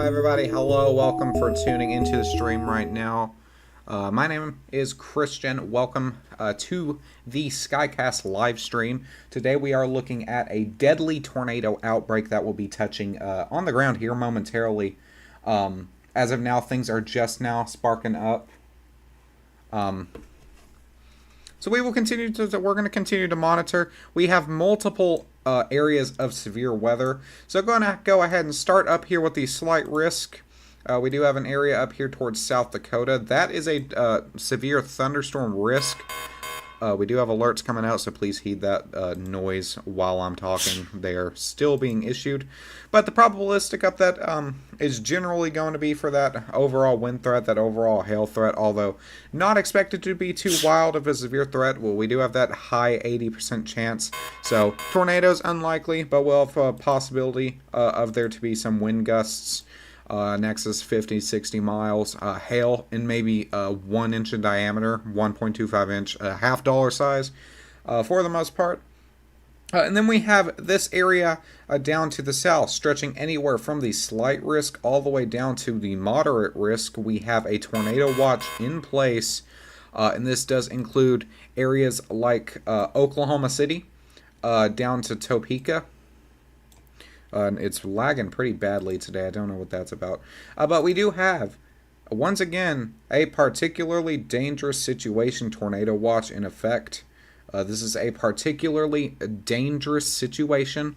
Everybody, hello, welcome for tuning into the stream right now. My name is Christian. Welcome to the Skycast live stream. Today we are looking at a deadly tornado outbreak that will be touching on the ground here momentarily. As of now, things are just now sparking up. So we will continue to, we're going to continue to monitor. We have multiple areas of severe weather. So I'm going to go ahead and start up here with the slight risk. We do have an area up here towards South Dakota. That is a severe thunderstorm risk. We do have alerts coming out, so please heed that noise while I'm talking. They are still being issued. But the probabilistic update is generally going to be for that overall wind threat, that overall hail threat, although not expected to be too wild of a severe threat. Well, we do have that high 80% chance. So tornadoes unlikely, but we'll have a possibility of there to be some wind gusts. Nexus 50-60 miles, hail in maybe 1 inch in diameter, 1.25 inch, half dollar size for the most part. And then we have this area down to the south, stretching anywhere from the slight risk all the way down to the moderate risk. We have a tornado watch in place, and this does include areas like Oklahoma City down to Topeka. It's lagging pretty badly today. I don't know what that's about. But we do have, once again, a particularly dangerous situation tornado watch in effect. This is a particularly dangerous situation.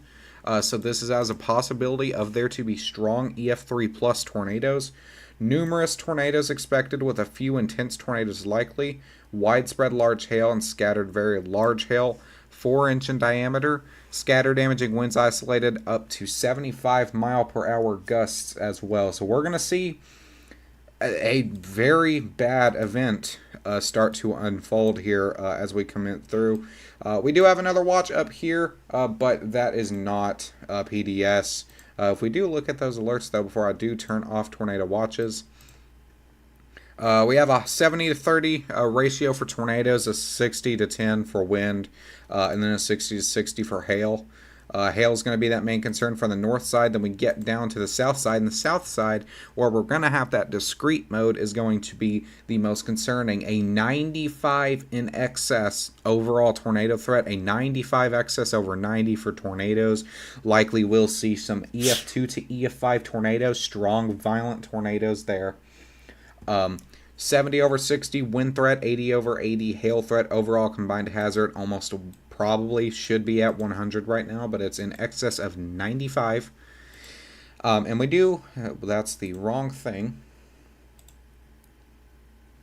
So this is as a possibility of there to be strong EF3 plus tornadoes. Numerous tornadoes expected with a few intense tornadoes likely. Widespread large hail and scattered very large hail. 4-inch in diameter. Scatter damaging winds isolated up to 75 mile per hour gusts as well. So we're going to see a very bad event start to unfold here as we come through. We do have another watch up here, but that is not PDS. If we do look at those alerts, though, before I do turn off tornado watches, we have a 70 to 30 ratio for tornadoes, a 60 to 10 for wind, and then a 60 to 60 for hail. Hail is going to be that main concern from the north side. Then we get down to the south side, and the south side, where we're going to have that discrete mode, is going to be the most concerning. A 95 in excess overall tornado threat, a 95 excess over 90 for tornadoes. Likely we'll see some EF2 to EF5 tornadoes, strong, violent tornadoes there. 70 over 60 wind threat, 80 over 80 hail threat. Overall combined hazard almost probably should be at 100 right now, but it's in excess of 95. And we do, that's the wrong thing.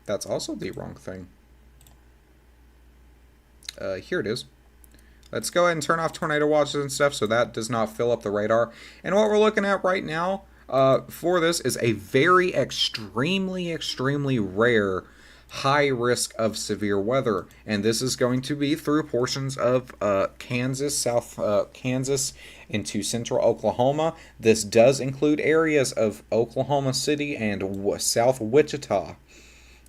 That's also the wrong thing. Here it is. Let's go ahead and turn off tornado watches and stuff so that does not fill up the radar. And what we're looking at right now for this is a very extremely rare high risk of severe weather, and this is going to be through portions of Kansas, South Kansas into central Oklahoma. This does include areas of Oklahoma City and South Wichita.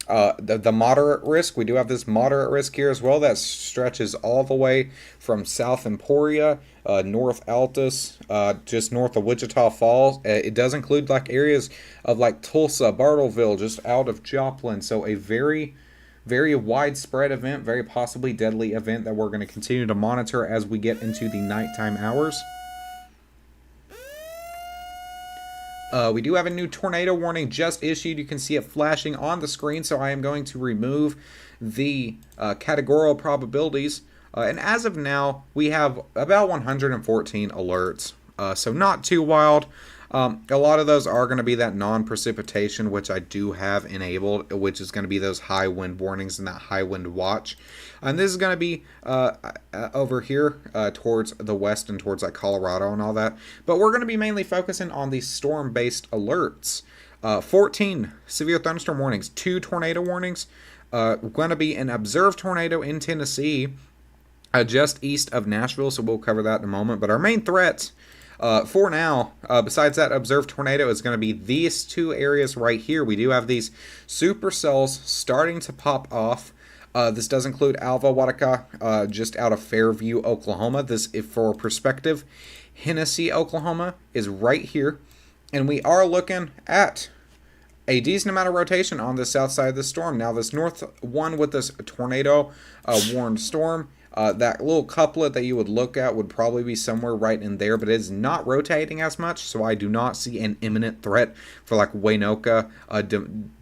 The moderate risk, we do have this moderate risk here as well that stretches all the way from South Emporia, North Altus, just north of Wichita Falls. It does include like areas of like Tulsa, Bartlesville, just out of Joplin. So a very widespread event, very possibly deadly event that we're going to continue to monitor as we get into the nighttime hours. We do have a new tornado warning just issued. You can see it flashing on the screen, so I am going to remove the categorical probabilities. And as of now, we have about 114 alerts, so not too wild. A lot of those are going to be that non-precipitation, which I do have enabled, which is going to be those high wind warnings and that high wind watch. And this is going to be over here towards the west and towards like Colorado and all that. But we're going to be mainly focusing on the storm-based alerts. 14 severe thunderstorm warnings, 2 tornado warnings. Going to be an observed tornado in Tennessee, just east of Nashville, so we'll cover that in a moment. But our main threats for now, besides that observed tornado, is going to be these 2 areas right here. We do have these supercells starting to pop off. This does include Alva, Watica, just out of Fairview, Oklahoma. This, if for perspective, Hennessy, Oklahoma is right here. And we are looking at a decent amount of rotation on the south side of the storm. Now, this north one with this tornado warned storm, that little couplet that you would look at would probably be somewhere right in there, but it is not rotating as much, so I do not see an imminent threat for like Waynoka,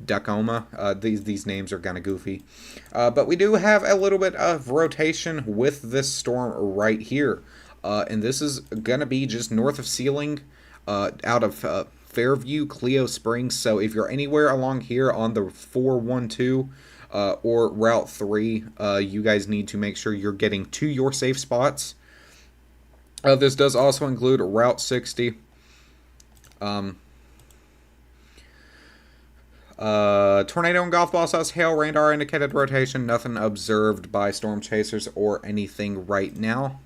Tacoma. These names are kind of goofy. But we do have a little bit of rotation with this storm right here. And this is going to be just north of Sealing, out of Fairview, Cleo Springs. So if you're anywhere along here on the 412 or Route 3, you guys need to make sure you're getting to your safe spots. This does also include Route 60. Tornado and golf ball size hail, radar indicated rotation. Nothing observed by storm chasers or anything right now.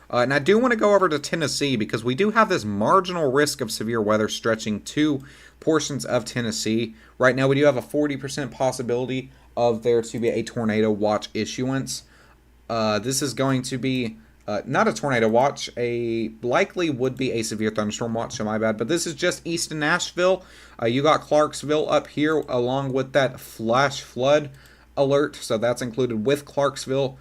And I do want to go over to Tennessee because we do have this marginal risk of severe weather stretching to portions of Tennessee. Right now we do have a 40% possibility of there to be a tornado watch issuance. This is going to be not a tornado watch, likely would be a severe thunderstorm watch, so my bad. But this is just east of Nashville. You got Clarksville up here along with that flash flood alert, so that's included with Clarksville.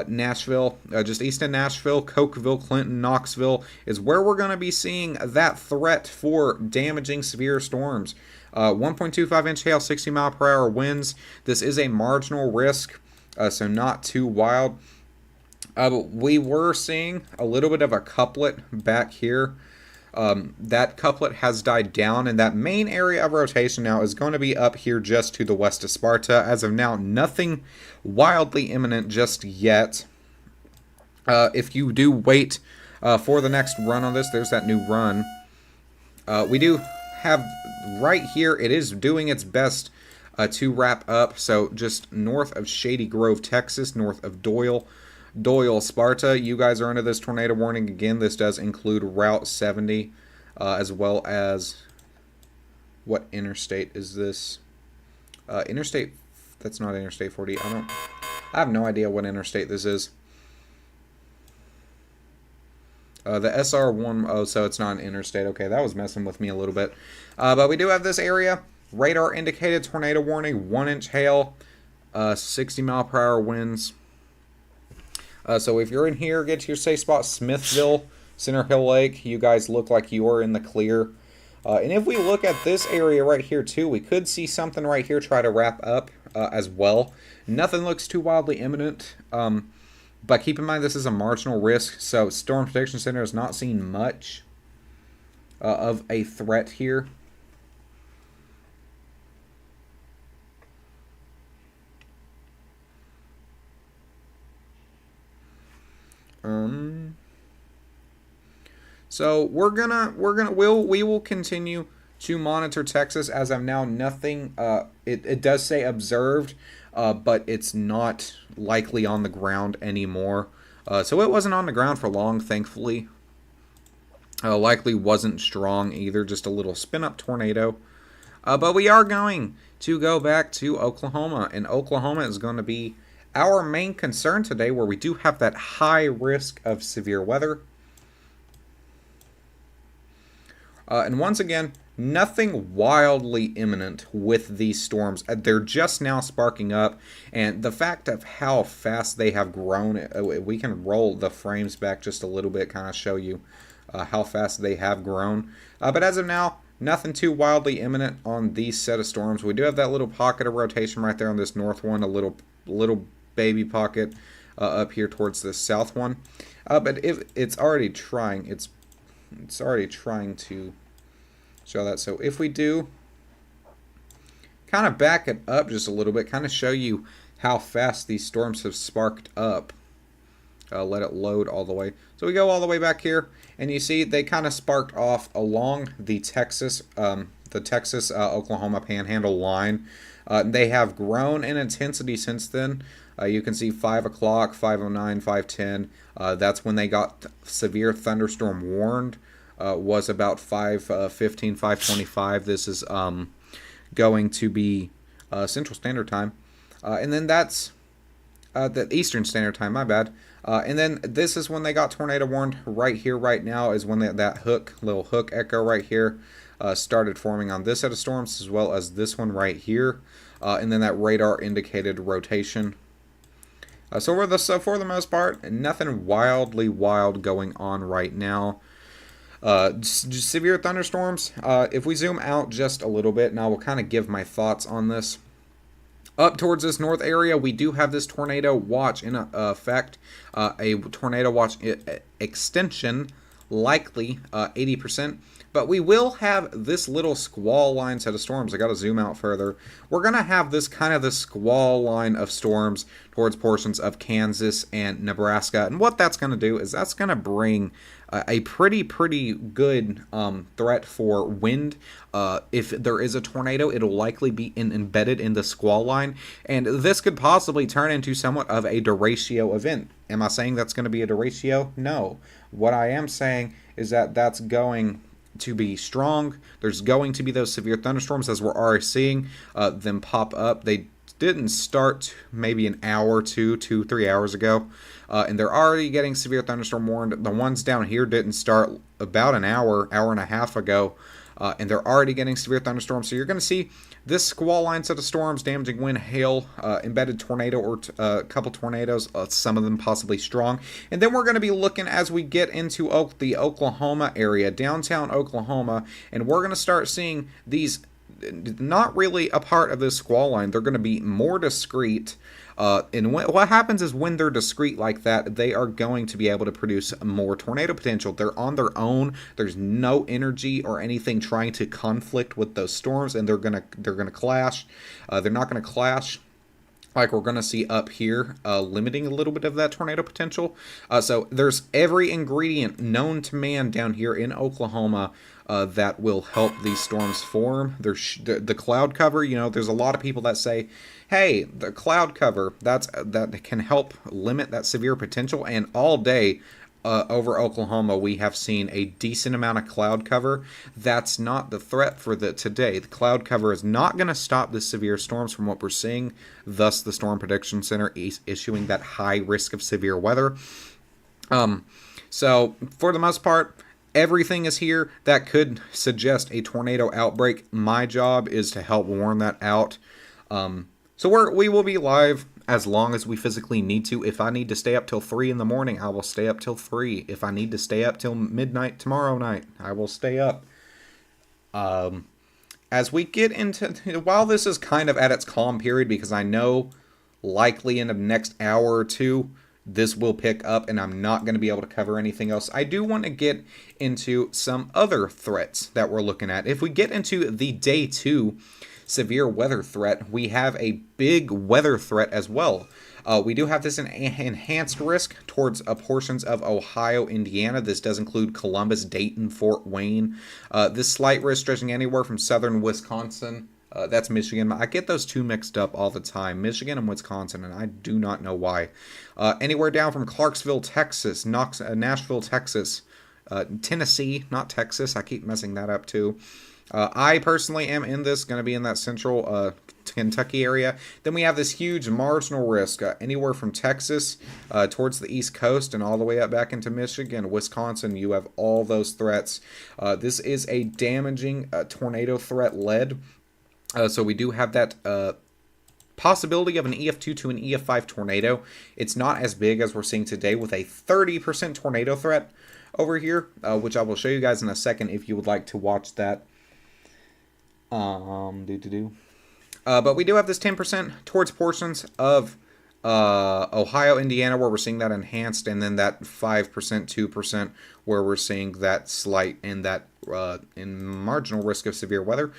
Nashville, just east of Nashville, Cokeville, Clinton, Knoxville is where we're going to be seeing that threat for damaging severe storms. 1.25 inch hail, 60 mile per hour winds. This is a marginal risk, so not too wild. But we were seeing a little bit of a couplet back here. That couplet has died down, and that main area of rotation now is going to be up here just to the west of Sparta. As of now, nothing wildly imminent just yet. If you do wait for the next run on this, there's that new run. We do have right here, it is doing its best to wrap up. So just north of Shady Grove, Texas, north of Doyle, Sparta, you guys are under this tornado warning. Again, this does include Route 70, as well as, what interstate is this? Interstate, that's not Interstate 40. I have no idea what interstate this is. The SR1, oh, so it's not an interstate. Okay, that was messing with me a little bit. But we do have this area. Radar indicated tornado warning, 1 inch hail, 60 mile per hour winds. So if you're in here, get to your safe spot. Smithville, Center Hill Lake, you guys look like you are in the clear. And if we look at this area right here too, we could see something right here try to wrap up as well. Nothing looks too wildly imminent, but keep in mind this is a marginal risk, so Storm Protection Center has not seen much of a threat here. So we will continue to monitor Texas. As of now, nothing. It does say observed, but it's not likely on the ground anymore. So it wasn't on the ground for long, thankfully. Likely wasn't strong either, just a little spin-up tornado. But we are going to go back to Oklahoma, and Oklahoma is going to be our main concern today, where we do have that high risk of severe weather. And once again, nothing wildly imminent with these storms. They're just now sparking up, and the fact of how fast they have grown, we can roll the frames back just a little bit, kind of show you how fast they have grown. But as of now, nothing too wildly imminent on these set of storms. We do have that little pocket of rotation right there on this north one, a little baby pocket up here towards the south one. But if it's already trying, it's already trying to show that. So if we do kind of back it up just a little bit, kind of show you how fast these storms have sparked up. Let it load all the way. So we go all the way back here, and you see they kind of sparked off along the Texas Oklahoma Panhandle line. They have grown in intensity since then. You can see 5 o'clock, 5:09, 5:10. That's when they got severe thunderstorm warned. Was about 5:15, 5:25. This is going to be Central Standard Time. And then that's the Eastern Standard Time, my bad. And then this is when they got tornado warned. Right here, right now, is when that little hook echo right here started forming on this set of storms, as well as this one right here. And then that radar indicated rotation. So for the most part, nothing wildly wild going on right now. Severe thunderstorms. If we zoom out just a little bit, and I will kind of give my thoughts on this. Up towards this north area, we do have this tornado watch in effect. A tornado watch extension, likely 80%. But we will have this little squall line set of storms. I got to zoom out further. We're going to have this kind of the squall line of storms towards portions of Kansas and Nebraska. And what that's going to do is that's going to bring a pretty good threat for wind. If there is a tornado, it'll likely be embedded in the squall line. And this could possibly turn into somewhat of a derecho event. Am I saying that's going to be a derecho? No. What I am saying is that that's going to be strong. There's going to be those severe thunderstorms, as we're already seeing them pop up. They didn't start maybe an hour, 3 hours ago, and they're already getting severe thunderstorm warned. The ones down here didn't start about an hour and a half ago, and they're already getting severe thunderstorms. So you're going to see this squall line set of storms, damaging wind, hail, embedded tornado or a couple tornadoes, some of them possibly strong. And then we're going to be looking as we get into the Oklahoma area, downtown Oklahoma, and we're going to start seeing these not really a part of this squall line. They're going to be more discrete. And what happens is when they're discrete like that, they are going to be able to produce more tornado potential. They're on their own. There's no energy or anything trying to conflict with those storms, and they're gonna clash. They're not gonna clash like we're going to see up here, limiting a little bit of that tornado potential. So there's every ingredient known to man down here in Oklahoma that will help these storms form. There's the cloud cover. You know, there's a lot of people that say, hey, the cloud cover, that can help limit that severe potential. And all day over Oklahoma, we have seen a decent amount of cloud cover. That's not the threat for today. The cloud cover is not going to stop the severe storms from what we're seeing. Thus, the Storm Prediction Center is issuing that high risk of severe weather. So, for the most part, everything is here that could suggest a tornado outbreak. My job is to help warn that out. So we will be live as long as we physically need to. If I need to stay up till 3 in the morning, I will stay up till 3. If I need to stay up till midnight tomorrow night, I will stay up. As we get into, while this is kind of at its calm period, because I know likely in the next hour or two, this will pick up and I'm not going to be able to cover anything else. I do want to get into some other threats that we're looking at. If we get into the day 2 severe weather threat, we have a big weather threat as well. We do have this enhanced risk towards portions of Ohio, Indiana. This does include Columbus, Dayton, Fort Wayne. This slight risk stretching anywhere from southern Wisconsin. That's Michigan. I get those two mixed up all the time, Michigan and Wisconsin, and I do not know why. Anywhere down from Clarksville, Texas, Nashville, Texas, Tennessee, not Texas. I keep messing that up too. I personally am in this, going to be in that central Kentucky area. Then we have this huge marginal risk anywhere from Texas towards the East Coast and all the way up back into Michigan, Wisconsin. You have all those threats. This is a damaging tornado threat led. So we do have that possibility of an EF2 to an EF5 tornado. It's not as big as we're seeing today with a 30% tornado threat over here, which I will show you guys in a second if you would like to watch that. But we do have this 10% towards portions of Ohio, Indiana, where we're seeing that enhanced, and then that 5%, 2% where we're seeing that slight and that in marginal risk of severe weather.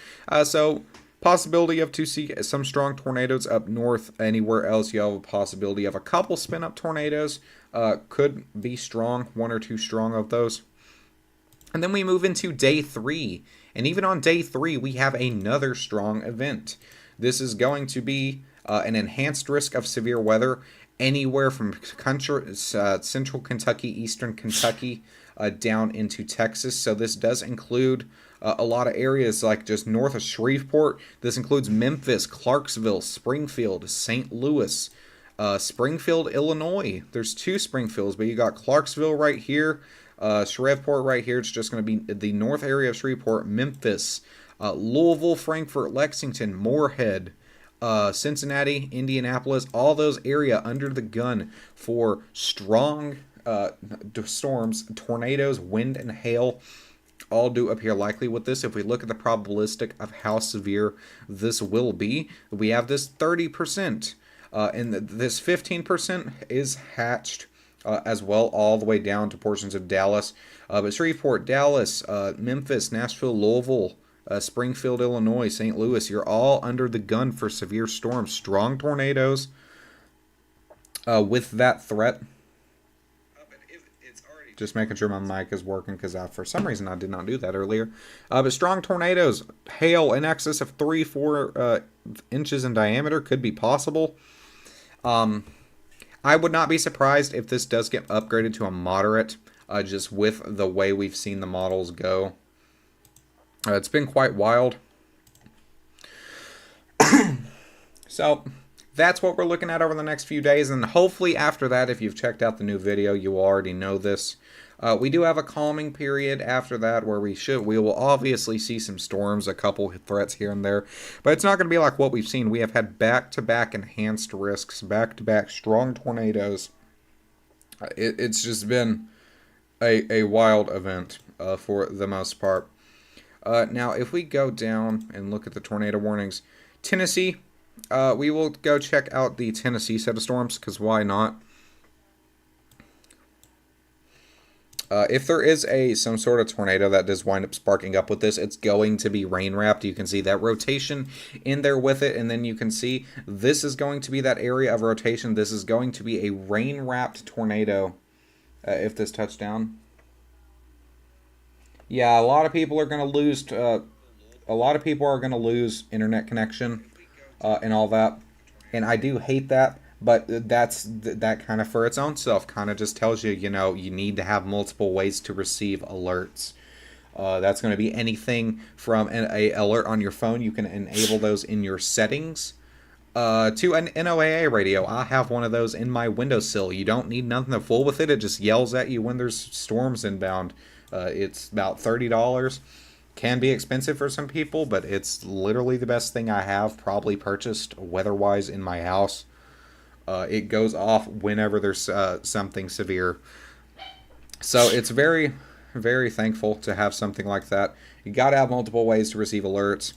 So possibility of to see some strong tornadoes up north. Anywhere else, you have a possibility of a couple spin-up tornadoes. Could be strong, 1 or 2 strong of those. And then we move into day 3. And even on day 3, we have another strong event. This is going to be an enhanced risk of severe weather anywhere from central Kentucky, eastern Kentucky, down into Texas. So this does include a lot of areas like just north of Shreveport. This includes Memphis, Clarksville, Springfield, St. Louis, Springfield, Illinois. There's 2 Springfields, but you got Clarksville right here. Shreveport right here. It's just going to be the north area of Shreveport, Memphis, Louisville, Frankfort, Lexington, Moorhead, Cincinnati, Indianapolis, all those area under the gun for strong storms, tornadoes, wind, and hail. All do appear likely with this. If we look at the probabilistic of how severe this will be, we have this 30%. And this 15% is hatched as well, all the way down to portions of Dallas. But Shreveport, Dallas, Memphis, Nashville, Louisville, Springfield, Illinois, St. Louis, you're all under the gun for severe storms, strong tornadoes with that threat. Just making sure my mic is working because for some reason I did not do that earlier. But strong tornadoes, hail in excess of 3-4 inches in diameter could be possible. I would not be surprised if this does get upgraded to a moderate, just with the way we've seen the models go. It's been quite wild. So that's what we're looking at over the next few days, and hopefully after that, if you've checked out the new video, you already know this. We do have a calming period after that where we will obviously see some storms, a couple threats here and there, but it's not going to be like what we've seen. We have had back-to-back enhanced risks, back-to-back strong tornadoes. It's just been a wild event for the most part. Now, if we go down and look at the tornado warnings, Tennessee, we will go check out the Tennessee set of storms, because why not? If there is some sort of tornado that does wind up sparking up with this, it's going to be rain-wrapped. You can see that rotation in there with it, and then you can see this is going to be that area of rotation. This is going to be a rain-wrapped tornado if this touched down. Yeah, a lot of people are going to lose. A lot of people are going to lose internet connection and all that, and I do hate that. But that kind of for its own self kind of just tells you, you know, you need to have multiple ways to receive alerts. That's going to be anything from an alert on your phone. You can enable those in your settings. To an NOAA radio. I have one of those in my windowsill. You don't need nothing to fool with it. It just yells at you when there's storms inbound. It's about $30. Can be expensive for some people, but it's literally the best thing I have probably purchased weather-wise in my house. It goes off whenever there's something severe. So it's very, very thankful to have something like that. You got to have multiple ways to receive alerts.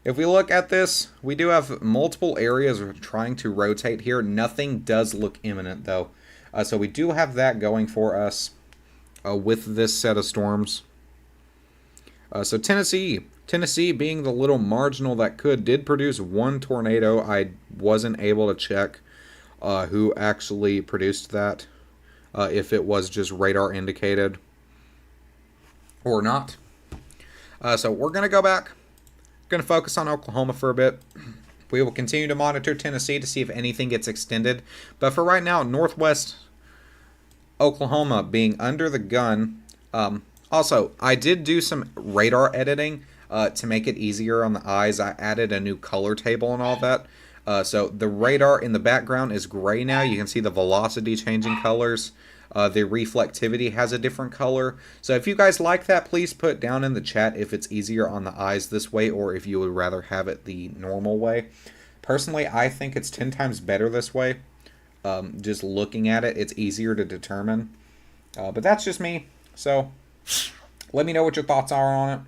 If we look at this, we do have multiple areas trying to rotate here. Nothing does look imminent, though. So we do have that going for us with this set of storms. So Tennessee being the little marginal that did produce one tornado. I wasn't able to check who actually produced that, if it was just radar indicated or not. So we're going to go back. Going to focus on Oklahoma for a bit. We will continue to monitor Tennessee to see if anything gets extended. But for right now, northwest Oklahoma being under the gun. Also, I did do some radar editing to make it easier on the eyes. I added a new color table and all that. So the radar in the background is gray now. You can see the velocity changing colors. The reflectivity has a different color. So if you guys like that, please put down in the chat if it's easier on the eyes this way or if you would rather have it the normal way. Personally, I think it's 10 times better this way. Just looking at it, it's easier to determine. But that's just me. So let me know what your thoughts are on it.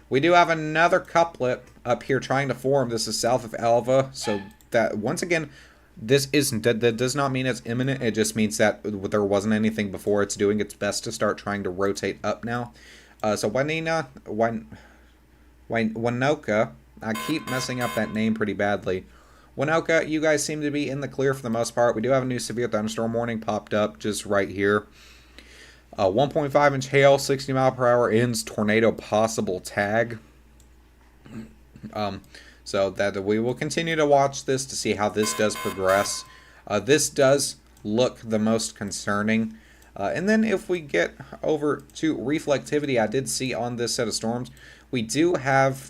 We do have another couplet up here trying to form. This is south of Alva. So that, once again, that does not mean it's imminent. It just means that there wasn't anything before. It's doing its best to start trying to rotate up now. So Winoka, I keep messing up that name pretty badly. Winoka, you guys seem to be in the clear for the most part. We do have a new severe thunderstorm warning popped up just right here. 1.5 inch hail, 60 mile per hour ends, tornado possible tag. So that we will continue to watch this to see how this does progress. This does look the most concerning. And then if we get over to reflectivity, I did see on this set of storms, we do have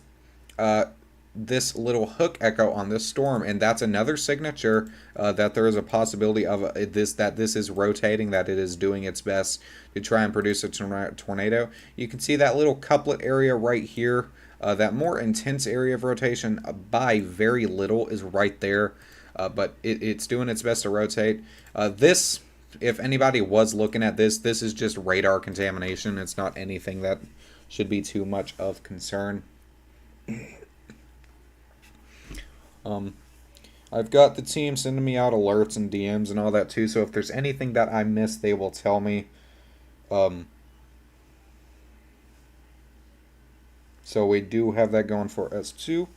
this little hook echo on this storm, and that's another signature that there is a possibility of that this is rotating, that it is doing its best to try and produce a tornado. You can see that little couplet area right here. That more intense area of rotation by very little is right there, but it's doing its best to rotate. This, if anybody was looking at this is just radar contamination. It's not anything that should be too much of concern. I've got the team sending me out alerts and DMs and all that too, so if there's anything that I missed, they will tell me. So we do have that going for us too.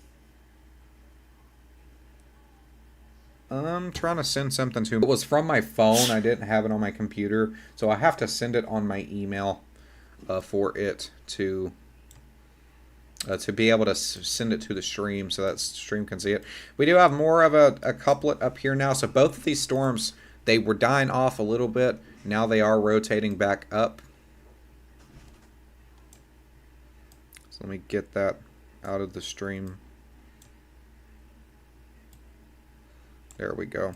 I'm trying to send something to him. It was from my phone. I didn't have it on my computer, so I have to send it on my email for it to be able to send it to the stream so that stream can see it. We do have more of a couplet up here now. So both of these storms, they were dying off a little bit. Now they are rotating back up. So let me get that out of the stream. There we go.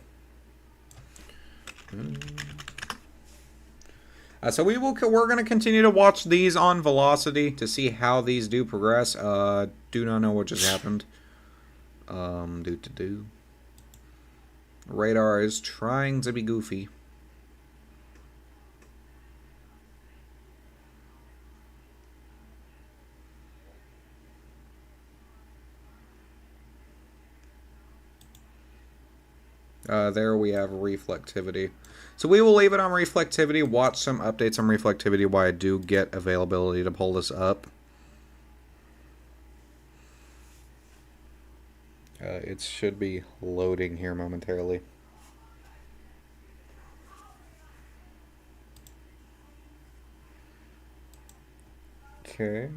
So we're going to continue to watch these on velocity to see how these do progress. Do not know what just happened. Radar is trying to be goofy. There we have reflectivity. So we will leave it on reflectivity, watch some updates on reflectivity while I do get availability to pull this up. It should be loading here momentarily. Okay.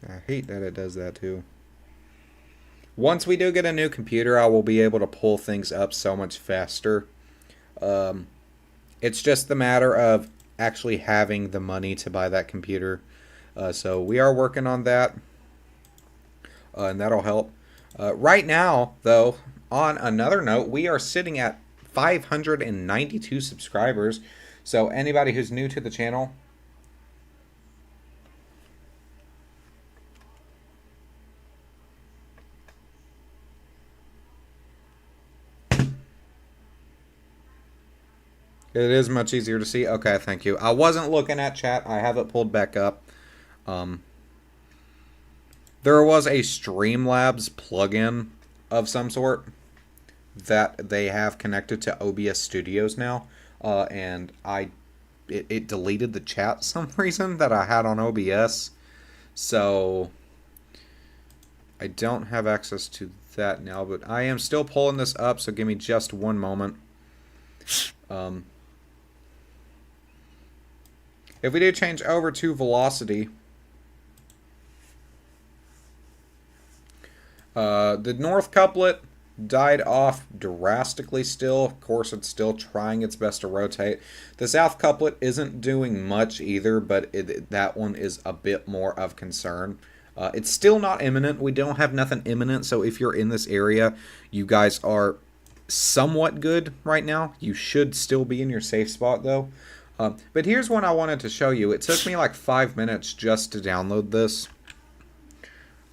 I hate that it does that too. Once we do get a new computer, I will be able to pull things up so much faster. It's just the matter of actually having the money to buy that computer. So we are working on that, and that'll help. Right now, though, on another note, we are sitting at 592 subscribers. So anybody who's new to the channel, it is much easier to see. Okay, thank you. I wasn't looking at chat. I have it pulled back up. There was a Streamlabs plugin of some sort that they have connected to OBS Studios now, and it deleted the chat for some reason that I had on OBS, so I don't have access to that now. But I am still pulling this up, so give me just one moment. If we do change over to velocity, the north couplet died off drastically still. Of course, it's still trying its best to rotate. The south couplet isn't doing much either, but that one is a bit more of concern. It's still not imminent. We don't have nothing imminent, so if you're in this area, you guys are somewhat good right now. You should still be in your safe spot, though. But here's one I wanted to show you. It took me like 5 minutes just to download this.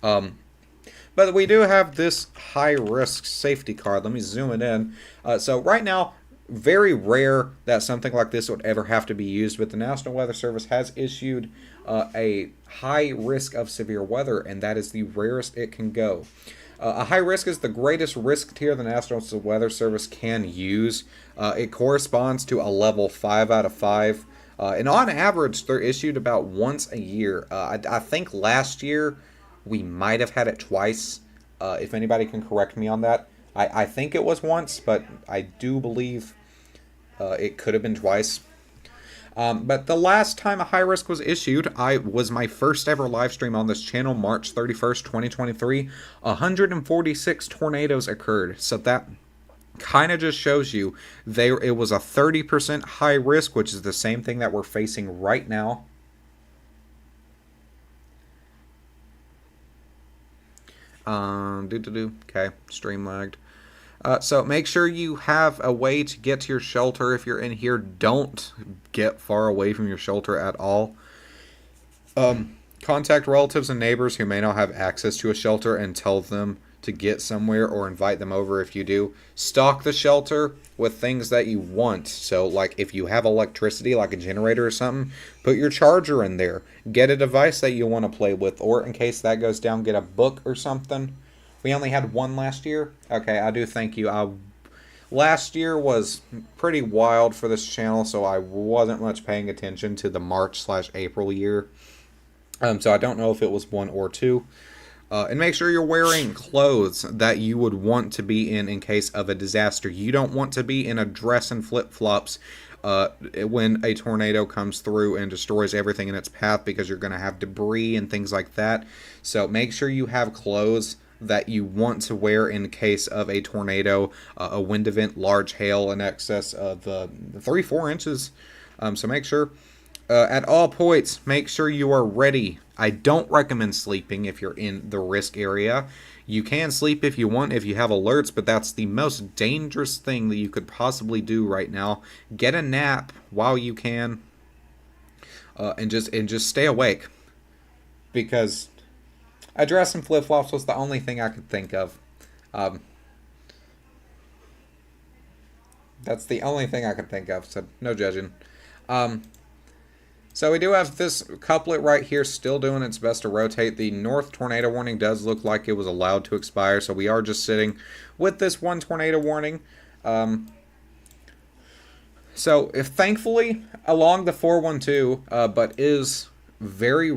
But we do have this high-risk safety card. Let me zoom it in. So right now, very rare that something like this would ever have to be used, but the National Weather Service has issued a high risk of severe weather, and that is the rarest it can go. A high risk is the greatest risk tier the National Weather Service can use. It corresponds to a level 5 out of 5. And on average, they're issued about once a year. I think last year we might have had it twice. If anybody can correct me on that. I think it was once, but I do believe it could have been twice. But the last time a high risk was issued, was my first ever live stream on this channel, March 31st, 2023. 146 tornadoes occurred. So that kind of just shows you it was a 30% high risk, which is the same thing that we're facing right now. Okay, stream lagged. So make sure you have a way to get to your shelter. If you're in here, don't get far away from your shelter at all. Contact relatives and neighbors who may not have access to a shelter and tell them to get somewhere or invite them over if you do. Stock the shelter with things that you want. So, like if you have electricity, like a generator or something, put your charger in there. Get a device that you want to play with, or in case that goes down, get a book or something. We only had one last year. Okay, I do thank you. Last year was pretty wild for this channel, so I wasn't much paying attention to the March/April year. So I don't know if it was one or two. And make sure you're wearing clothes that you would want to be in case of a disaster. You don't want to be in a dress and flip-flops when a tornado comes through and destroys everything in its path, because you're going to have debris and things like that. So make sure you have clothes that you want to wear in case of a tornado, a wind event, large hail in excess of 3-4 inches. So make sure at all points, make sure you are ready. I don't recommend sleeping if you're in the risk area. You can sleep if you want, if you have alerts, but that's the most dangerous thing that you could possibly do right now. Get a nap while you can, and just stay awake, because a dress and flip-flops was the only thing I could think of. That's the only thing I could think of, so no judging. So we do have this couplet right here still doing its best to rotate. The north tornado warning does look like it was allowed to expire, so we are just sitting with this one tornado warning. So if thankfully along the 412, but is very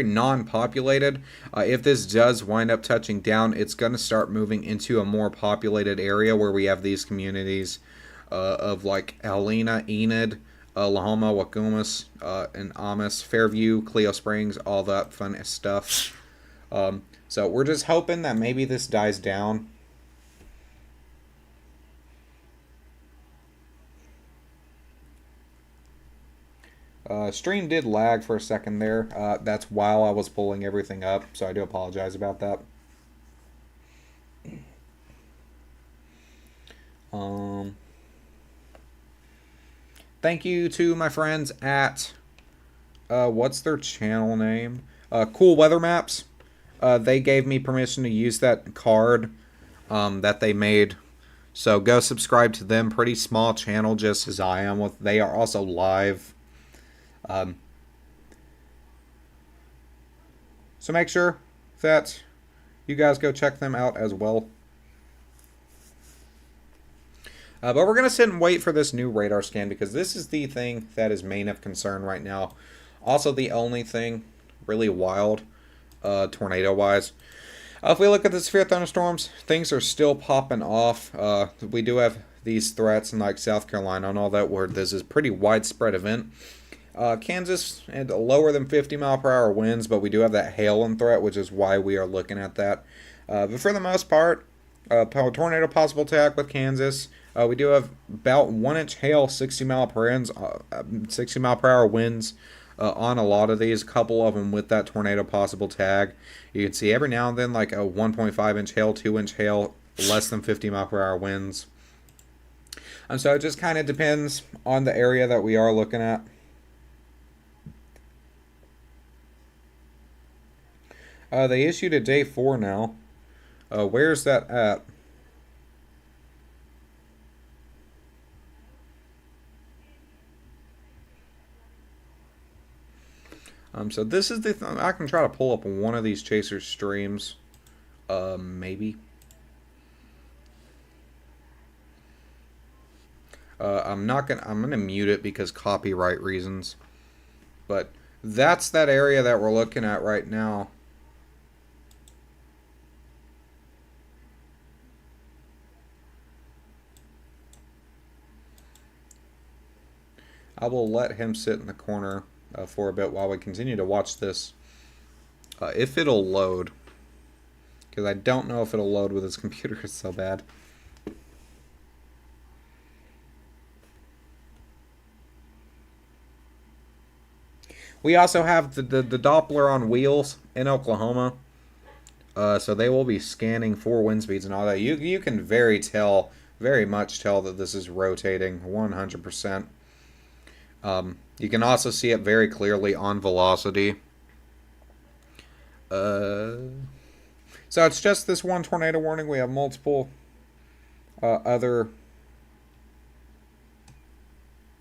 non-populated, if this does wind up touching down, it's going to start moving into a more populated area where we have these communities of like Helena, Enid, Lahoma, Wakumas, and Amos, Fairview, Cleo Springs, all that fun stuff. So we're just hoping that maybe this dies down. Stream did lag for a second there. That's while I was pulling everything up, so I do apologize about that. Thank you to my friends at, what's their channel name? Cool Weather Maps. They gave me permission to use that card that they made. So go subscribe to them. Pretty small channel, just as I am. They are also live. So make sure that you guys go check them out as well. But we're going to sit and wait for this new radar scan, because this is the thing that is main of concern right now. Also the only thing really wild, tornado-wise. If we look at the severe thunderstorms, things are still popping off. We do have these threats in like South Carolina and all that, where this is pretty widespread event. Kansas and lower than 50 mile per hour winds, but we do have that hail and threat, which is why we are looking at that. But for the most part, tornado possible attack with Kansas. We do have about 1 inch hail, 60 mile per hour winds on a lot of these. A couple of them with that tornado possible tag. You can see every now and then like a 1.5 inch hail, 2 inch hail, less than 50 mile per hour winds. And so it just kind of depends on the area that we are looking at. They issued a day 4 now. Where's that at? So this is the I can try to pull up one of these chaser streams. Maybe. I'm gonna mute it because copyright reasons. But that's that area that we're looking at right now. I will let him sit in the corner for a bit while we continue to watch this. If it'll load. Because I don't know if it'll load with his computer. It's so bad. We also have the Doppler on wheels in Oklahoma. So they will be scanning for wind speeds and all that. You can very much tell that this is rotating 100%. You can also see it very clearly on velocity. So So it's just this one tornado warning. We have multiple other.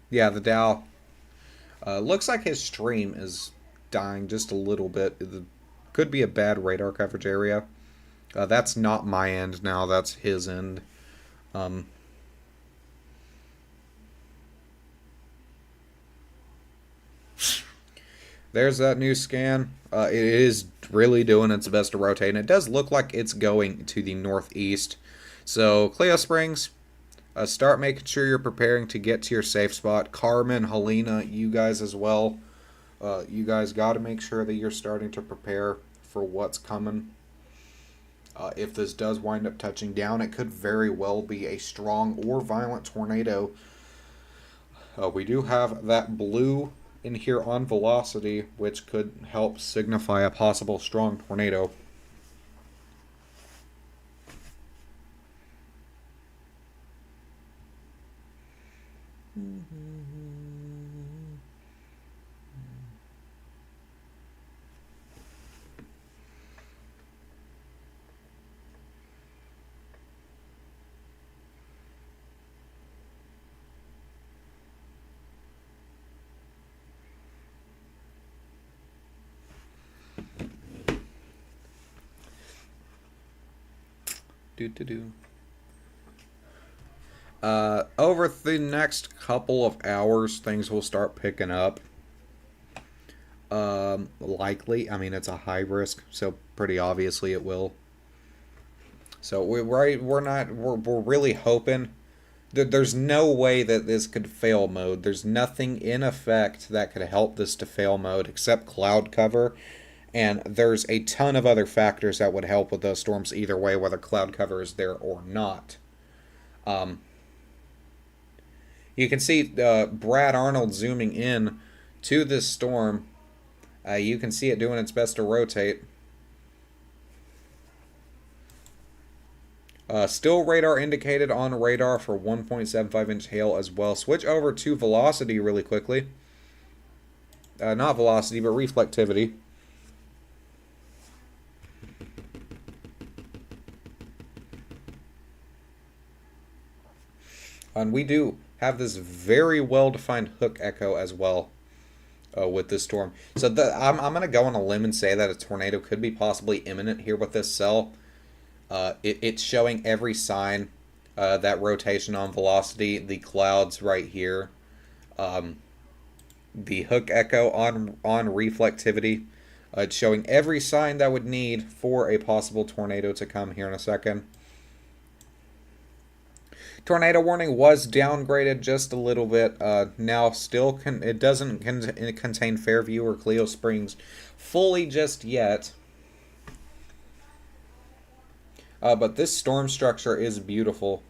Yeah, the Dow. Looks like his stream is dying just a little bit. It could be a bad radar coverage area. That's not my end now. That's his end. Um, There's that new scan. It is really doing its best to rotate, and it does look like it's going to the northeast. So, Cleo Springs, start making sure you're preparing to get to your safe spot. Carmen, Helena, you guys as well. You guys got to make sure that you're starting to prepare for what's coming. If this does wind up touching down, it could very well be a strong or violent tornado. We do have that blue in here on velocity, which could help signify a possible strong tornado. Over the next couple of hours, things will start picking up. Likely, I mean, it's a high risk, so pretty obviously it will. So we're really hoping that there's no way that this could fail mode. There's nothing in effect that could help this to fail mode except cloud cover. And there's a ton of other factors that would help with those storms either way, whether cloud cover is there or not. You can see Brad Arnold zooming in to this storm. You can see it doing its best to rotate. Still radar indicated on radar for 1.75 inch hail as well. Switch over to velocity really quickly. Not velocity, but reflectivity. And we do have this very well-defined hook echo as well with this storm. So I'm going to go on a limb and say that a tornado could be possibly imminent here with this cell. It's showing every sign, that rotation on velocity, the clouds right here, the hook echo on reflectivity. It's showing every sign that would need for a possible tornado to come here in a second. Tornado warning was downgraded just a little bit. Now still it doesn't contain Fairview or Cleo Springs fully just yet. But this storm structure is beautiful.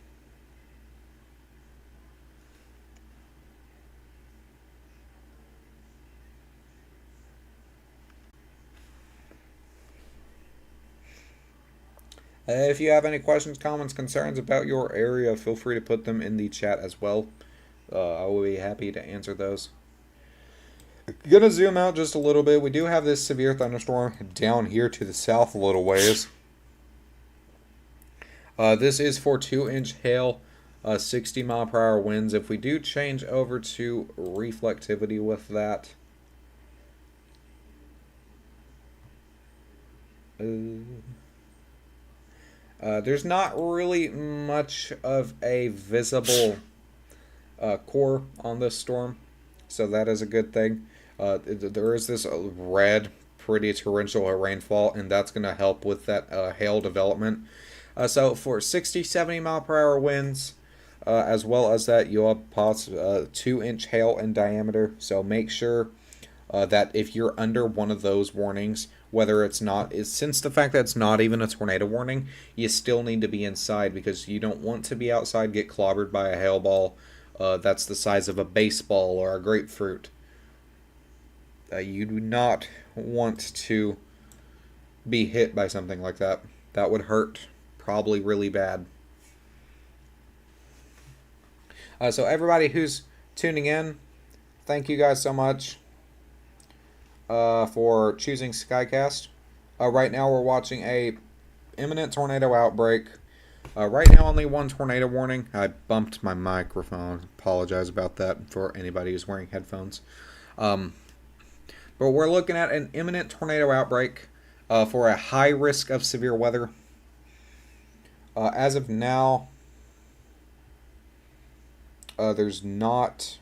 If you have any questions, comments, concerns about your area, feel free to put them in the chat as well. I will be happy to answer those. Gonna zoom out just a little bit. We do have this severe thunderstorm down here to the south a little ways. This is for 2-inch hail, 60 mile per hour winds. If we do change over to reflectivity with that, there's not really much of a visible core on this storm, so that is a good thing. There is this red, pretty torrential rainfall, and that's going to help with that hail development. So for 60, 70 mile per hour winds, as well as that, you'll have 2-inch hail in diameter. So make sure that if you're under one of those warnings, whether it's not, since the fact that it's not even a tornado warning, you still need to be inside because you don't want to be outside, get clobbered by a hail ball that's the size of a baseball or a grapefruit. You do not want to be hit by something like that. That would hurt probably really bad. So everybody who's tuning in, thank you guys so much for choosing Skycast. Right now we're watching a imminent tornado outbreak. Right now, only one tornado warning. I bumped my microphone. Apologize about that for anybody who's wearing headphones. But we're looking at an imminent tornado outbreak for a high risk of severe weather. As of now, there's not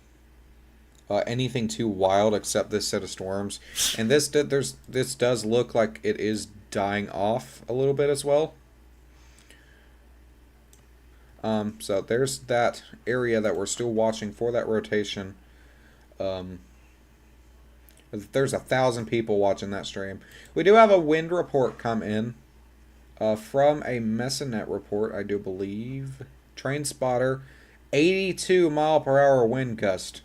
anything too wild except this set of storms, and this does look like it is dying off a little bit as well. So there's that area that we're still watching for that rotation. There's 1,000 people watching that stream. We do have a wind report come in from a Messanet report, I do believe. Train spotter, 82 mile per hour wind gust.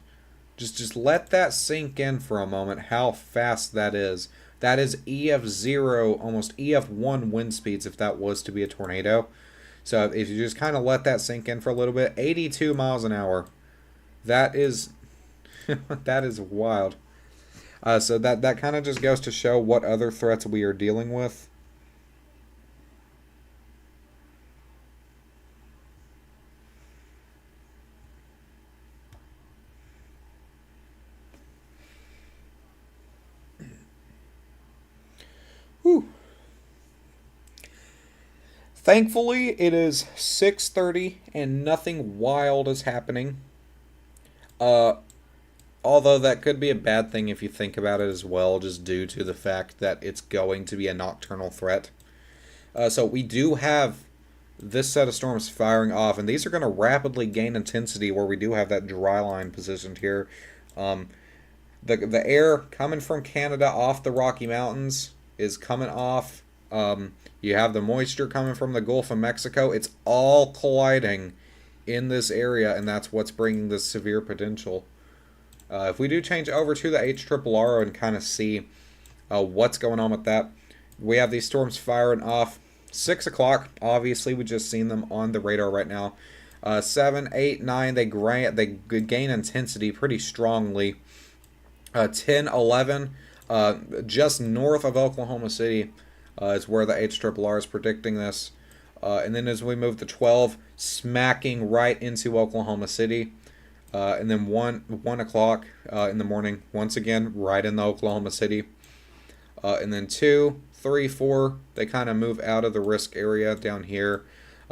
Just let that sink in for a moment, how fast that is. That is EF0, almost EF1 wind speeds if that was to be a tornado. So if you just kind of let that sink in for a little bit, 82 miles an hour. That is that is wild. So that kind of just goes to show what other threats we are dealing with. Whew. Thankfully, it is 6:30 and nothing wild is happening. Although that could be a bad thing if you think about it as well, just due to the fact that it's going to be a nocturnal threat. So we do have this set of storms firing off, and these are going to rapidly gain intensity where we do have that dry line positioned here. The air coming from Canada off the Rocky Mountains is coming off. You have the moisture coming from the Gulf of Mexico. It's all colliding in this area, and that's what's bringing this severe potential. If we do change over to the HRRR and kind of see what's going on with that, we have these storms firing off. 6 o'clock, obviously, we just seen them on the radar right now. 7, 8, 9, they gain intensity pretty strongly. 10, 11, just north of Oklahoma City is where the HRRR is predicting this. And then as we move to 12, smacking right into Oklahoma City. And then 1 o'clock in the morning, once again, right in the Oklahoma City. And then 2, 3, 4, they kind of move out of the risk area down here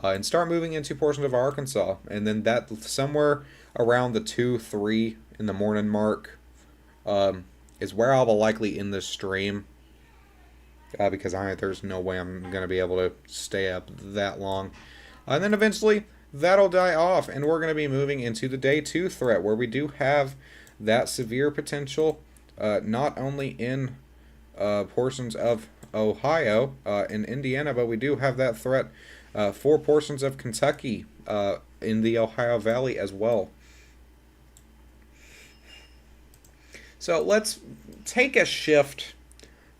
and start moving into portions of Arkansas. And then that somewhere around the 2, 3 in the morning mark is where I'll be likely in this stream. Because there's no way I'm going to be able to stay up that long. And then eventually that'll die off, and we're going to be moving into the day 2 threat, where we do have that severe potential, not only in portions of Ohio and Indiana, but we do have that threat for portions of Kentucky in the Ohio Valley as well. So let's take a shift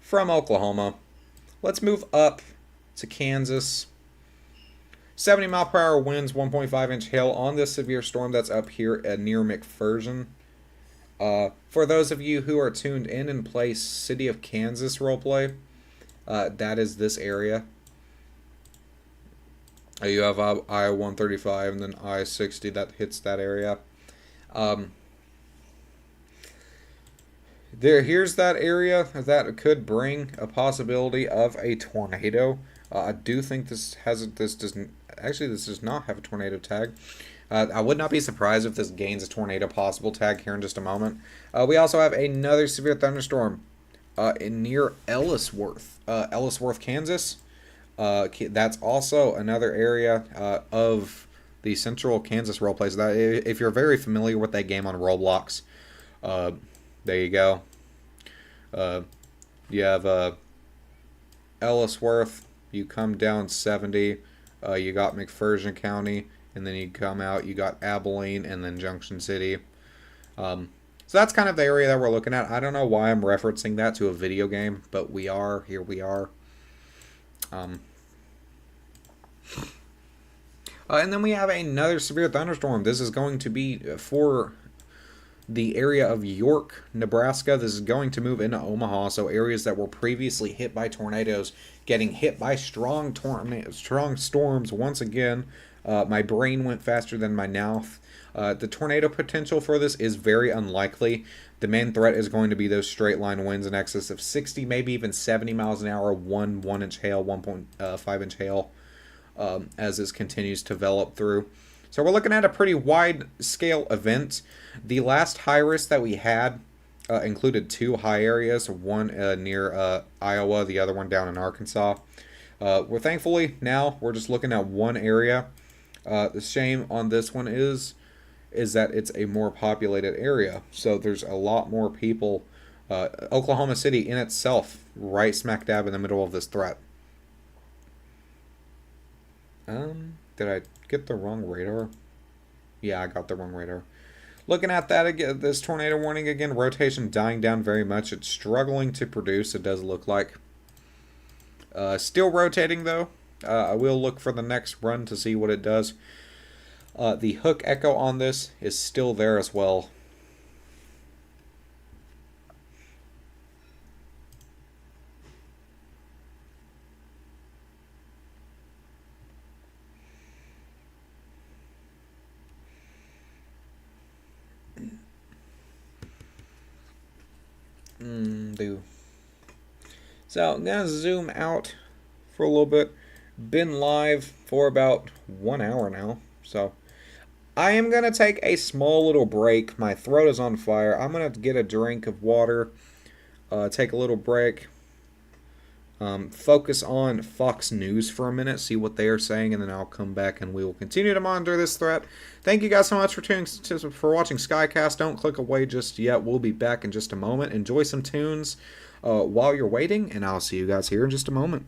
from Oklahoma. Let's move up to Kansas. 70 mile per hour winds, 1.5 inch hail on this severe storm that's up here near McPherson. For those of you who are tuned in and play City of Kansas roleplay, that is this area. You have I-135 and then I-60 that hits that area. Here's that area that could bring a possibility of a tornado. I do think this does not have a tornado tag. I would not be surprised if this gains a tornado possible tag here in just a moment. We also have another severe thunderstorm near Ellisworth, Kansas. That's also another area of the central Kansas roleplays. That if you're very familiar with that game on Roblox, there you go. You have Ellisworth. You come down 70. You got McPherson County, and then you come out. You got Abilene, and then Junction City. So that's kind of the area that we're looking at. I don't know why I'm referencing that to a video game, but we are. Here we are. And then we have another severe thunderstorm. This is going to be for the area of York, Nebraska. This is going to move into Omaha, so areas that were previously hit by tornadoes getting hit by strong storms once again. My brain went faster than my mouth. The tornado potential for this is very unlikely. The main threat is going to be those straight line winds in excess of 60, maybe even 70 miles an hour, 1 inch hail, 1.5 inch hail, as this continues to develop through. So we're looking at a pretty wide scale event. The last high risk that we had included two high areas, one near Iowa, the other one down in Arkansas. We're thankfully now we're just looking at one area. The shame on this one is that it's a more populated area, so there's a lot more people. Oklahoma City in itself, right smack dab in the middle of this threat. Did I get the wrong radar? Yeah, I got the wrong radar. Looking at that again, this tornado warning again, rotation dying down very much. It's struggling to produce, it does look like. Still rotating though. I will look for the next run to see what it does. The hook echo on this is still there as well. So I'm going to zoom out for a little bit. Been live for about 1 hour now. So I am going to take a small little break. My throat is on fire. I'm going to get a drink of water. Take a little break. Focus on Fox News for a minute. See what they are saying. And then I'll come back and we will continue to monitor this threat. Thank you guys so much for watching Skycast. Don't click away just yet. We'll be back in just a moment. Enjoy some tunes while you're waiting, and I'll see you guys here in just a moment.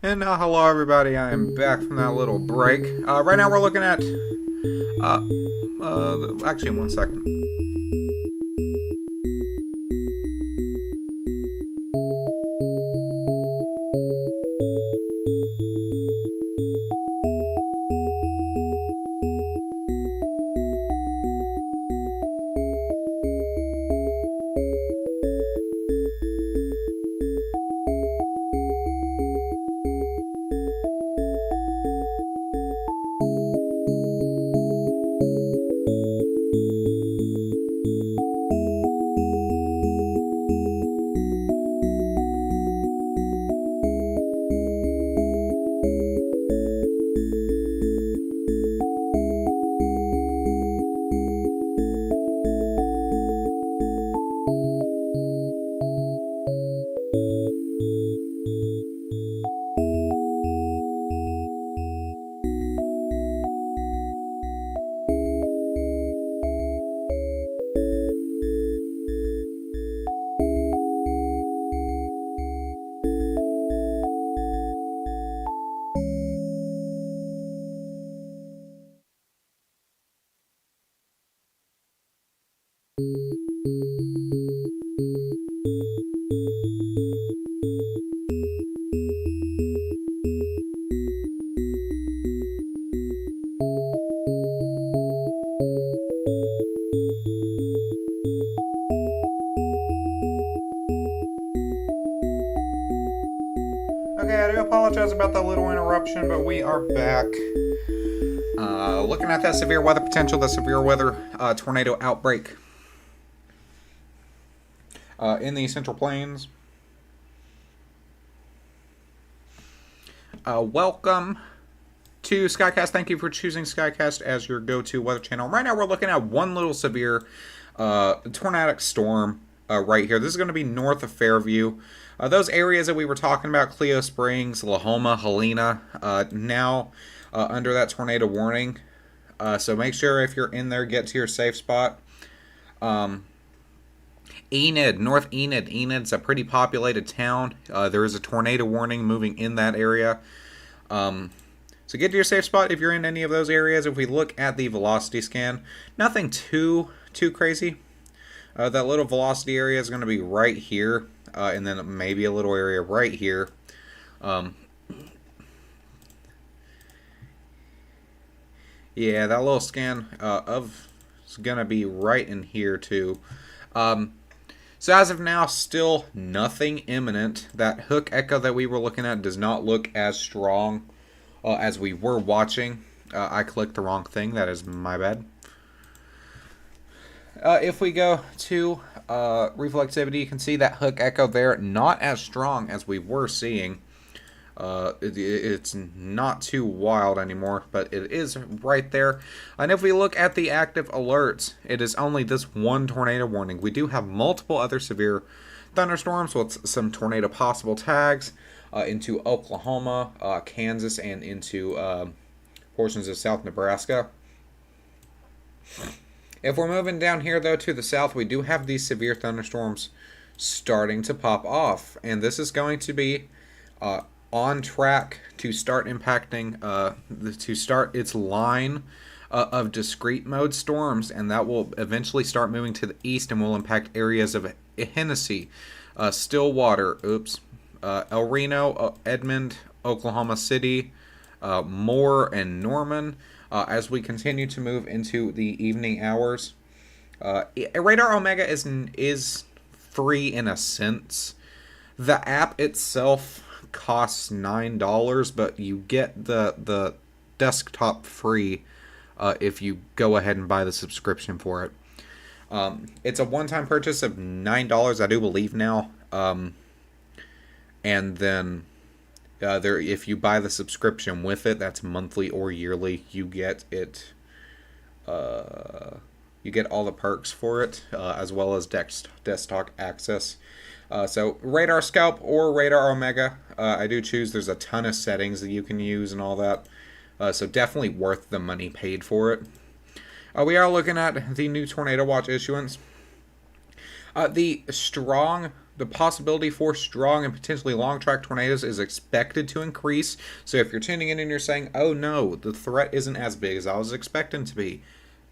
And hello everybody, I am back from that little break. Right now we're looking at, actually 1 second. Okay, I do apologize about that little interruption, but we are back. Looking at that severe weather potential, the severe weather tornado outbreak in the Central Plains. Welcome to Skycast. Thank you for choosing Skycast as your go-to weather channel. Right now we're looking at one little severe tornadic storm right here. This is going to be north of Fairview. Those areas that we were talking about, Cleo Springs, Lahoma, Helena, now under that tornado warning. So make sure if you're in there, get to your safe spot. Enid, North Enid. Enid's a pretty populated town. There is a tornado warning moving in that area. So get to your safe spot if you're in any of those areas. If we look at the velocity scan, nothing too crazy. That little velocity area is going to be right here, and then maybe a little area right here. Yeah, that little scan is going to be right in here too. So as of now, still nothing imminent. That hook echo that we were looking at does not look as strong as we were watching. I clicked the wrong thing. That is my bad. If we go to reflexivity, you can see that hook echo there, not as strong as we were seeing. It's not too wild anymore, but it is right there. And if we look at the active alerts, it is only this one tornado warning. We do have multiple other severe thunderstorms with some tornado possible tags into Oklahoma, Kansas, and into portions of South Nebraska. If we're moving down here, though, to the south, we do have these severe thunderstorms starting to pop off. And this is going to be on track to start impacting, to start its line of discrete mode storms. And that will eventually start moving to the east and will impact areas of Hennessy, Stillwater, El Reno, Edmond, Oklahoma City, Moore, and Norman. As we continue to move into the evening hours, Radar Omega is free in a sense. The app itself costs $9, but you get the desktop free if you go ahead and buy the subscription for it. It's a one-time purchase of $9, I do believe now, and then if you buy the subscription with it, that's monthly or yearly, you get it. You get all the perks for it, as well as desktop access. So Radar Scalp or Radar Omega, I do choose. There's a ton of settings that you can use and all that. So definitely worth the money paid for it. We are looking at the new Tornado Watch issuance. The strong the possibility for strong and potentially long track tornadoes is expected to increase. So if you're tuning in and you're saying, oh no, the threat isn't as big as I was expecting to be,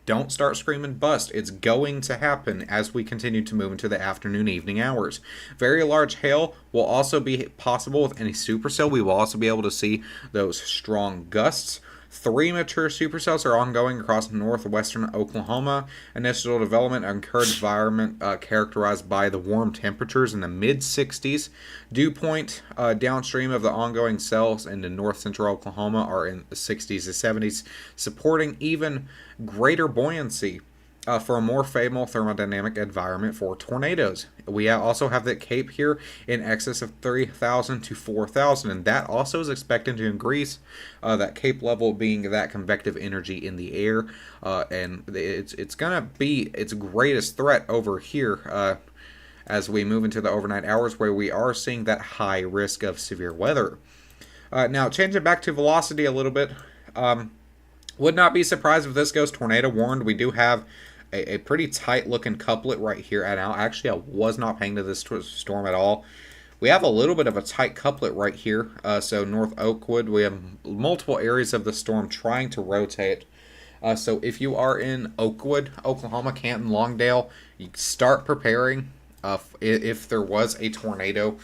don't start screaming bust. It's going to happen as we continue to move into the afternoon, evening hours. Very large hail will also be possible with any supercell. We will also be able to see those strong gusts. 3 mature supercells are ongoing across northwestern Oklahoma. Initial development encouraged environment characterized by the warm temperatures in the mid-60s. Dew point downstream of the ongoing cells into north central Oklahoma are in the 60s to 70s, supporting even greater buoyancy for a more favorable thermodynamic environment for tornadoes. We also have the Cape here in excess of 3,000 to 4,000, and that also is expected to increase. That Cape level being that convective energy in the air, and it's gonna be its greatest threat over here as we move into the overnight hours, where we are seeing that high risk of severe weather. Now, changing back to velocity a little bit. Would not be surprised if this goes tornado warned. We do have a pretty tight looking couplet right here. And actually, I was not paying to this storm at all. We have a little bit of a tight couplet right here. So North Oakwood, we have multiple areas of the storm trying to rotate. So if you are in Oakwood, Oklahoma, Canton, Longdale, you start preparing if there was a tornado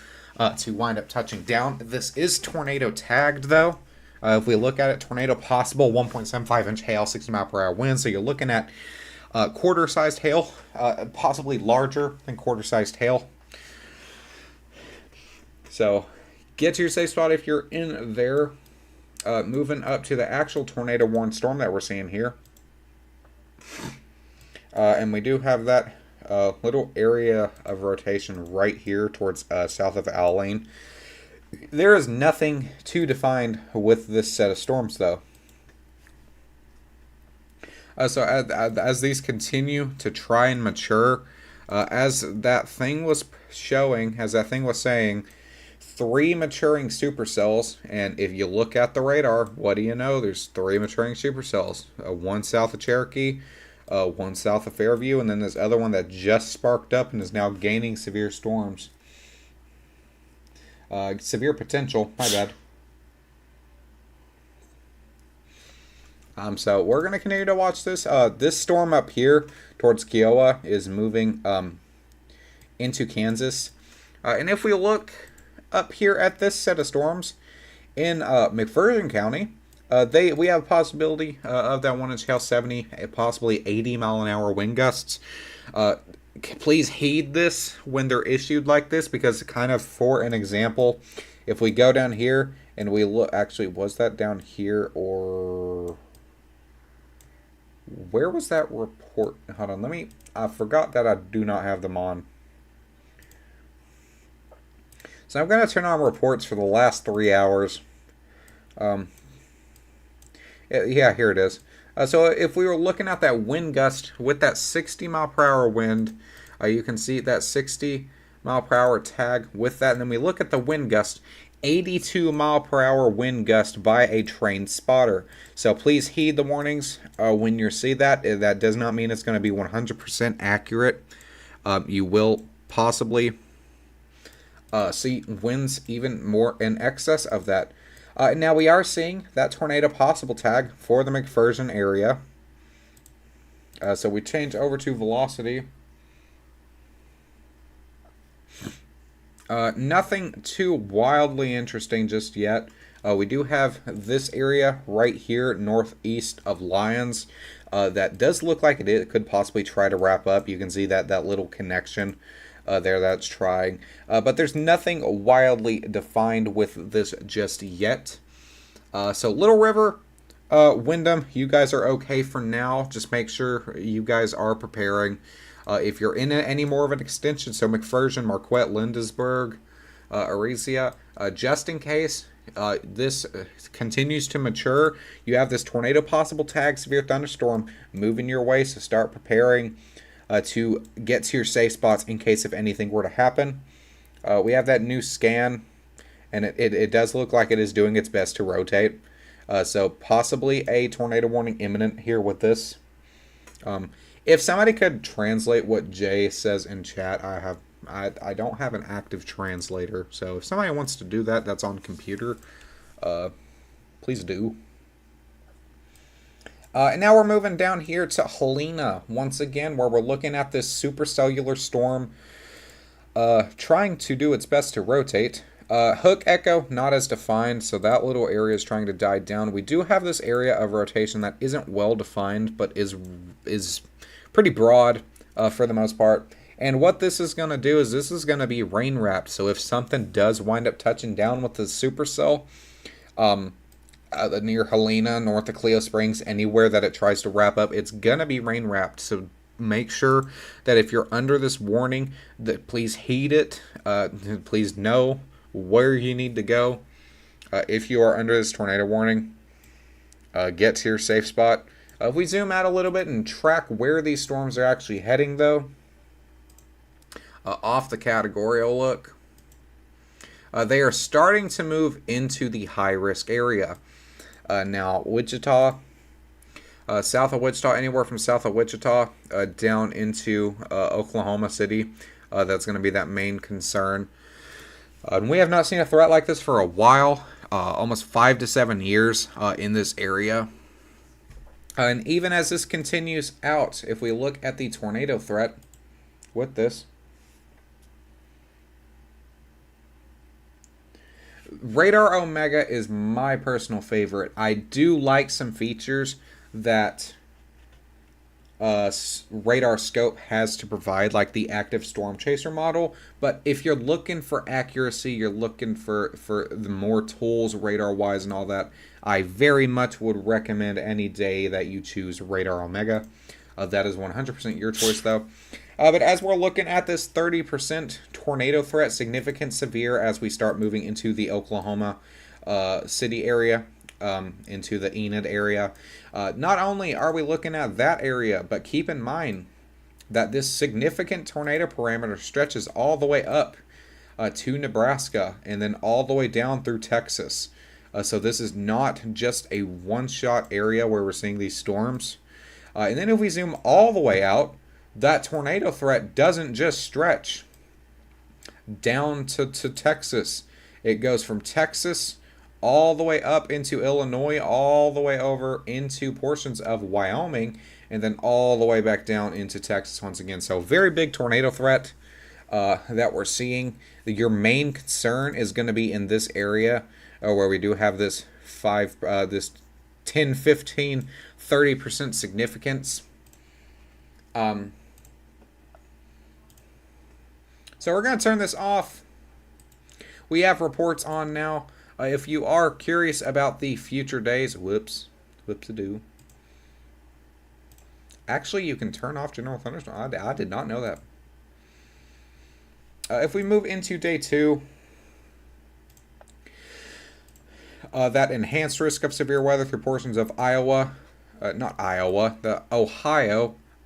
to wind up touching down. This is tornado tagged though. If we look at it, tornado possible, 1.75 inch hail, 60 mile per hour wind. So you're looking at quarter-sized hail, possibly larger than quarter-sized hail. So get to your safe spot if you're in there. Moving up to the actual tornado warned storm that we're seeing here. And we do have that little area of rotation right here towards south of Alene. There is nothing too defined with this set of storms, though. So as these continue to try and mature, as that thing was showing, as that thing was saying, 3 maturing supercells, and if you look at the radar, what do you know? There's 3 maturing supercells. One south of Cherokee, one south of Fairview, and then this other one that just sparked up and is now gaining severe storms. Severe potential, my bad. So we're going to continue to watch this. This storm up here towards Kiowa is moving into Kansas. And if we look up here at this set of storms in McPherson County, we have a possibility of that 1 inch hail, 70, possibly 80 mile an hour wind gusts. Please heed this when they're issued like this, because kind of for an example, if we go down here and we look, actually, was that down here or where was that report? Hold on, I forgot that I do not have them on. So I'm going to turn on reports for the last 3 hours. Yeah, here it is. So if we were looking at that wind gust with that 60 mile per hour wind, you can see that 60 mile per hour tag with that. And then we look at the wind gust, 82 mile per hour wind gust by a trained spotter. So please heed the warnings when you see that. That does not mean it's going to be 100% accurate. You will possibly see winds even more in excess of that. Now we are seeing that tornado possible tag for the McPherson area. So we change over to velocity. Nothing too wildly interesting just yet. We do have this area right here northeast of Lyons that does look like it could possibly try to wrap up. You can see that little connection there that's trying. But there's nothing wildly defined with this just yet. So Little River, Wyndham, you guys are okay for now. Just make sure you guys are preparing. If you're in any more of an extension, so McPherson, Marquette, Lindisburg, Aricia, just in case this continues to mature, you have this tornado possible tag, severe thunderstorm moving your way, so start preparing to get to your safe spots in case if anything were to happen. We have that new scan, and it does look like it is doing its best to rotate. So possibly a tornado warning imminent here with this. If somebody could translate what Jay says in chat, I have I don't have an active translator, so if somebody wants to do that, that's on computer, please do. And now we're moving down here to Helena once again, where we're looking at this supercellular storm trying to do its best to rotate. Hook echo, not as defined, so that little area is trying to die down. We do have this area of rotation that isn't well defined, but is pretty broad for the most part. And what this is going to do is this is going to be rain wrapped. So if something does wind up touching down with the supercell, near Helena, north of Cleo Springs, anywhere that it tries to wrap up, it's going to be rain wrapped. So make sure that if you're under this warning, that please heed it. Please know where you need to go. If you are under this tornado warning, get to your safe spot. If we zoom out a little bit and track where these storms are actually heading, though, off the categorical look, they are starting to move into the high-risk area. Now, Wichita, south of Wichita, anywhere from south of Wichita down into Oklahoma City, that's going to be that main concern. And we have not seen a threat like this for a while, almost 5 to 7 years in this area. And even as this continues out, if we look at the tornado threat with this, Radar Omega is my personal favorite. I do like some features that Radar Scope has to provide, like the active storm chaser model. But if you're looking for accuracy, you're looking for the more tools radar wise and all that, I very much would recommend any day that you choose Radar Omega. That is 100% your choice though. But as we're looking at this 30% tornado threat, significant severe, as we start moving into the Oklahoma City area, into the Enid area. Not only are we looking at that area, but keep in mind that this significant tornado parameter stretches all the way up to Nebraska and then all the way down through Texas. So this is not just a one-shot area where we're seeing these storms. And then if we zoom all the way out, that tornado threat doesn't just stretch down to Texas. It goes from Texas all the way up into Illinois, all the way over into portions of Wyoming, and then all the way back down into Texas once again. So very big tornado threat that we're seeing. Your main concern is going to be in this area where we do have this 10, 15, 30% significance. So we're going to turn this off. We have reports on now. If you are curious about the future days, whoops-a-doo. Actually, you can turn off general thunderstorm. I did not know that. If we move into day 2, that enhanced risk of severe weather through portions of Ohio,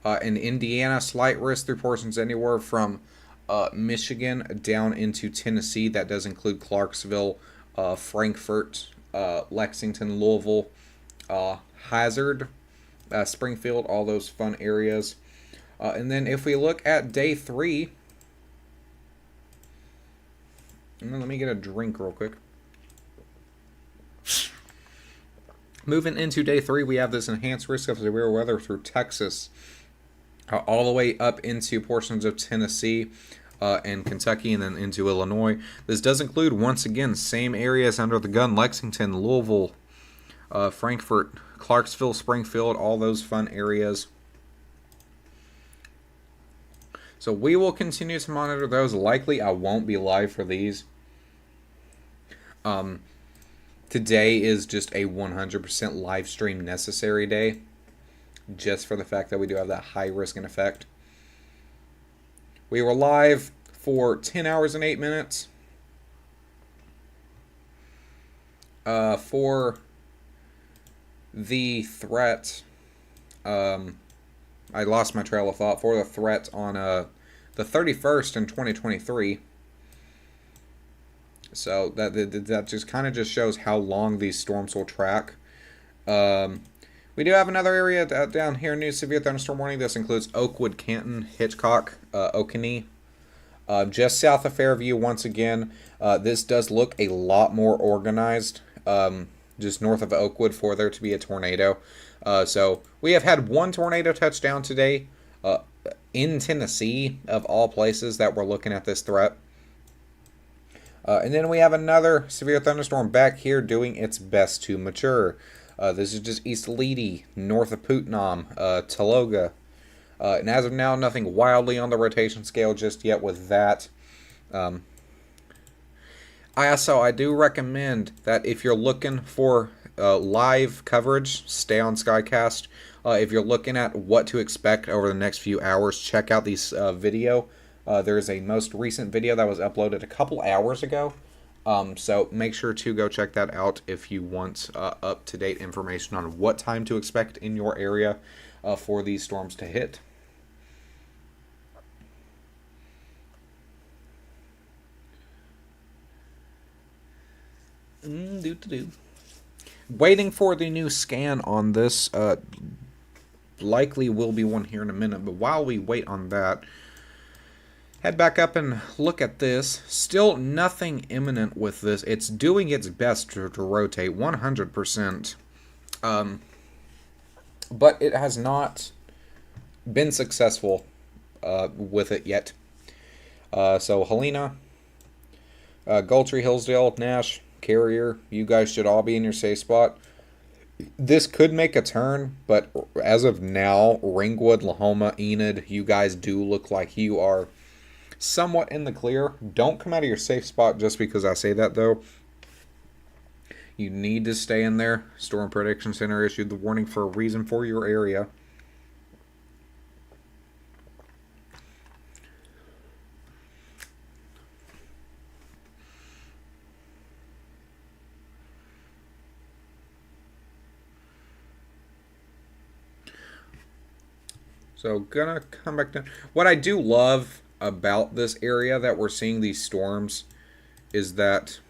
and Indiana, slight risk through portions anywhere from Michigan down into Tennessee. That does include Clarksville, Frankfort, Lexington, Louisville, Hazard, Springfield, all those fun areas. And then if we look at day 3, let me get a drink real quick. Moving into day 3, we have this enhanced risk of severe weather through Texas, all the way up into portions of Tennessee and Kentucky, and then into Illinois. This does include, once again, same areas under the gun: Lexington, Louisville, Frankfort, Clarksville, Springfield, all those fun areas. So we will continue to monitor those. Likely I won't be live for these. Today is just a 100% live stream necessary day, just for the fact that we do have that high risk and effect. We were live for 10 hours and 8 minutes. For the threat, I lost my trail of thought. For the threat on the 31st in 2023. So that just kind of just shows how long these storms will track. We do have another area down here, new severe thunderstorm warning. This includes Oakwood, Canton, Hitchcock, Oconee, Just south of Fairview, once again, this does look a lot more organized. Just north of Oakwood for there to be a tornado. So we have had one tornado touchdown today in Tennessee, of all places that we're looking at this threat. And then we have another severe thunderstorm back here doing its best to mature. This is just East Leedy, north of Putnam, Taloga. And as of now, nothing wildly on the rotation scale just yet with that. I do recommend that if you're looking for live coverage, stay on Skycast. If you're looking at what to expect over the next few hours, check out these video. There's a most recent video that was uploaded a couple hours ago. So make sure to go check that out if you want up-to-date information on what time to expect in your area for these storms to hit. Waiting for the new scan on this. Likely will be one here in a minute, but while we wait on that, head back up and look at this. Still nothing imminent with this. It's doing its best to rotate 100%. But it has not been successful with it yet. So Helena, Gultree, Hillsdale, Nash, Carrier, you guys should all be in your safe spot. This could make a turn, but as of now, Ringwood, Lahoma, Enid, you guys do look like you are somewhat in the clear. Don't come out of your safe spot just because I say that, though. You need to stay in there. Storm Prediction Center issued the warning for a reason for your area. So, gonna come back down. What I do love about this area that we're seeing these storms is that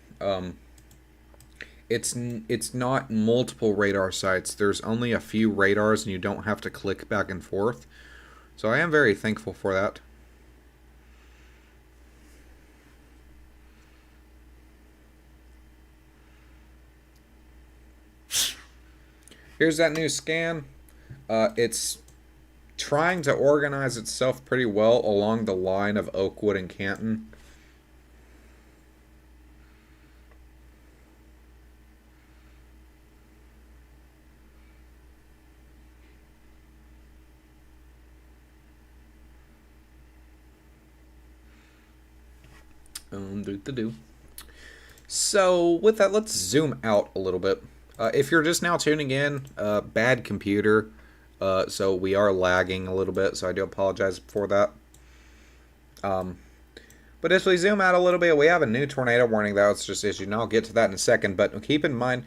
it's not multiple radar sites. There's only a few radars, and you don't have to click back and forth. So I am very thankful for that. Here's that new scan. It's trying to organize itself pretty well along the line of Oakwood and Canton. So with that, let's zoom out a little bit. If you're just now tuning in, bad computer. So we are lagging a little bit, so I do apologize for that. But as we zoom out a little bit, we have a new tornado warning that was just issued, and I'll get to that in a second. But keep in mind,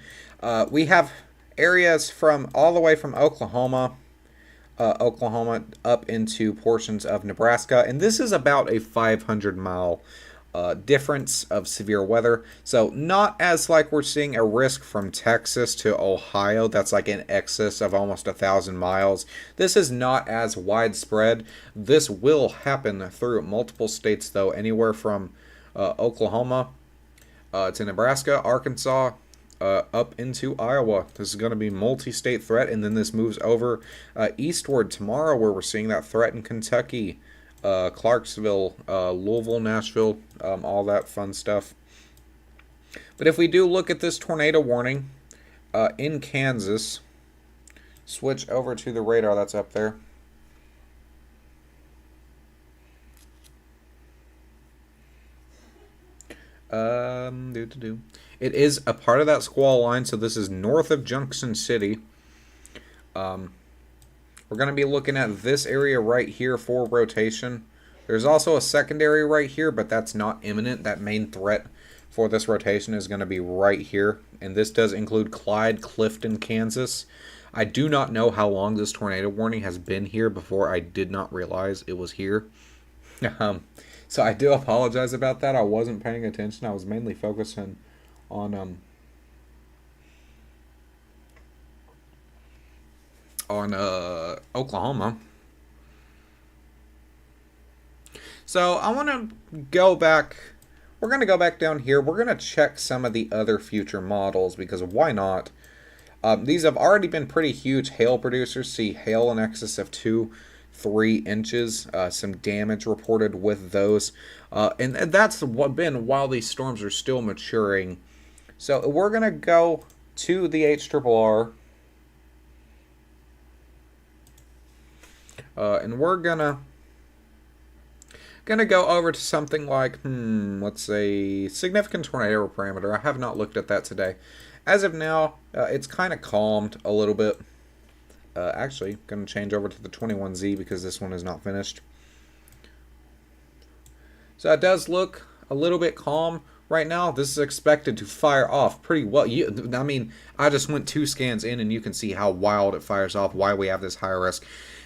we have areas from all the way from Oklahoma up into portions of Nebraska, and this is about a 500-mile difference of severe weather. So not as like we're seeing a risk from Texas to Ohio that's like in excess of almost 1,000 miles. This is not as widespread. This will happen through multiple states though, anywhere from Oklahoma to Nebraska, Arkansas, up into Iowa. This is going to be multi-state threat, and then this moves over eastward tomorrow where we're seeing that threat in Kentucky, Clarksville, Louisville, Nashville, all that fun stuff. But if we do look at this tornado warning in Kansas, switch over to the radar that's up there. It is a part of that squall line, so this is north of Junction City. We're going to be looking at this area right here for rotation. There's also a secondary right here, but that's not imminent. That main threat for this rotation is going to be right here. And this does include Clyde, Clifton, Kansas. I do not know how long this tornado warning has been here before I did not realize it was here. So I do apologize about that. I wasn't paying attention. I was mainly focusing on Oklahoma. So I want to go back. We're going to go back down here. We're going to check some of the other future models because why not? These have already been pretty huge hail producers. See hail in excess of 2-3 inches. Some damage reported with those. And that's what been while these storms are still maturing. So we're going to go to the HRRR. And we're gonna go over to something like, let's say, significant tornado parameter. I have not looked at that today. As of now, it's kind of calmed a little bit. Actually, going to change over to the 21Z because this one is not finished. So it does look a little bit calm right now. This is expected to fire off pretty well. I mean, I just went 2 scans in and you can see how wild it fires off, why we have this higher risk.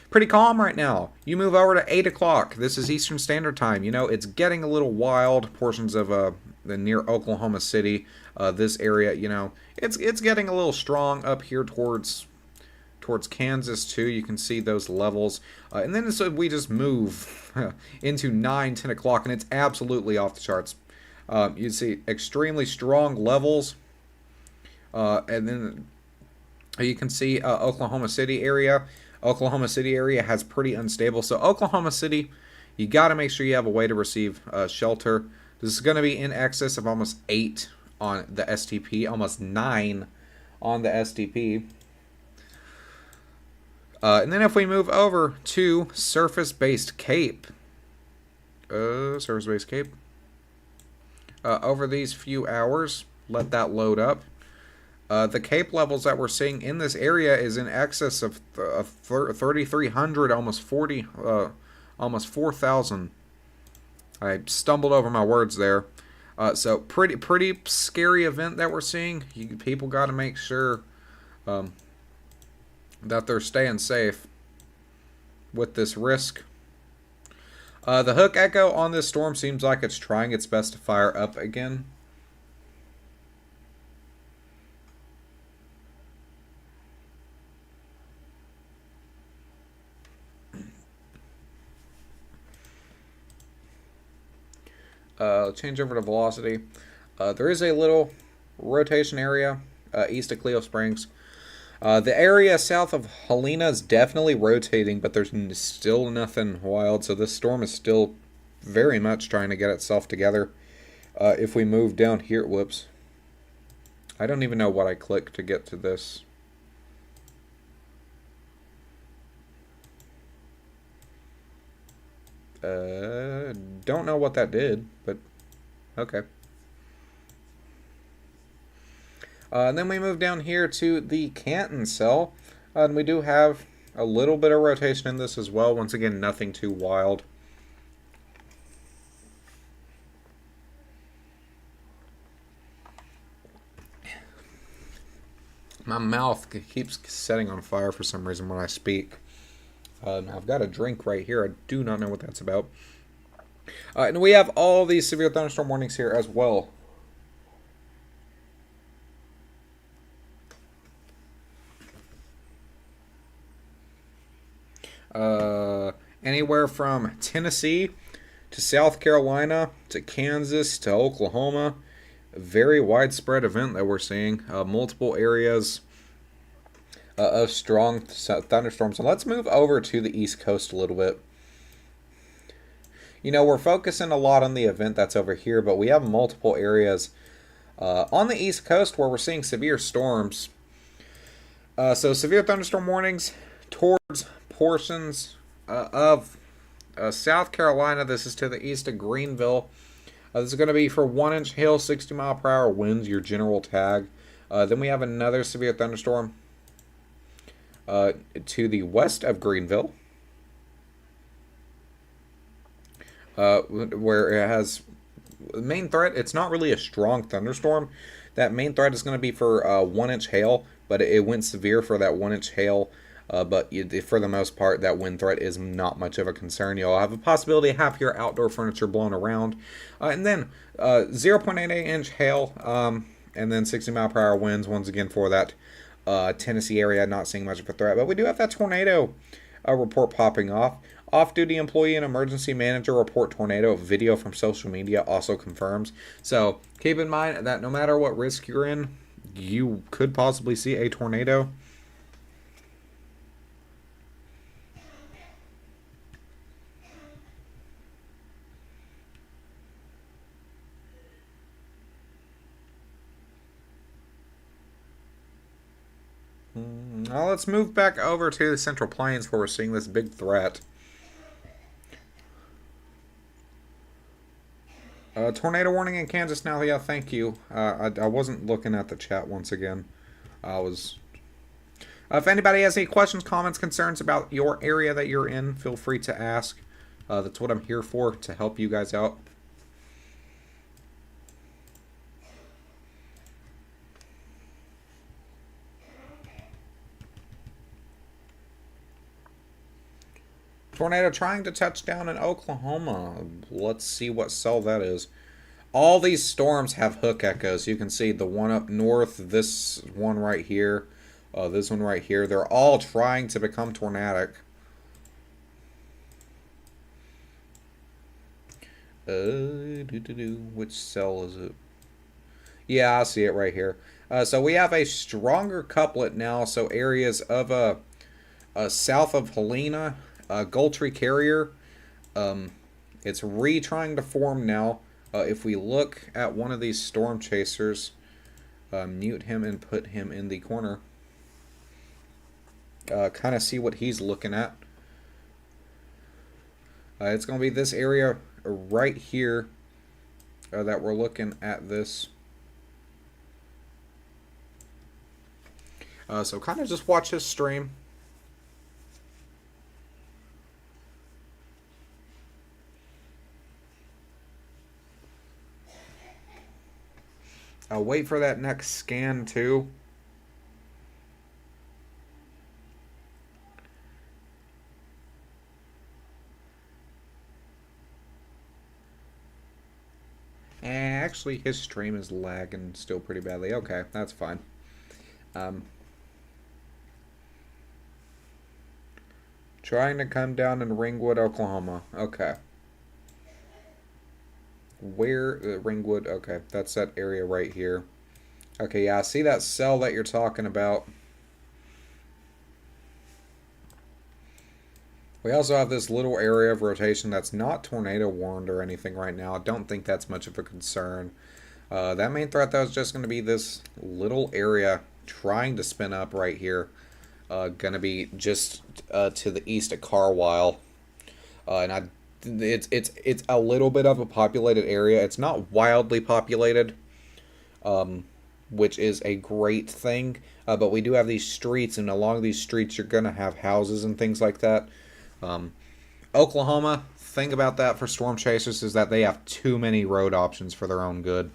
Pretty calm right now. You move over to 8 o'clock. This is Eastern Standard Time. You know, it's getting a little wild. Portions of the near Oklahoma City, this area, you know, it's getting a little strong up here towards Kansas too. You can see those levels. And then so we just move into 9, 10 o'clock, and it's absolutely off the charts. You see extremely strong levels. And then you can see Oklahoma City area. Oklahoma City area has pretty unstable. So Oklahoma City, you got to make sure you have a way to receive shelter. This is going to be in excess of almost 8 on the STP, almost 9 on the STP. And then if we move over to surface-based Cape, over these few hours, let that load up. The Cape levels that we're seeing in this area is in excess of 3,300, almost 4,000. I stumbled over my words there. So pretty scary event that we're seeing. People got to make sure that they're staying safe with this risk. The hook echo on this storm seems like it's trying its best to fire up again. Change over to velocity. There is a little rotation area east of Cleo Springs. The area south of Helena is definitely rotating, but there's still nothing wild, so this storm is still very much trying to get itself together. If we move down here, whoops. I don't even know what I clicked to get to this. Don't know what that did, but okay. And then we move down here to the Canton cell, and we do have a little bit of rotation in this as well. Once again, nothing too wild. My mouth keeps setting on fire for some reason when I speak. I've got a drink right here. I do not know what that's about. And we have all these severe thunderstorm warnings here as well. Anywhere from Tennessee to South Carolina to Kansas to Oklahoma. A very widespread event that we're seeing. Multiple areas of strong thunderstorms. So let's move over to the East Coast a little bit. You know, we're focusing a lot on the event that's over here, but we have multiple areas on the East Coast where we're seeing severe storms. So severe thunderstorm warnings towards portions of South Carolina. This is to the east of Greenville. This is going to be for 1-inch hail, 60-mile-per-hour winds, your general tag. Then we have another severe thunderstorm to the west of Greenville, where it has the main threat. It's not really a strong thunderstorm. That main threat is going to be for 1-inch hail, but it went severe for that 1-inch hail. But for the most part, that wind threat is not much of a concern. You'll have a possibility of half your outdoor furniture blown around. And then 0.88-inch hail, and then 60-mile-per-hour winds, once again for that Tennessee area. Not seeing much of a threat. But we do have that tornado report popping off. Off-duty employee and emergency manager report tornado. Video from social media also confirms. So keep in mind that no matter what risk you're in, you could possibly see a tornado. Now let's move back over to the Central Plains where we're seeing this big threat. Tornado warning in Kansas now. Yeah, thank you. I wasn't looking at the chat once again. I was. If anybody has any questions, comments, concerns about your area that you're in, feel free to ask. That's what I'm here for, to help you guys out. Tornado trying to touch down in Oklahoma. Let's see what cell that is. All these storms have hook echoes. You can see the one up north, this one right here, this one right here. They're all trying to become tornadic. Which cell is it? Yeah, I see it right here. So we have a stronger couplet now. So areas of south of Helena, Gultry Carrier, it's trying to form now. If we look at one of these storm chasers, mute him and put him in the corner. Kind of see what he's looking at. It's going to be this area right here that we're looking at this. So kind of just watch his stream. I'll wait for that next scan too. Actually, his stream is lagging still pretty badly. Okay, that's fine. Trying to come down in Ringwood, Oklahoma. Okay. Where? Ringwood. Okay, that's that area right here. Okay, yeah, I see that cell that you're talking about. We also have this little area of rotation that's not tornado warned or anything right now. I don't think that's much of a concern. That main threat, though, is just going to be this little area trying to spin up right here. Going to be just to the east of Carlisle. And it's a little bit of a populated area. It's not wildly populated, which is a great thing. But we do have these streets, and along these streets you're going to have houses and things like that. Oklahoma, thing about that for storm chasers is that they have too many road options for their own good.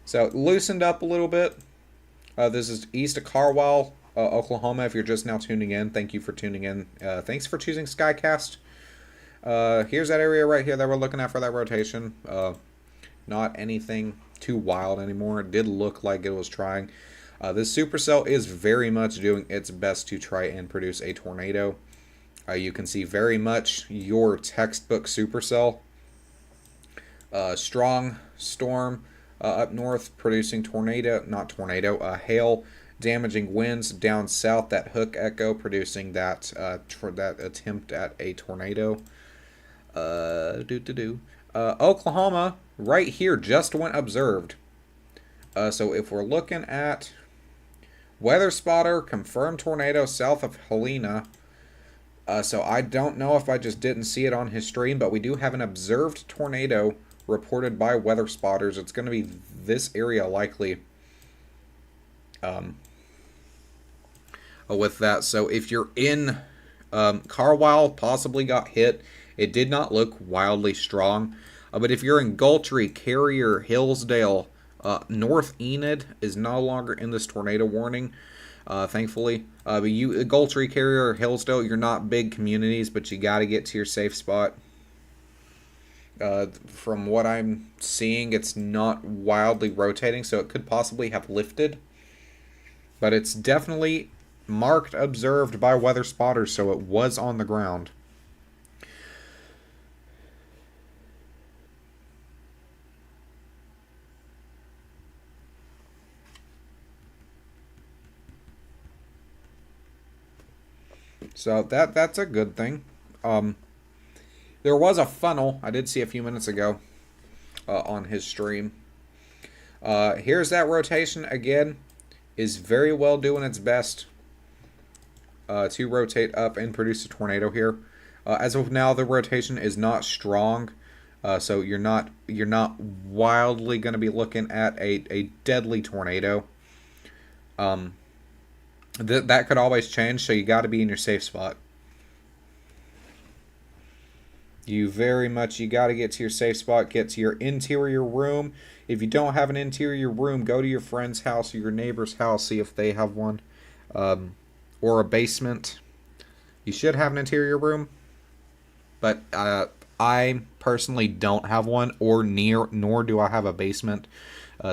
So loosened up a little bit. This is east of Carlisle, Oklahoma. If you're just now tuning in, thank you for tuning in. Thanks for choosing Skycast. Here's that area right here that we're looking at for that rotation. Not anything too wild anymore. It did look like it was trying. This supercell is very much doing its best to try and produce a tornado. You can see very much your textbook supercell. Strong storm up north producing hail, damaging winds down south. That hook echo producing that that attempt at a tornado. Oklahoma right here just went observed. So if we're looking at weather spotter, confirmed tornado south of Helena. So I don't know if I just didn't see it on his stream, but we do have an observed tornado reported by weather spotters. It's going to be this area likely with that. So if you're in Carlisle, possibly got hit. It did not look wildly strong. But if you're in Gultry, Carrier, Hillsdale, North Enid is no longer in this tornado warning, thankfully. But you, Gultry, Carrier, Hillsdale, you're not big communities, but you got to get to your safe spot. From what I'm seeing, it's not wildly rotating, so it could possibly have lifted. But it's definitely marked, observed by weather spotters, so it was on the ground. So that's a good thing. There was a funnel I did see a few minutes ago on his stream. Here's that rotation again. Is very well doing its best to rotate up and produce a tornado here. As of now, the rotation is not strong, so you're not wildly going to be looking at a deadly tornado. That could always change, so you got to be in your safe spot. You got to get to your safe spot, get to your interior room. If you don't have an interior room, go to your friend's house or your neighbor's house, see if they have one, or a basement. You should have an interior room, but I personally don't have one, nor do I have a basement.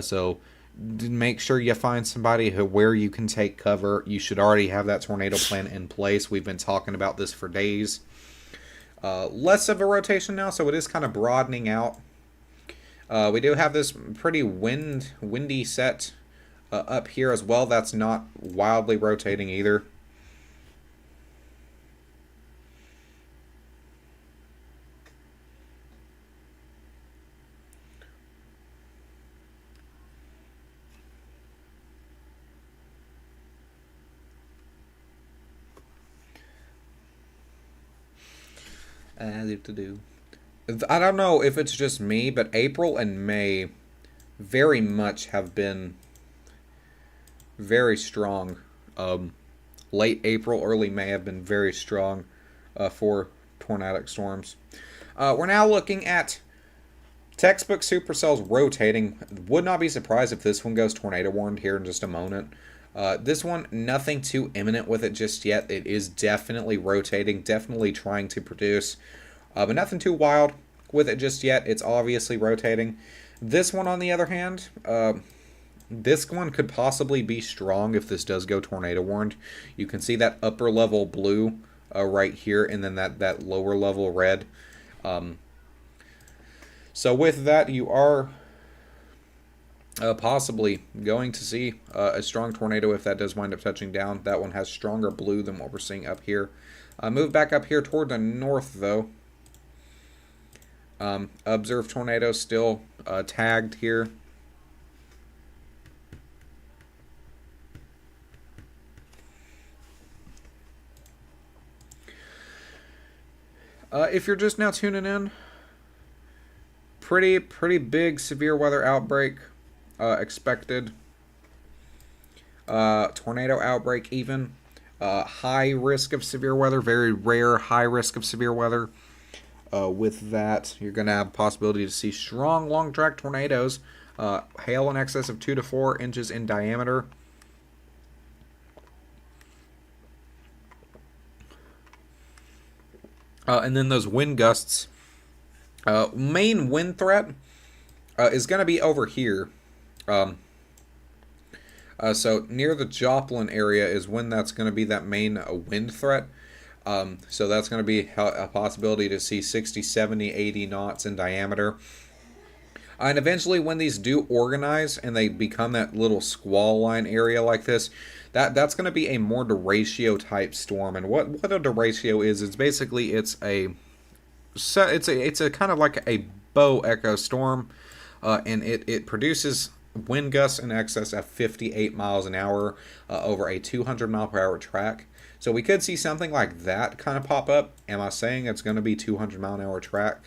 So make sure you find somebody where you can take cover. You should already have that tornado plan in place. We've been talking about this for days. Less of a rotation now, so it is kind of broadening out. We do have this pretty windy set up here as well. That's not wildly rotating either. I don't know if it's just me, but April and May very much have been very strong. Late April, early May have been very strong for tornadic storms. We're now looking at textbook supercells rotating. Would not be surprised if this one goes tornado warned here in just a moment. This one, nothing too imminent with it just yet. It is definitely rotating, definitely trying to produce, but nothing too wild with it just yet. It's obviously rotating. This one, on the other hand, this one could possibly be strong if this does go tornado warned. You can see that upper level blue right here, and then that lower level red. So with that, you are possibly going to see a strong tornado if that does wind up touching down. That one has stronger blue than what we're seeing up here. Move back up here toward the north, though. Observe tornado still tagged here. If you're just now tuning in, pretty big severe weather outbreak expected. Tornado outbreak even. High risk of severe weather, very rare high risk of severe weather. With that, you're going to have possibility to see strong long track tornadoes, hail in excess of 2 to 4 inches in diameter. And then those wind gusts. Main wind threat is going to be over here. So near the Joplin area is when that's going to be that main wind threat. So that's going to be a possibility to see 60, 70, 80 knots in diameter. And eventually when these do organize and they become that little squall line area like this, that's going to be a more derecho type storm. And what a derecho is, it's basically it's a kind of like a bow echo storm, and it produces wind gusts in excess of 58 miles an hour over a 200 mile per hour track. So we could see something like that kind of pop up. Am I saying it's going to be 200 mile an hour track,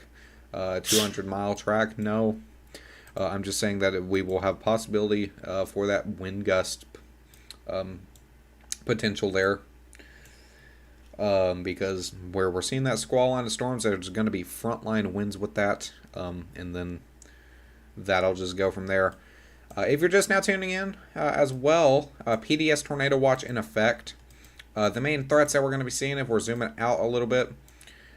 200 mile track? No. I'm just saying that we will have possibility for that wind gust potential there. Because where we're seeing that squall line of storms, there's going to be frontline winds with that, and then that'll just go from there. If you're just now tuning in as well, PDS Tornado Watch in effect. The main threats that we're going to be seeing, if we're zooming out a little bit,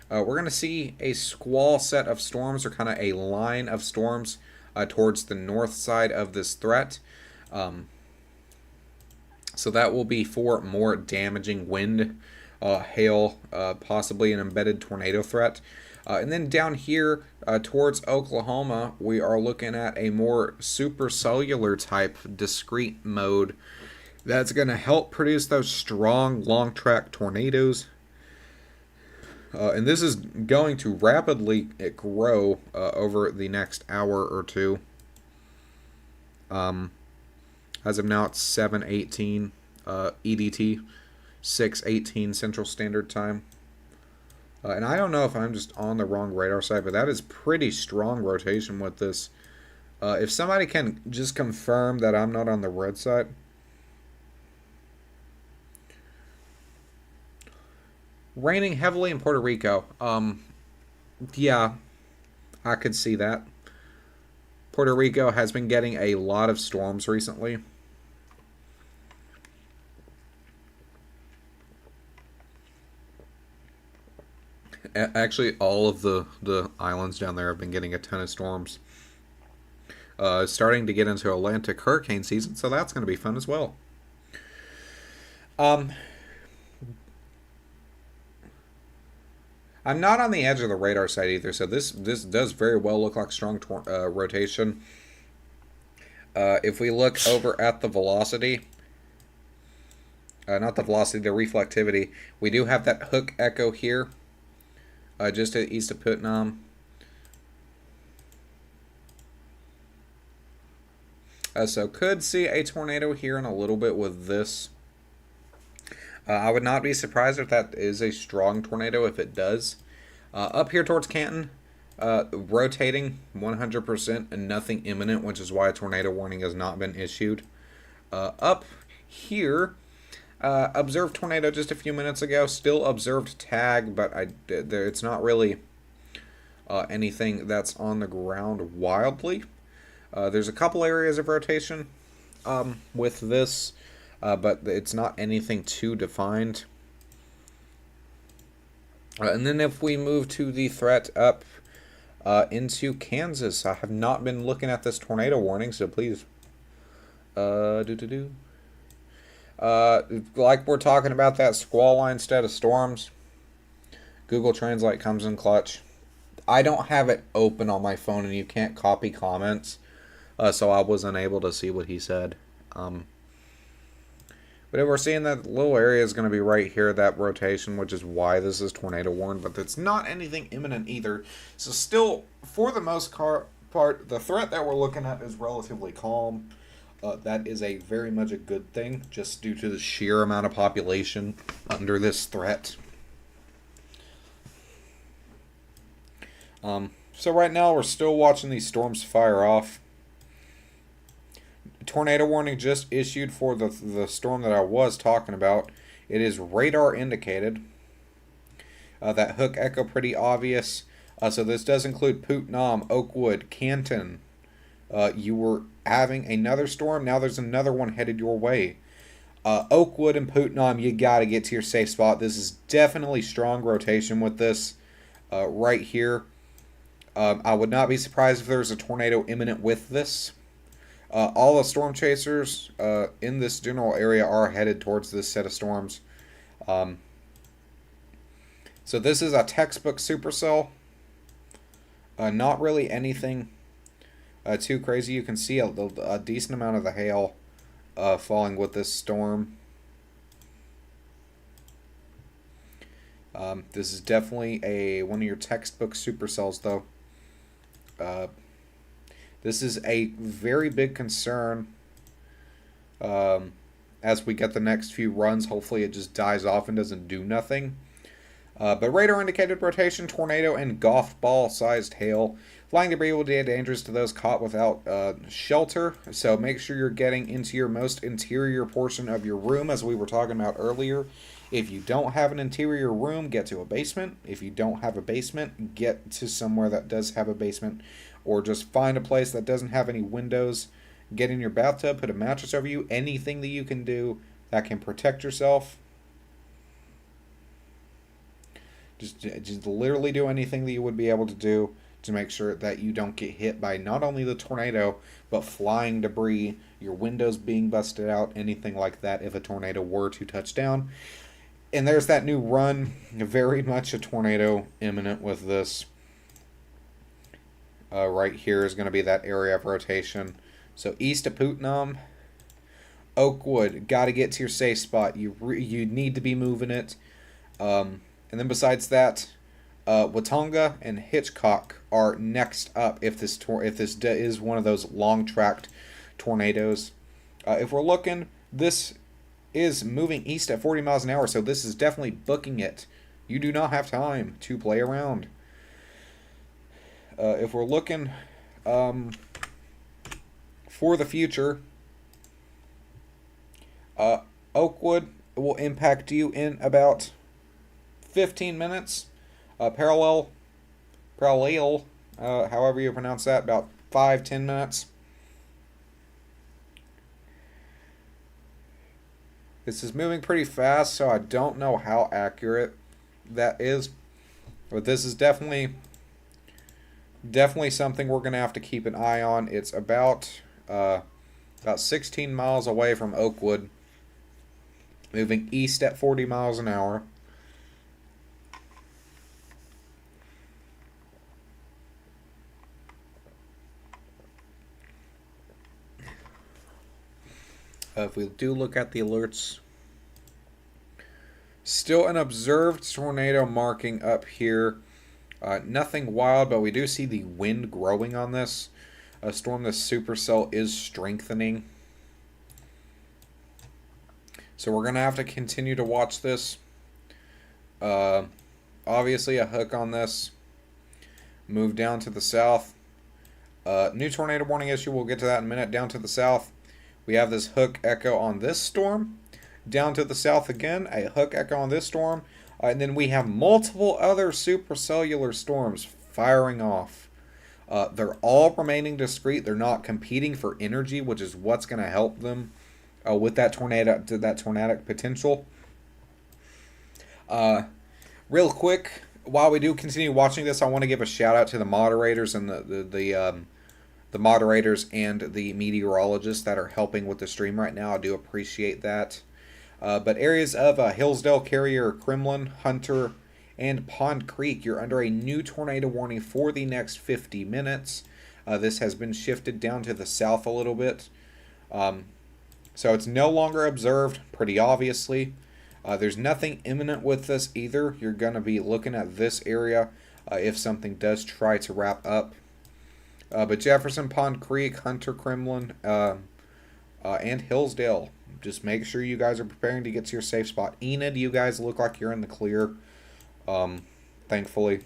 we're going to see a squall set of storms, or kind of a line of storms towards the north side of this threat. So that will be for more damaging wind, hail, possibly an embedded tornado threat. And then down here towards Oklahoma, we are looking at a more supercellular type discrete mode that's going to help produce those strong long track tornadoes. And this is going to rapidly grow over the next hour or two. As of now, it's 7:18 EDT, 6:18 Central Standard Time. And I don't know if I'm just on the wrong radar side, but that is pretty strong rotation with this. If somebody can just confirm that I'm not on the red side. Raining heavily in Puerto Rico. Yeah, I could see that. Puerto Rico has been getting a lot of storms recently. Actually, all of the islands down there have been getting a ton of storms. Starting to get into Atlantic hurricane season, so that's going to be fun as well. I'm not on the edge of the radar side either, so this does very well look like strong rotation. If we look over at the velocity, not the velocity, the reflectivity, we do have that hook echo here. Just to the east of Putnam. So could see a tornado here in a little bit with this. I would not be surprised if that is a strong tornado if it does. Up here towards Canton, rotating 100% and nothing imminent, which is why a tornado warning has not been issued. Up here, observed tornado just a few minutes ago. Still observed tag, but it's not really anything that's on the ground wildly. There's a couple areas of rotation with this, but it's not anything too defined. And then if we move to the threat up into Kansas, I have not been looking at this tornado warning, so please like we're talking about that squall line instead of storms. Google Translate comes in clutch. I don't have it open on my phone, and you can't copy comments, so I was unable to see what he said. But if we're seeing that little area is going to be right here, that rotation, which is why this is tornado warned, but it's not anything imminent either. So still, for the most part, the threat that we're looking at is relatively calm. That is a very much a good thing, just due to the sheer amount of population under this threat. So right now we're still watching these storms fire off. Tornado warning just issued for the storm that I was talking about. It is radar indicated. That hook echo pretty obvious. So this does include Putnam, Oakwood, Canton. You were having another storm. Now there's another one headed your way. Oakwood and Putnam, you got to get to your safe spot. This is definitely strong rotation with this right here. I would not be surprised if there's a tornado imminent with this. All the storm chasers in this general area are headed towards this set of storms. So this is a textbook supercell. Not really anything too crazy. You can see a decent amount of the hail falling with this storm. This is definitely one of your textbook supercells, though. This is a very big concern as we get the next few runs. Hopefully it just dies off and doesn't do nothing. But radar indicated rotation, tornado, and golf ball sized hail. Flying debris will be dangerous to those caught without shelter. So make sure you're getting into your most interior portion of your room, as we were talking about earlier. If you don't have an interior room, get to a basement. If you don't have a basement, get to somewhere that does have a basement. Or just find a place that doesn't have any windows. Get in your bathtub, put a mattress over you. Anything that you can do that can protect yourself. Just literally do anything that you would be able to do to make sure that you don't get hit by not only the tornado, but flying debris, your windows being busted out, anything like that if a tornado were to touch down. And there's that new run, very much a tornado imminent with this. Right here is going to be that area of rotation. So east of Putnam, Oakwood, got to get to your safe spot. You need to be moving it. And then besides that, Watonga and Hitchcock are next up if this is one of those long tracked tornadoes. If we're looking, this is moving east at 40 miles an hour, so this is definitely booking it. You do not have time to play around. If we're looking for the future, Oakwood will impact you in about 15 minutes. Parallel, however you pronounce that, about 5-10 minutes. This is moving pretty fast, so I don't know how accurate that is. But this is definitely something we're going to have to keep an eye on. It's about 16 miles away from Oakwood, moving east at 40 miles an hour. If we do look at the alerts, still an observed tornado marking up here. Nothing wild, but we do see the wind growing on this. A storm, the supercell is strengthening. So we're going to have to continue to watch this. Obviously a hook on this. Move down to the south. New tornado warning issue, we'll get to that in a minute. Down to the south, we have this hook echo on this storm. Down to the south again, a hook echo on this storm. And then we have multiple other supercellular storms firing off. They're all remaining discrete. They're not competing for energy, which is what's going to help them with that tornadic potential. Real quick, while we do continue watching this, I want to give a shout out to the moderators and the moderators and the meteorologists that are helping with the stream right now. I do appreciate that. But areas of Hillsdale, Carrier, Kremlin, Hunter, and Pond Creek, you're under a new tornado warning for the next 50 minutes. This has been shifted down to the south a little bit. So it's no longer observed, pretty obviously. There's nothing imminent with this either. You're going to be looking at this area if something does try to wrap up. But Jefferson, Pond Creek, Hunter, Kremlin, and Hillsdale, just make sure you guys are preparing to get to your safe spot. Enid, you guys look like you're in the clear, thankfully.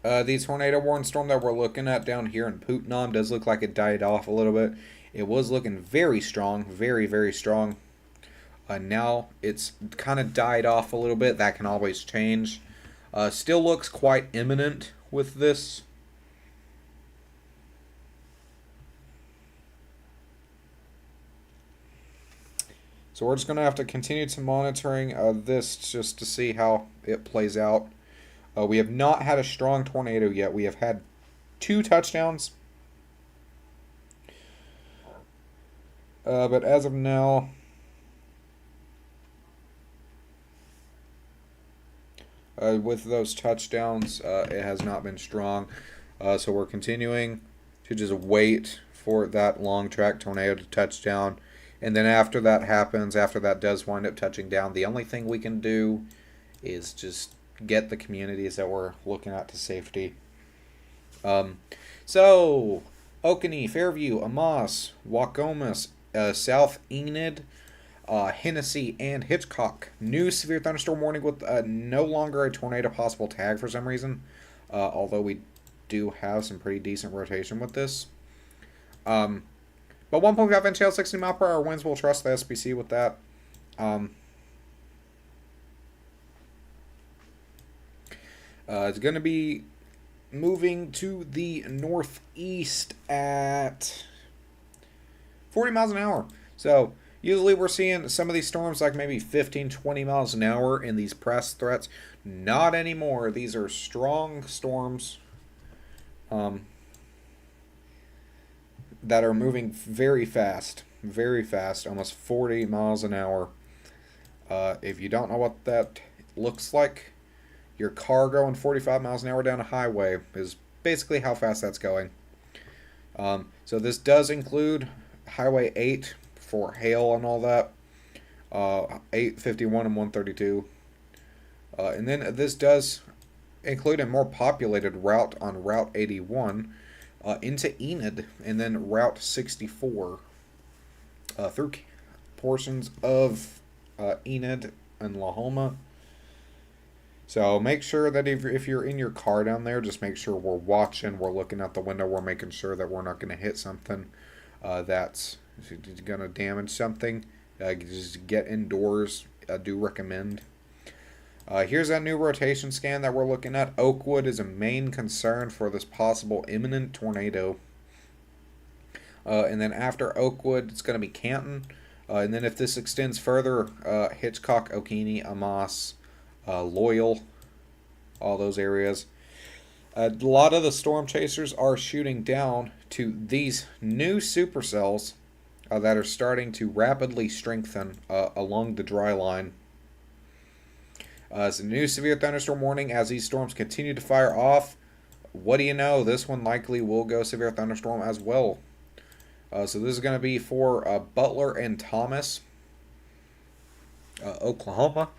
The tornado warning storm that we're looking at down here in Putnam does look like it died off a little bit. It was looking very strong, very, very strong. Now it's kind of died off a little bit. That can always change. Still looks quite imminent with this. So we're just going to have to continue to monitoring this just to see how it plays out. We have not had a strong tornado yet. We have had 2 touchdowns. But as of now, with those touchdowns, it has not been strong. So we're continuing to just wait for that long track tornado to touch down. And then after that happens, after that does wind up touching down, the only thing we can do is just get the communities that we're looking at to safety. So, Oconee, Fairview, Amos, Wacomas, South Enid, Hennessy, and Hitchcock. New severe thunderstorm warning with no longer a tornado possible tag for some reason. Although we do have some pretty decent rotation with this. But 1.5 inch hail, 60 mile per hour winds. We'll trust the SPC with that. It's going to be moving to the northeast at 40 miles an hour. So Usually we're seeing some of these storms like maybe 15, 20 miles an hour in these press threats. Not anymore. These are strong storms um, that are moving very fast, almost 40 miles an hour. If you don't know what that looks like, your car going 45 miles an hour down a highway is basically how fast that's going. So this does include Highway 8 for hail and all that, 851 and 132. And then this does include a more populated route on Route 81 into Enid, and then Route 64 through portions of Enid and Lahoma. So make sure that if you're in your car down there, just make sure we're watching, we're looking out the window, we're making sure that we're not going to hit something that's going to damage something. Just get indoors. I do recommend. Here's that new rotation scan that we're looking at. Oakwood is a main concern for this possible imminent tornado. And then after Oakwood, it's going to be Canton. And then if this extends further, Hitchcock, Okeene, Amos, Loyal, all those areas. A lot of the storm chasers are shooting down to these new supercells that are starting to rapidly strengthen along the dry line. It's a new severe thunderstorm warning as these storms continue to fire off. What do you know? This one likely will go severe thunderstorm as well. So this is going to be for Butler and Thomas, Oklahoma.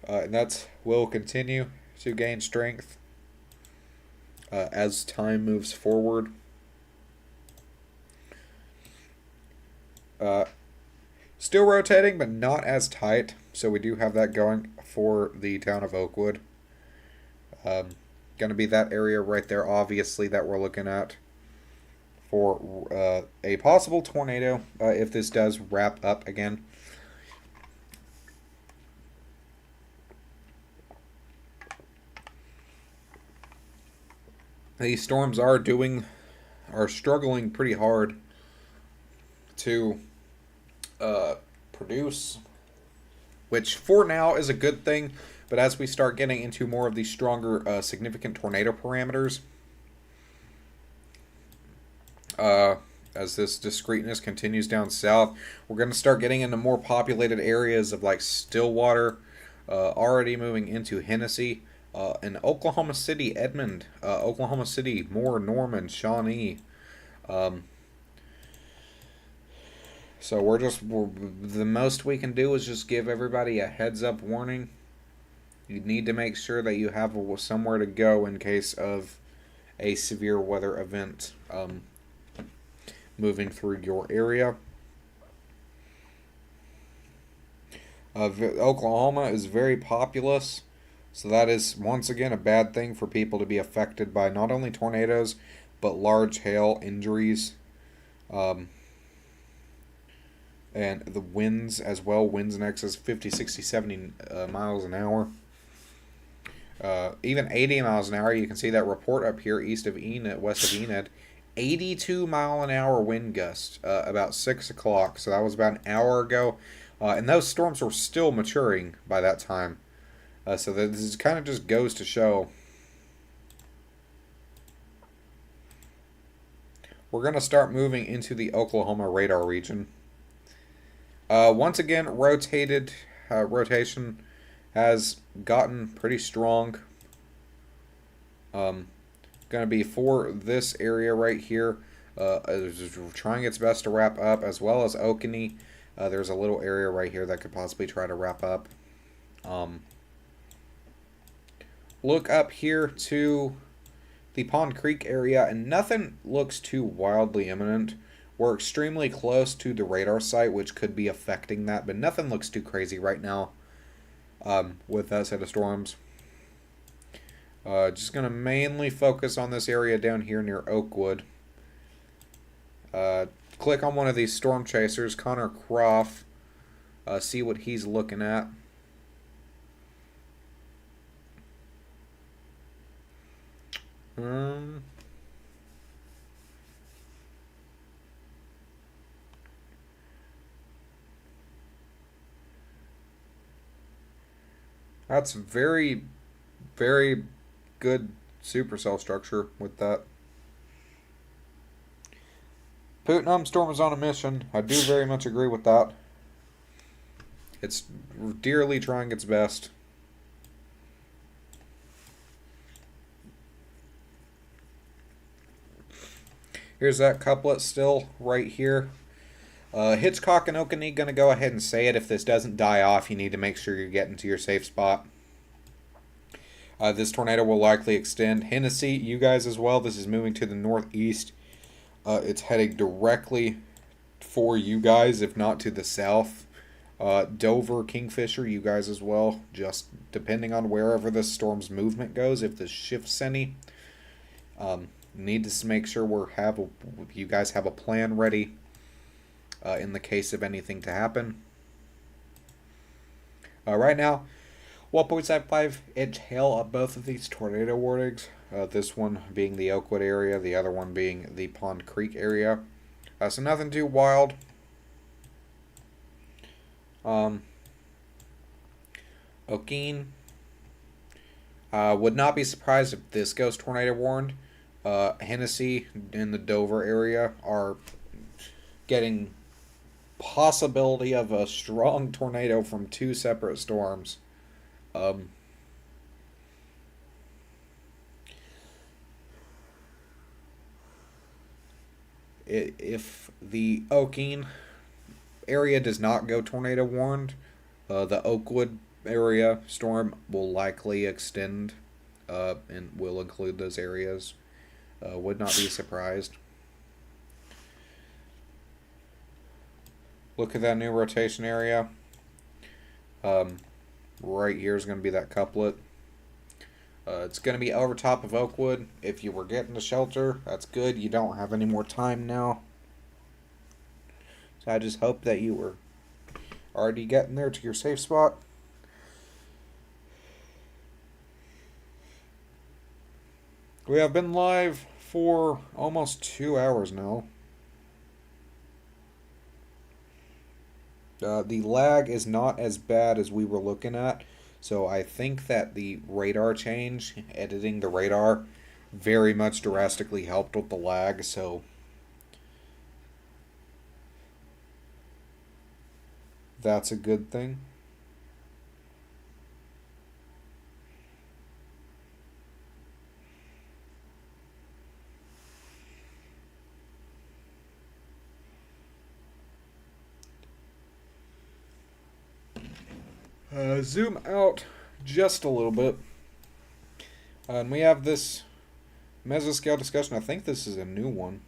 And that will continue to gain strength as time moves forward. Still rotating, but not as tight. So we do have that going for the town of Oakwood. Going to be that area right there, obviously, that we're looking at for a possible tornado if this does wrap up again. These storms are struggling pretty hard to produce, which for now is a good thing, but as we start getting into more of these stronger significant tornado parameters, as this discreteness continues down south, we're going to start getting into more populated areas of like Stillwater, already moving into Hennessy, in Oklahoma City, Edmond, Oklahoma City, Moore, Norman, Shawnee. So the most we can do is just give everybody a heads up warning. You need to make sure that you have somewhere to go in case of a severe weather event moving through your area. Oklahoma is very populous, so that is once again a bad thing for people to be affected by not only tornadoes but large hail injuries. And the winds as well, winds in excess of 50, 60, 70 miles an hour. Even 80 miles an hour. You can see that report up here east of Enid, west of Enid. 82 mile an hour wind gust about 6 o'clock. So that was about an hour ago. And those storms were still maturing by that time. So this kind of just goes to show. We're going to start moving into the Oklahoma radar region. Once again, rotation has gotten pretty strong. Going to be for this area right here. Trying its best to wrap up, as well as Okeene. There's a little area right here that could possibly try to wrap up. Look up here to the Pond Creek area, and nothing looks too wildly imminent. We're extremely close to the radar site, which could be affecting that, but nothing looks too crazy right now with that set of storms. Just going to mainly focus on this area down here near Oakwood. Click on one of these storm chasers, Connor Croft, see what he's looking at. That's very, very good supercell structure with that. Putnam Storm is on a mission. I do very much agree with that. It's dearly trying its best. Here's that couplet still right here. Hitchcock and Okanee going to go ahead and say it. If this doesn't die off, you need to make sure you're getting to your safe spot. This tornado will likely extend. Hennessy, you guys as well. This is moving to the northeast. It's heading directly for you guys, if not to the south. Dover, Kingfisher, you guys as well. Just depending on wherever the storm's movement goes, if this shifts any. Need to make sure you guys have a plan ready in the case of anything to happen. Right now, 1.75 inch hail on both of these tornado warnings. This one being the Oakwood area, the other one being the Pond Creek area. So nothing too wild. Okeen. Would not be surprised if this goes tornado warned. Hennessy in the Dover area are getting possibility of a strong tornado from two separate storms. If the Okeen area does not go tornado warned, the Oakwood area storm will likely extend and will include those areas. Would not be surprised. Look at that new rotation area. Right here is going to be that couplet. It's going to be over top of Oakwood. If you were getting to shelter, that's good. You don't have any more time now. So I just hope that you were already getting there to your safe spot. We have been live for almost 2 hours now. The lag is not as bad as we were looking at. So I think that the radar change, editing the radar, very much drastically helped with the lag. So that's a good thing. Zoom out just a little bit. And we have this mesoscale discussion. I think this is a new one.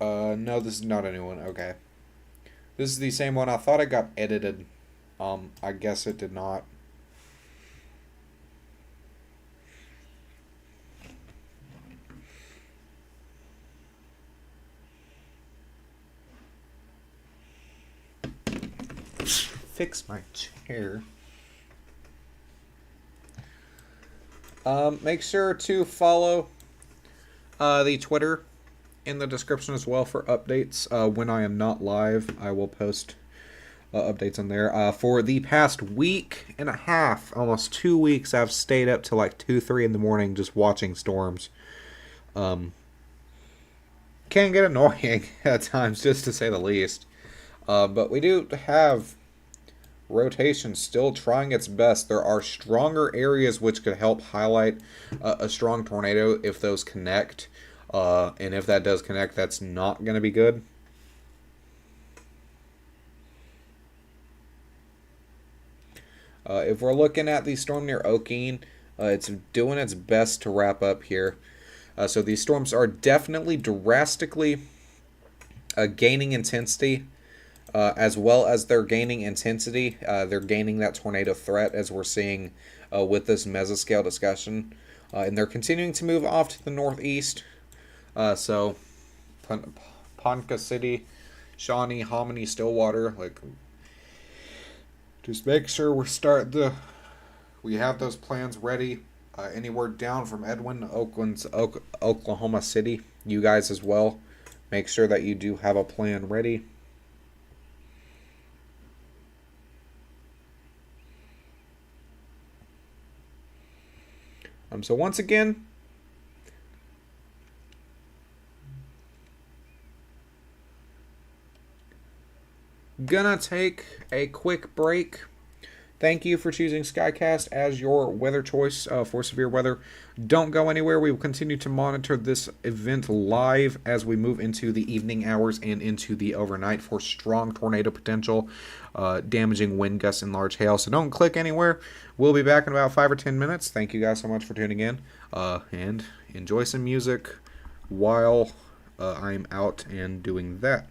No, this is not a new one. Okay. This is the same one. I thought it got edited. I guess it did not. Fix my chair. Make sure to follow the Twitter in the description as well for updates. When I am not live, I will post updates on there. For the past week and a half, almost 2 weeks, I've stayed up till like 2, 3 in the morning just watching storms. Can get annoying at times, just to say the least. But we do have rotation still trying its best. There are stronger areas which could help highlight a strong tornado if those connect. And if that does connect, that's not going to be good. If we're looking at the storm near Okeen, it's doing its best to wrap up here. So these storms are definitely drastically gaining intensity. As well as they're gaining intensity, they're gaining that tornado threat, as we're seeing with this mesoscale discussion. And they're continuing to move off to the northeast. So, Ponca City, Shawnee, Hominy, Stillwater, just make sure we have those plans ready. Anywhere down from Edwin to Oklahoma City, you guys as well. Make sure that you do have a plan ready. So once again, gonna take a quick break. Thank you for choosing Skycast as your weather choice for severe weather. Don't go anywhere. We will continue to monitor this event live as we move into the evening hours and into the overnight for strong tornado potential, damaging wind gusts and large hail. So don't click anywhere. We'll be back in about 5 or 10 minutes. Thank you guys so much for tuning in, and enjoy some music while I'm out and doing that.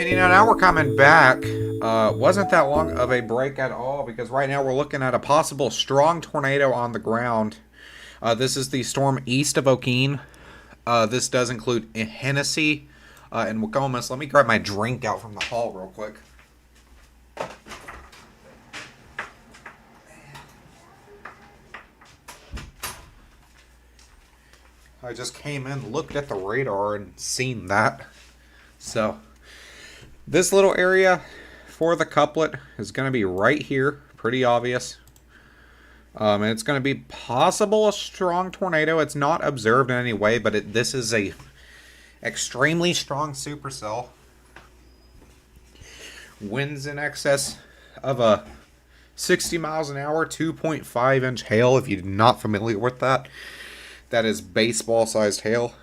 And you know, now we're coming back. Wasn't that long of a break at all, because right now we're looking at a possible strong tornado on the ground. This is the storm east of Okeen. This does include Hennessy and Wacomas. Let me grab my drink out from the hall real quick. I just came in, looked at the radar, and seen that. So, this little area for the couplet is going to be right here. Pretty obvious. And it's going to be possible a strong tornado. It's not observed in any way, but this is a extremely strong supercell. Winds in excess of a 60 miles an hour, 2.5-inch hail. If you're not familiar with that, that is baseball-sized hail.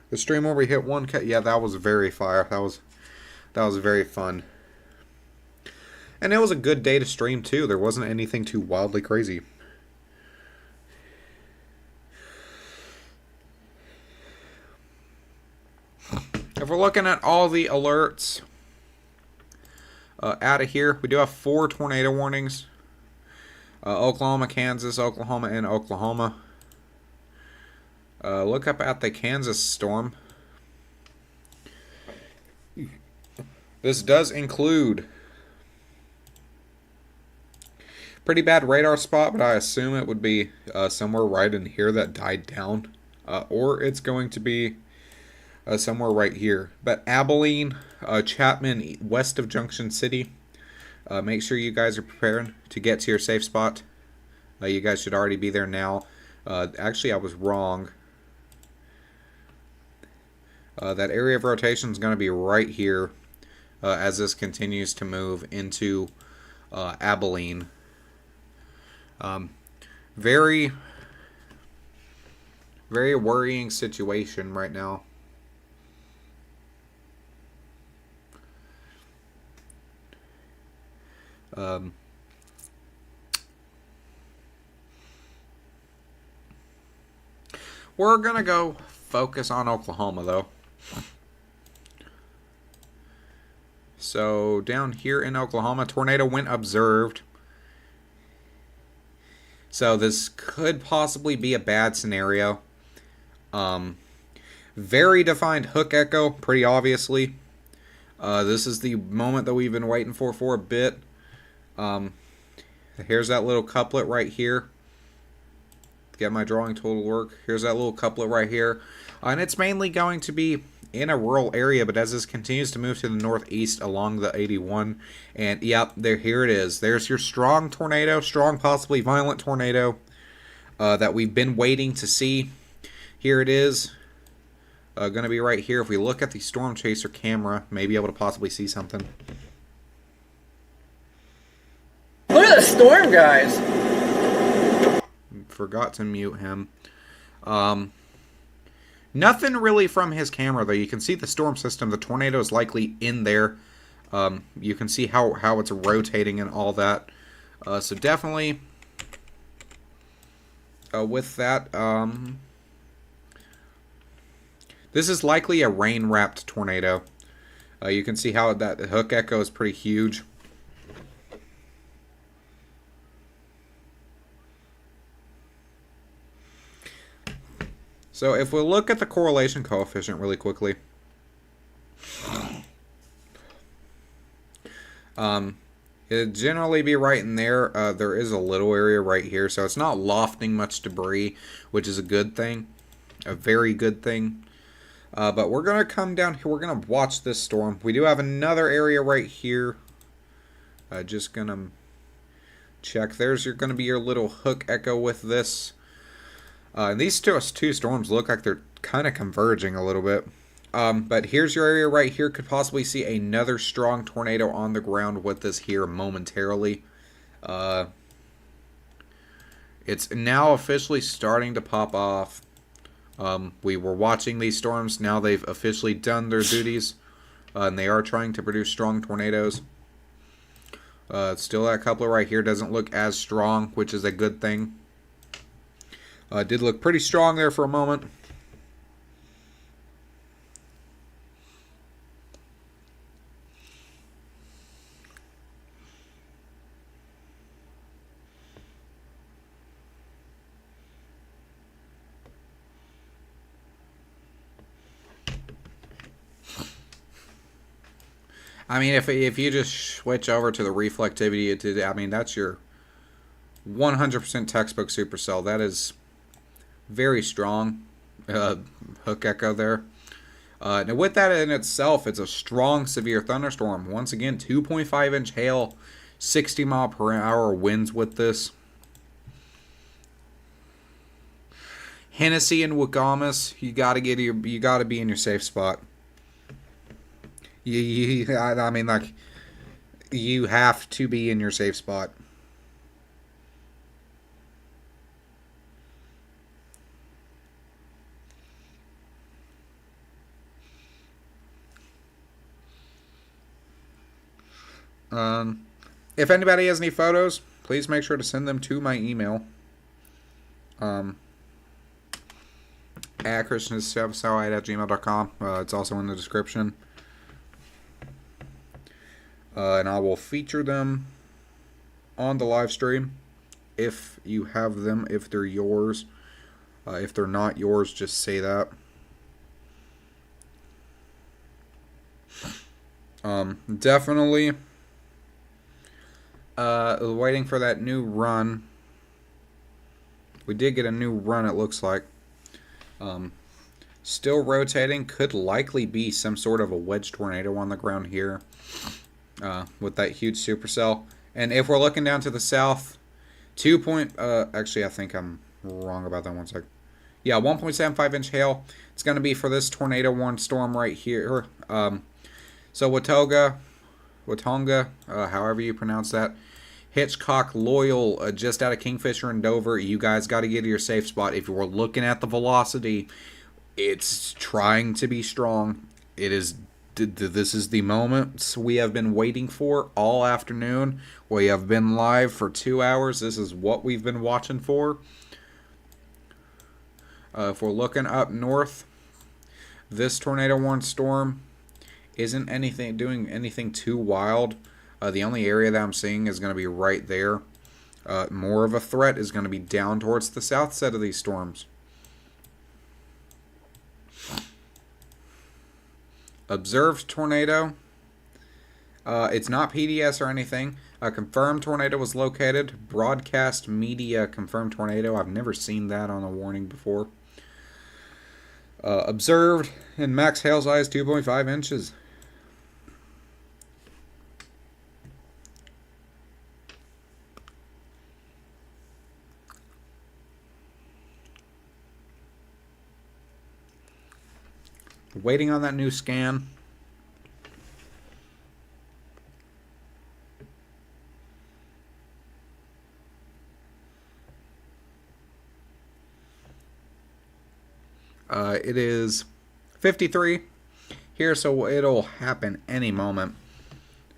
The stream where we hit 1K, yeah, that was very fire. That was very fun. And it was a good day to stream too. There wasn't anything too wildly crazy. If we're looking at all the alerts out of here, we do have 4 tornado warnings. Oklahoma, Kansas, Oklahoma, and Oklahoma. Look up at the Kansas storm. This does include pretty bad radar spot, but I assume it would be somewhere right in here that died down. Or it's going to be somewhere right here. But Abilene, Chapman, west of Junction City. Make sure you guys are prepared to get to your safe spot. You guys should already be there now. Actually, I was wrong. That area of rotation is going to be right here as this continues to move into Abilene. Very, very worrying situation right now. We're going to go focus on Oklahoma, though. So, down here in Oklahoma, tornado went observed. So, this could possibly be a bad scenario. Very defined hook echo, pretty obviously. This is the moment that we've been waiting for a bit. Here's that little couplet right here. Get my drawing tool to work. Here's that little couplet right here. And it's mainly going to be in a rural area, but as this continues to move to the northeast along the 81, and yep, here it is. There's your strong tornado, strong, possibly violent tornado that we've been waiting to see. Here it is. Going to be right here. If we look at the storm chaser camera, may be able to possibly see something. Look at the storm, guys. Forgot to mute him. Nothing really from his camera, though. You can see the storm system. The tornado is likely in there. You can see how it's rotating and all that. So definitely with that, this is likely a rain-wrapped tornado. You can see how that hook echo is pretty huge. So if we look at the correlation coefficient really quickly, it'd generally be right in there. There is a little area right here, so it's not lofting much debris, which is a good thing, a very good thing. But we're going to come down here. We're going to watch this storm. We do have another area right here. Just going to check. There's going to be your little hook echo with this. And these two storms look like they're kind of converging a little bit. But here's your area right here. Could possibly see another strong tornado on the ground with this here momentarily. It's now officially starting to pop off. We were watching these storms. Now they've officially done their duties. And they are trying to produce strong tornadoes. Still that coupler right here doesn't look as strong, which is a good thing. Did look pretty strong there for a moment. I mean, if you just switch over to the reflectivity, I mean, that's your 100% textbook supercell. That is very strong. Hook echo there. Now, with that in itself, it's a strong, severe thunderstorm. Once again, 2.5-inch hail, 60-mile-per-hour winds with this. Hennessy and Wakamas, you gotta be in your safe spot. I mean, like, you have to be in your safe spot. Um, if anybody has any photos, please make sure to send them to my email. At christiansouthside@gmail.com. It's also in the description. And I will feature them on the live stream if you have them, if they're yours. If they're not yours, just say that. Definitely waiting for that new run. We did get a new run, it looks like. Still rotating. Could likely be some sort of a wedge tornado on the ground here with that huge supercell. And if we're looking down to the south, actually, I think I'm wrong about that. 1 sec. Yeah, 1.75-inch hail. It's going to be for this tornado warned storm right here. So Watonga, however you pronounce that. Hitchcock, Loyal, just out of Kingfisher and Dover. You guys got to get to your safe spot. If you're looking at the velocity, it's trying to be strong. It is. This is the moment we have been waiting for all afternoon. We have been live for 2 hours. This is what we've been watching for. If we're looking up north, this tornado warned storm isn't doing anything too wild. The only area that I'm seeing is going to be right there. More of a threat is going to be down towards the south side of these storms. Observed tornado. It's not PDS or anything. A confirmed tornado was located. Broadcast media confirmed tornado. I've never seen that on a warning before. Observed in max hail size 2.5 inches. Waiting on that new scan. It is 53 here, so it'll happen any moment.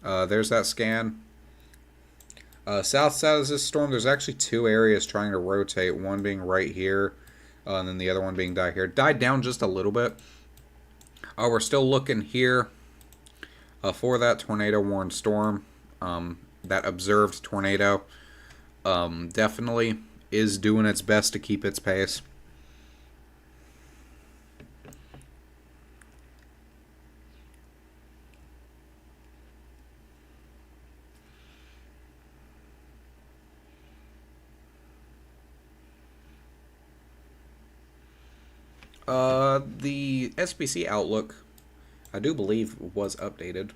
There's that scan. South side of this storm, there's actually 2 areas trying to rotate. One being right here, and then the other one being died here. Died down just a little bit. We're still looking here for that tornado warned storm. That observed tornado definitely is doing its best to keep its pace. The SPC outlook, I do believe, was updated.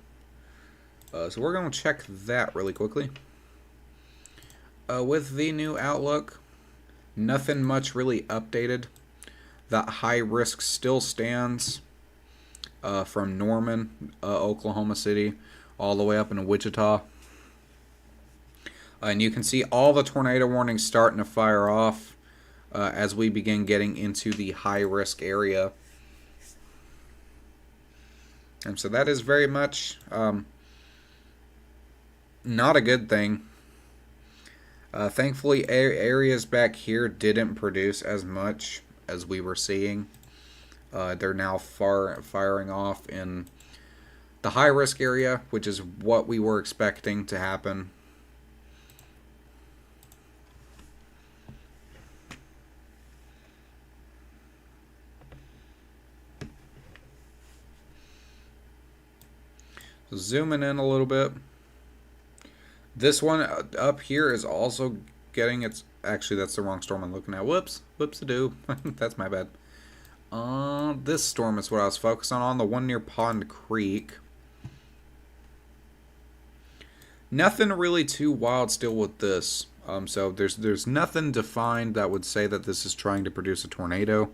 So we're going to check that really quickly. With the new outlook, nothing much really updated. That high risk still stands from Norman, Oklahoma City, all the way up into Wichita. And you can see all the tornado warnings starting to fire off as we begin getting into the high-risk area. And so that is very much not a good thing. Thankfully, areas back here didn't produce as much as we were seeing. They're now firing off in the high-risk area, which is what we were expecting to happen. Zooming in a little bit. This one up here is also getting its... Actually, that's the wrong storm I'm looking at. Whoops. Whoops-a-doo. That's my bad. This storm is what I was focusing on. The one near Pond Creek. Nothing really too wild still with this. So there's nothing defined that would say that this is trying to produce a tornado.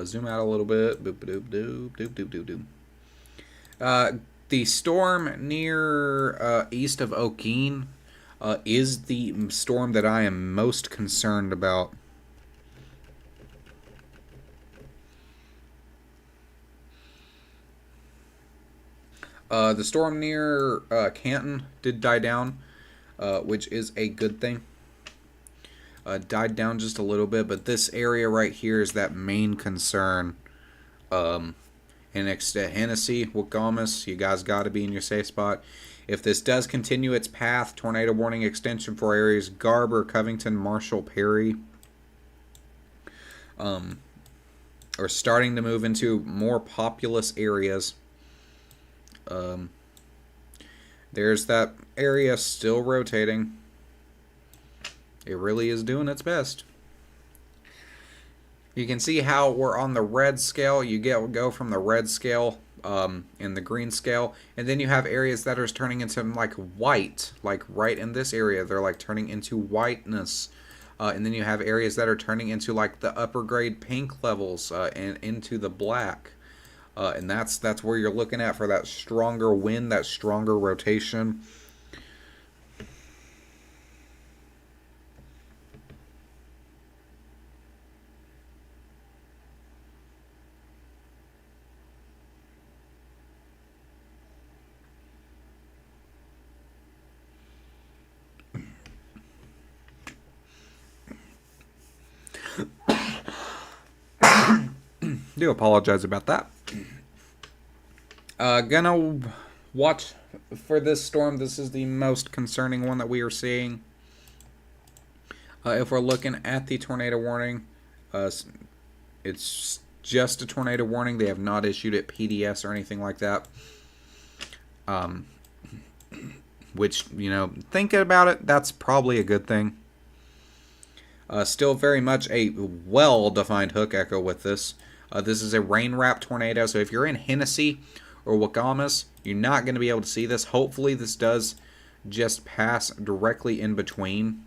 Zoom out a little bit. Boop doop doop doop doop doop doop. The storm near east of Okeen is the storm that I am most concerned about. The storm near Canton did die down, which is a good thing. Died down just a little bit, but this area right here is that main concern. And next to Hennessy, Wakamas, you guys got to be in your safe spot. If this does continue its path, tornado warning extension for areas Garber, Covington, Marshall, Perry, are starting to move into more populous areas. There's that area still rotating. It really is doing its best. You can see how we're on the red scale. You go from the red scale in the green scale, and then you have areas that are turning into like white, like right in this area they're like turning into whiteness, and then you have areas that are turning into like the upper grade pink levels and into the black, and that's where you're looking at for that stronger wind, that stronger rotation. Do apologize about that. Gonna watch for this storm. This is the most concerning one that we are seeing. If we're looking at the tornado warning, it's just a tornado warning. They have not issued it PDS or anything like that. Which, you know, thinking about it, that's probably a good thing. Still very much a well-defined hook echo with this. This is a rain-wrapped tornado, so if you're in Hennessy or Wakamas, you're not going to be able to see this. Hopefully this does just pass directly in between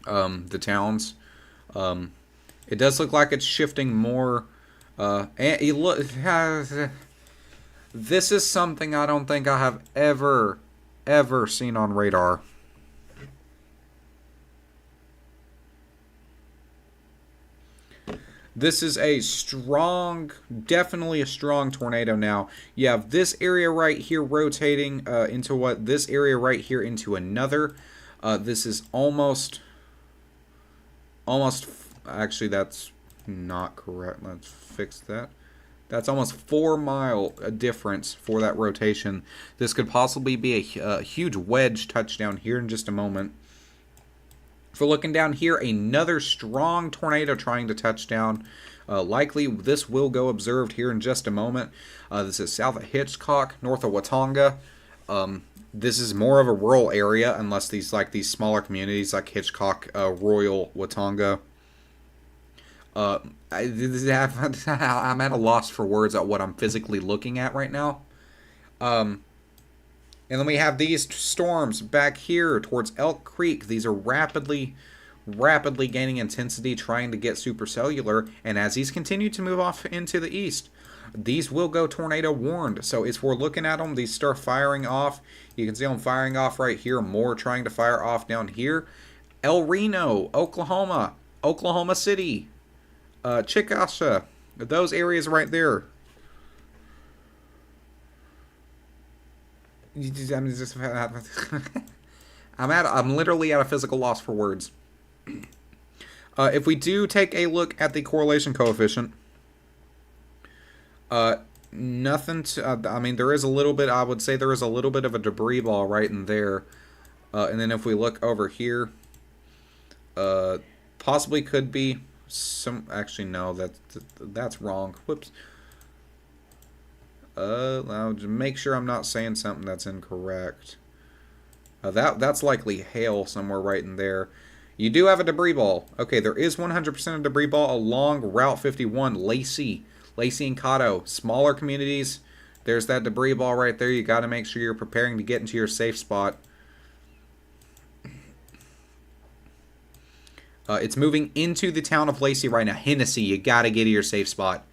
the towns. It does look like it's shifting more. This is something I don't think I have ever seen on radar. This is a strong, definitely a strong tornado now. You have this area right here rotating into what? This area right here into another. This is almost, actually that's not correct. Let's fix that. That's almost 4 mile difference for that rotation. This could possibly be a huge wedge touchdown here in just a moment. If we're looking down here, another strong tornado trying to touch down. Likely this will go observed here in just a moment. This is south of Hitchcock, north of Watonga. This is more of a rural area, unless these smaller communities like Hitchcock, Royal, Watonga. I'm at a loss for words at what I'm physically looking at right now. And then we have these storms back here towards Elk Creek. These are rapidly gaining intensity, trying to get supercellular. And as these continue to move off into the east, these will go tornado warned. So as we're looking at them, these start firing off. You can see them firing off right here. More trying to fire off down here. El Reno, Oklahoma, Oklahoma City, Chickasha, those areas right there. I'm literally at a physical loss for words. If we do take a look at the correlation coefficient, nothing to, I mean, there is a little bit, I would say there is a little bit of a debris ball right in there. And then if we look over here, Possibly could be some. Actually, no, that's wrong. Whoops. I'll just make sure I'm not saying something that's incorrect. That's likely hail somewhere right in there. You do have a debris ball. Okay, there is 100% of debris ball along Route 51, Lacey and Cotto. Smaller communities. There's that debris ball right there. You got to make sure you're preparing to get into your safe spot. It's moving into the town of Lacey right now. Hennessy, you got to get to your safe spot.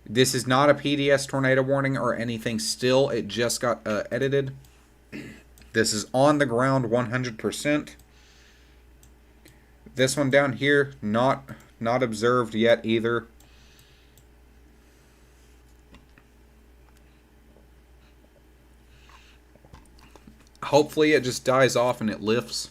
This is not a PDS tornado warning or anything still. It just got edited. This is on the ground 100%. This one down here, not observed yet either. Hopefully it just dies off and it lifts.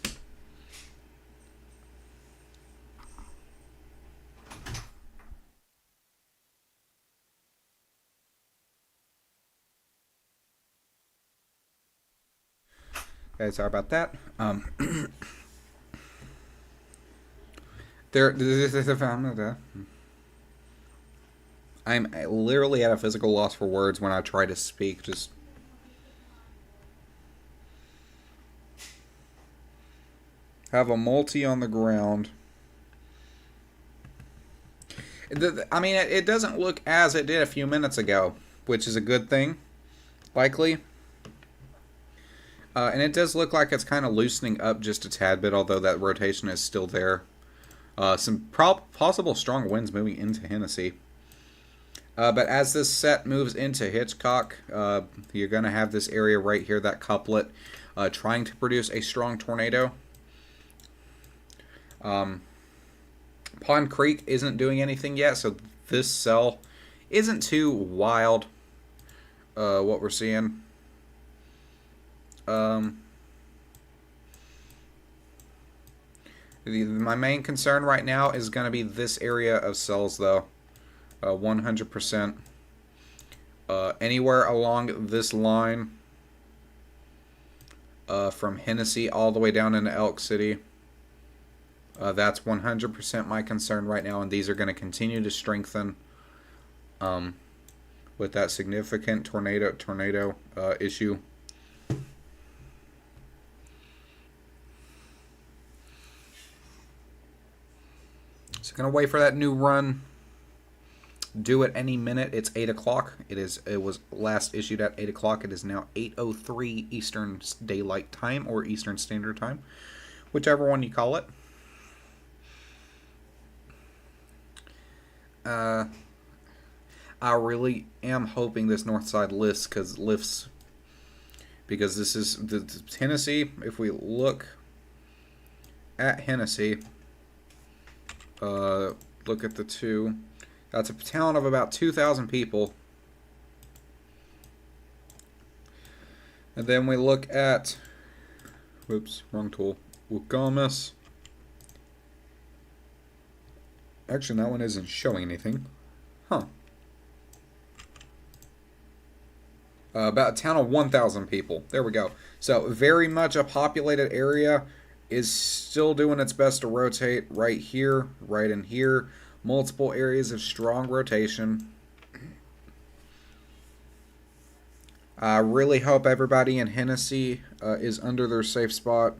Okay, sorry about that. I'm literally at a physical loss for words when I try to speak. Just have a multi on the ground. I mean, it doesn't look as it did a few minutes ago, which is a good thing, likely. And it does look like it's kind of loosening up just a tad bit, although that rotation is still there. Some possible strong winds moving into Hennessy. But as this set moves into Hitchcock, you're going to have this area right here, that couplet, trying to produce a strong tornado. Pond Creek isn't doing anything yet, so this cell isn't too wild, what we're seeing. My main concern right now is going to be this area of cells, though. 100%. Anywhere along this line, from Hennessy all the way down into Elk City. That's 100% my concern right now, and these are going to continue to strengthen with that significant tornado issue. So gonna wait for that new run. Due at any minute. It's 8 o'clock. It was last issued at 8 o'clock. It is now 8:03 Eastern Daylight Time or Eastern Standard Time, whichever one you call it. I really am hoping this north side lifts because this is the Tennessee. If we look at Hennessy, look at the two. That's a town of about 2,000 people. And then we look at, whoops, wrong tool, Wukamas. Actually, that one isn't showing anything. Huh. About a town of 1,000 people. There we go. So, very much a populated area. Is still doing its best to rotate right here, right in here. Multiple areas of strong rotation. I really hope everybody in Hennessy is under their safe spot.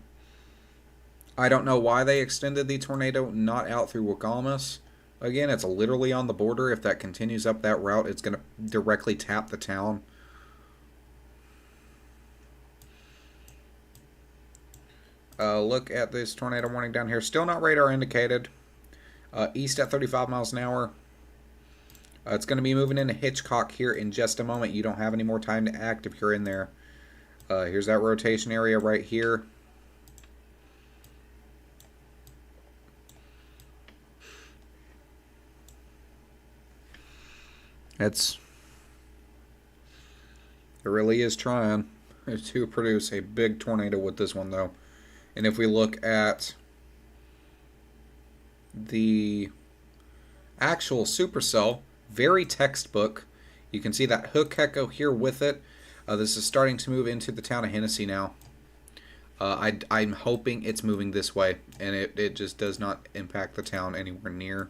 I don't know why they extended the tornado not out through Wakamas. Again, it's literally on the border. If that continues up that route, it's going to directly tap the town. Look at this tornado warning down here. Still not radar indicated. East at 35 miles an hour. It's going to be moving into Hitchcock here in just a moment. You don't have any more time to act if you're in there. Here's that rotation area right here. It really is trying to produce a big tornado with this one, though. And if we look at the actual supercell, very textbook. You can see that hook echo here with it. This is starting to move into the town of Hennessy now. I'm hoping it's moving this way, and it just does not impact the town anywhere near.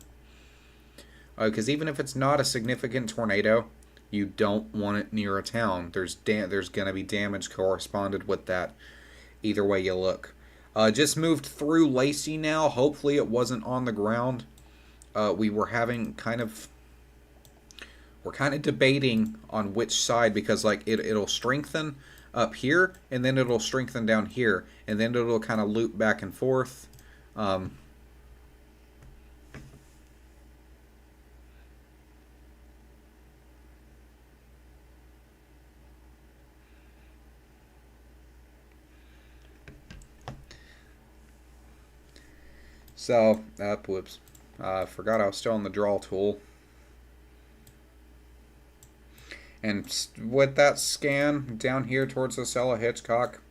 Because even if it's not a significant tornado, you don't want it near a town. There's going to be damage corresponded with that, either way you look. Just moved through Lacey now. Hopefully it wasn't on the ground. We were having we're kind of debating on which side, because like it'll strengthen up here, and then it'll strengthen down here, and then it'll kind of loop back and forth. So, whoops. Forgot I was still on the draw tool. And with that scan down here towards the Stella Hitchcock,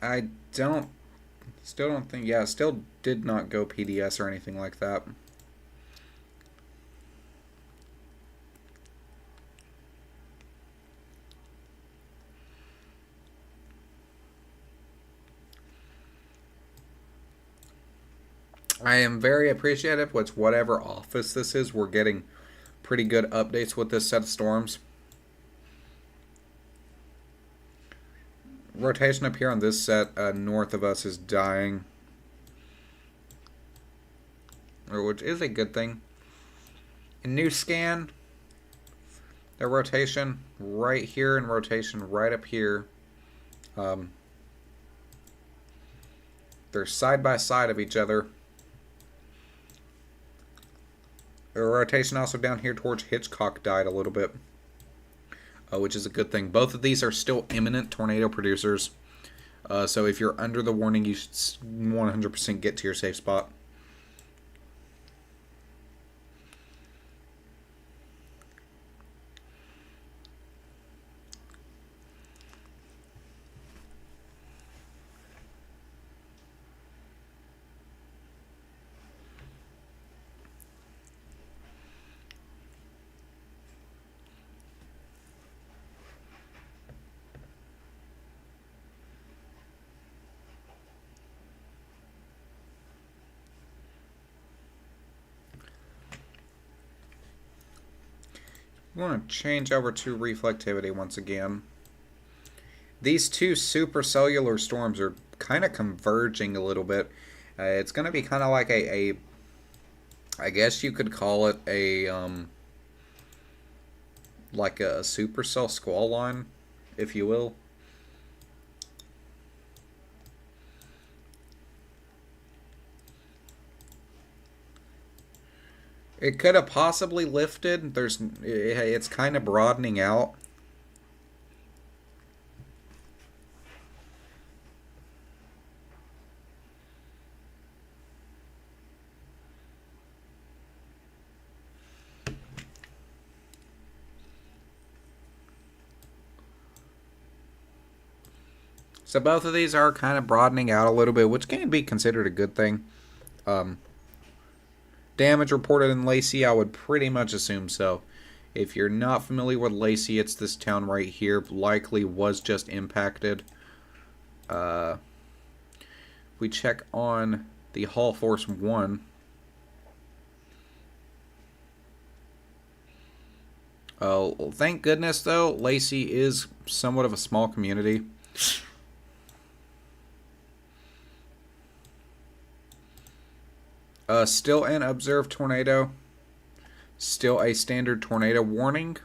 I still don't think, yeah, still did not go PDS or anything like that. I am very appreciative with whatever office this is. We're getting pretty good updates with this set of storms. Rotation up here on this set north of us is dying, which is a good thing. In new scan, the rotation right here and rotation right up here, they're side by side of each other. The rotation also down here towards Hitchcock died a little bit, which is a good thing. Both of these are still imminent tornado producers. So if you're under the warning, you should 100% get to your safe spot. We want to change over to reflectivity once again. These two supercellular storms are kind of converging a little bit. It's going to be kind of like I guess you could call it like a supercell squall line, if you will. It could have possibly lifted. It's kind of broadening out. So both of these are kind of broadening out a little bit, which can be considered a good thing. Damage reported in Lacey, I would pretty much assume so. If you're not familiar with Lacey, it's this town right here. Likely was just impacted. We check on the Hall Force 1. Thank goodness, though, Lacey is somewhat of a small community. Still an observed tornado. Still a standard tornado warning.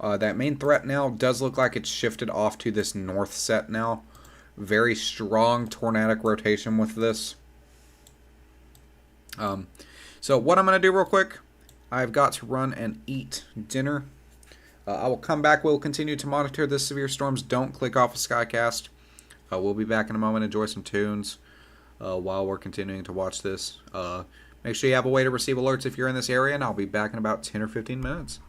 That main threat now does look like it's shifted off to this north set now. Very strong tornadic rotation with this. So what I'm going to do real quick, I've got to run and eat dinner. I will come back. We'll continue to monitor the severe storms. Don't click off of Skycast. We'll be back in a moment. Enjoy some tunes while we're continuing to watch this. Make sure you have a way to receive alerts if you're in this area, and I'll be back in about 10 or 15 minutes.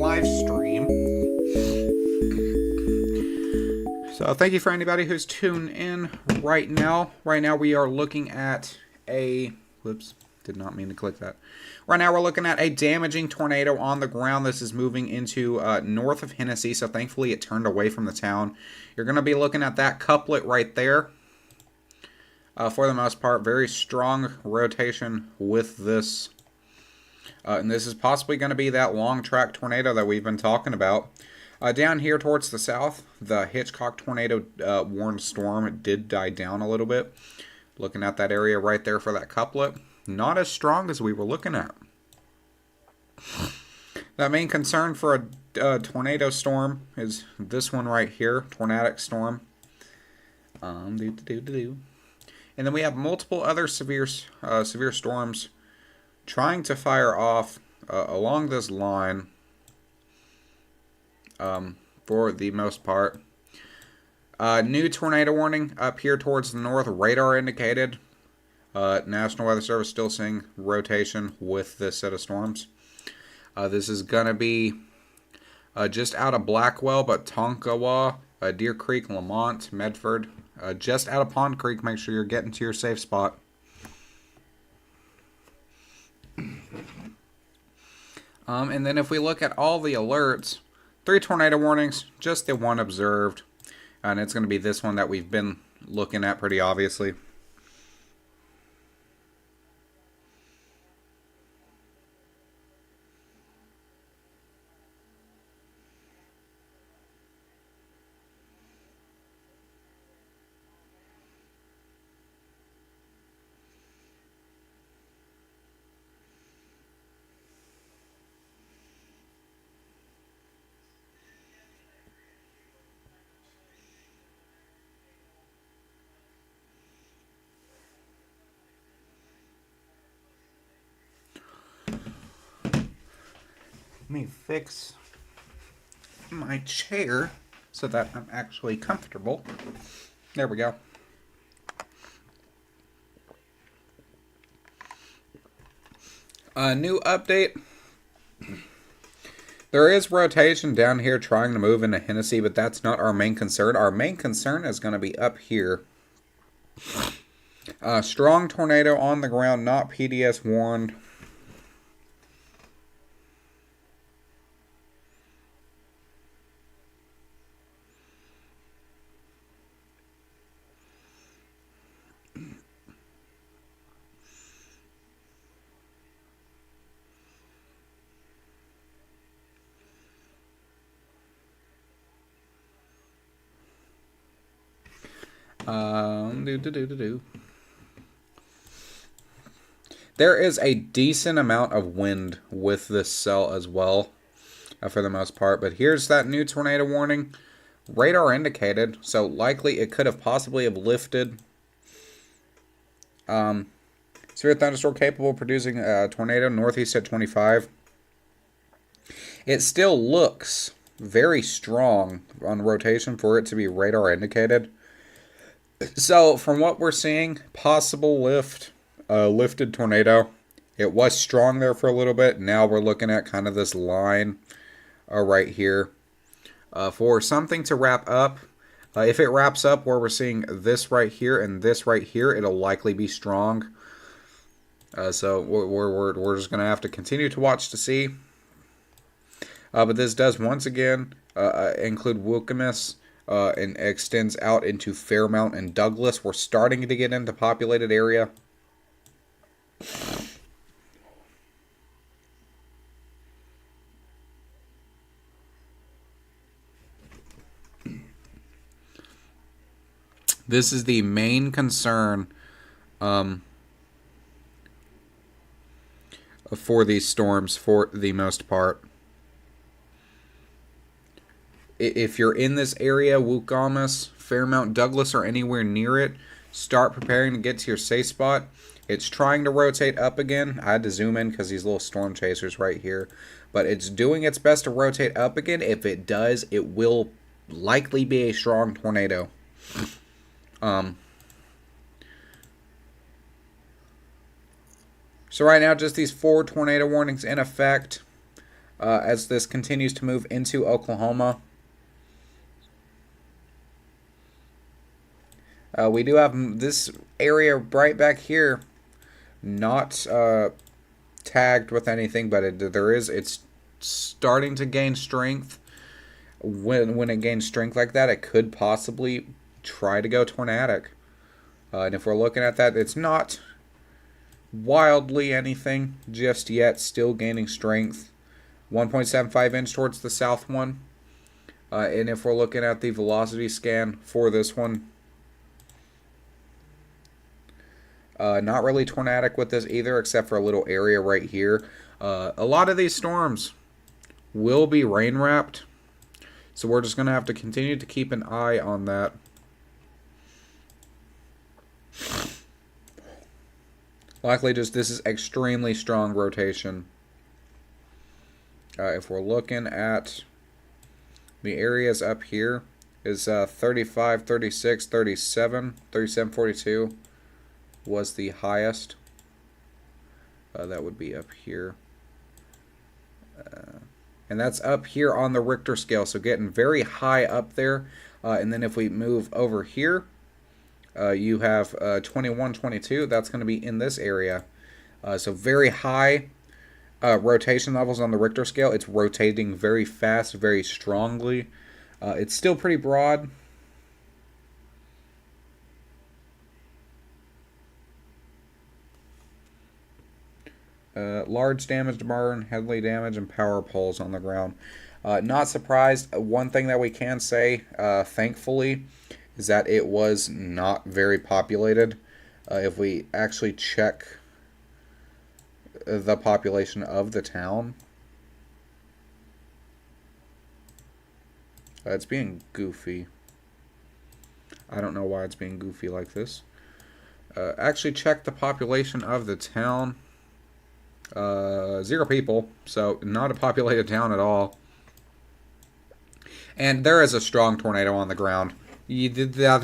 live stream. So thank you for anybody who's tuned in right now. Right now we are looking at a... Whoops, did not mean to click that. Right now we're looking at a damaging tornado on the ground. This is moving into north of Hennessy, so thankfully it turned away from the town. You're going to be looking at that couplet right there. For the most part, very strong rotation with this. And this is possibly going to be that long track tornado that we've been talking about. Down here towards the south, the Hitchcock tornado warned storm did die down a little bit. Looking at that area right there for that couplet. Not as strong as we were looking at. That main concern for a tornado storm is this one right here, tornadic storm. And then we have multiple other severe storms trying to fire off along this line for the most part. New tornado warning up here towards the north, radar indicated. National Weather Service still seeing rotation with this set of storms. This is going to be just out of Blackwell, but Tonkawa, Deer Creek, Lamont, Medford. Just out of Pond Creek, make sure you're getting to your safe spot. And then if we look at all the alerts, 3 tornado warnings, just the one observed. And it's going to be this one that we've been looking at pretty obviously. Let me fix my chair so that I'm actually comfortable. There we go. New update. There is rotation down here trying to move into Hennessy, but that's not our main concern. Our main concern is going to be up here. Strong tornado on the ground, not PDS warned. There is a decent amount of wind with this cell as well, for the most part. But here's that new tornado warning. Radar indicated, so likely it could have possibly have lifted. Severe thunderstorm capable of producing a tornado northeast at 25. It still looks very strong on rotation for it to be radar indicated. So from what we're seeing, possible lifted tornado. It was strong there for a little bit. Now we're looking at kind of this line right here. For something to wrap up, if it wraps up where we're seeing this right here and this right here, it'll likely be strong. So we're just going to have to continue to watch to see. But this does once again include Wilkamus and extends out into Fairmount and Douglas. We're starting to get into populated area. This is the main concern for these storms for the most part. If you're in this area, Wilkamus, Fairmount, Douglas, or anywhere near it, start preparing to get to your safe spot. It's trying to rotate up again. I had to zoom in because these little storm chasers right here. But it's doing its best to rotate up again. If it does, it will likely be a strong tornado. So right now, just these 4 tornado warnings in effect as this continues to move into Oklahoma. We do have this area right back here not tagged with anything, but it's starting to gain strength. When it gains strength like that, it could possibly try to go tornadic. And if we're looking at that, it's not wildly anything just yet, still gaining strength. 1.75 inch towards the south one. And if we're looking at the velocity scan for this one, not really tornadic with this either, except for a little area right here. A lot of these storms will be rain wrapped, so we're just going to have to continue to keep an eye on that. Likely just this is extremely strong rotation. If we're looking at the areas up here, is 35, 36, 37, 37, 42 was the highest. That would be up here. And that's up here on the Richter scale, so getting very high up there. And then if we move over here, you have 21, 22. That's going to be in this area. So very high rotation levels on the Richter scale. It's rotating very fast, very strongly. It's still pretty broad. Large damage to barn, heavily damage, and power poles on the ground. Not surprised. One thing that we can say, thankfully, is that it was not very populated. If we actually check the population of the town, it's being goofy. I don't know why it's being goofy like this. Actually check the population of the town. 0 people, so not a populated town at all. And there is a strong tornado on the ground. You did that.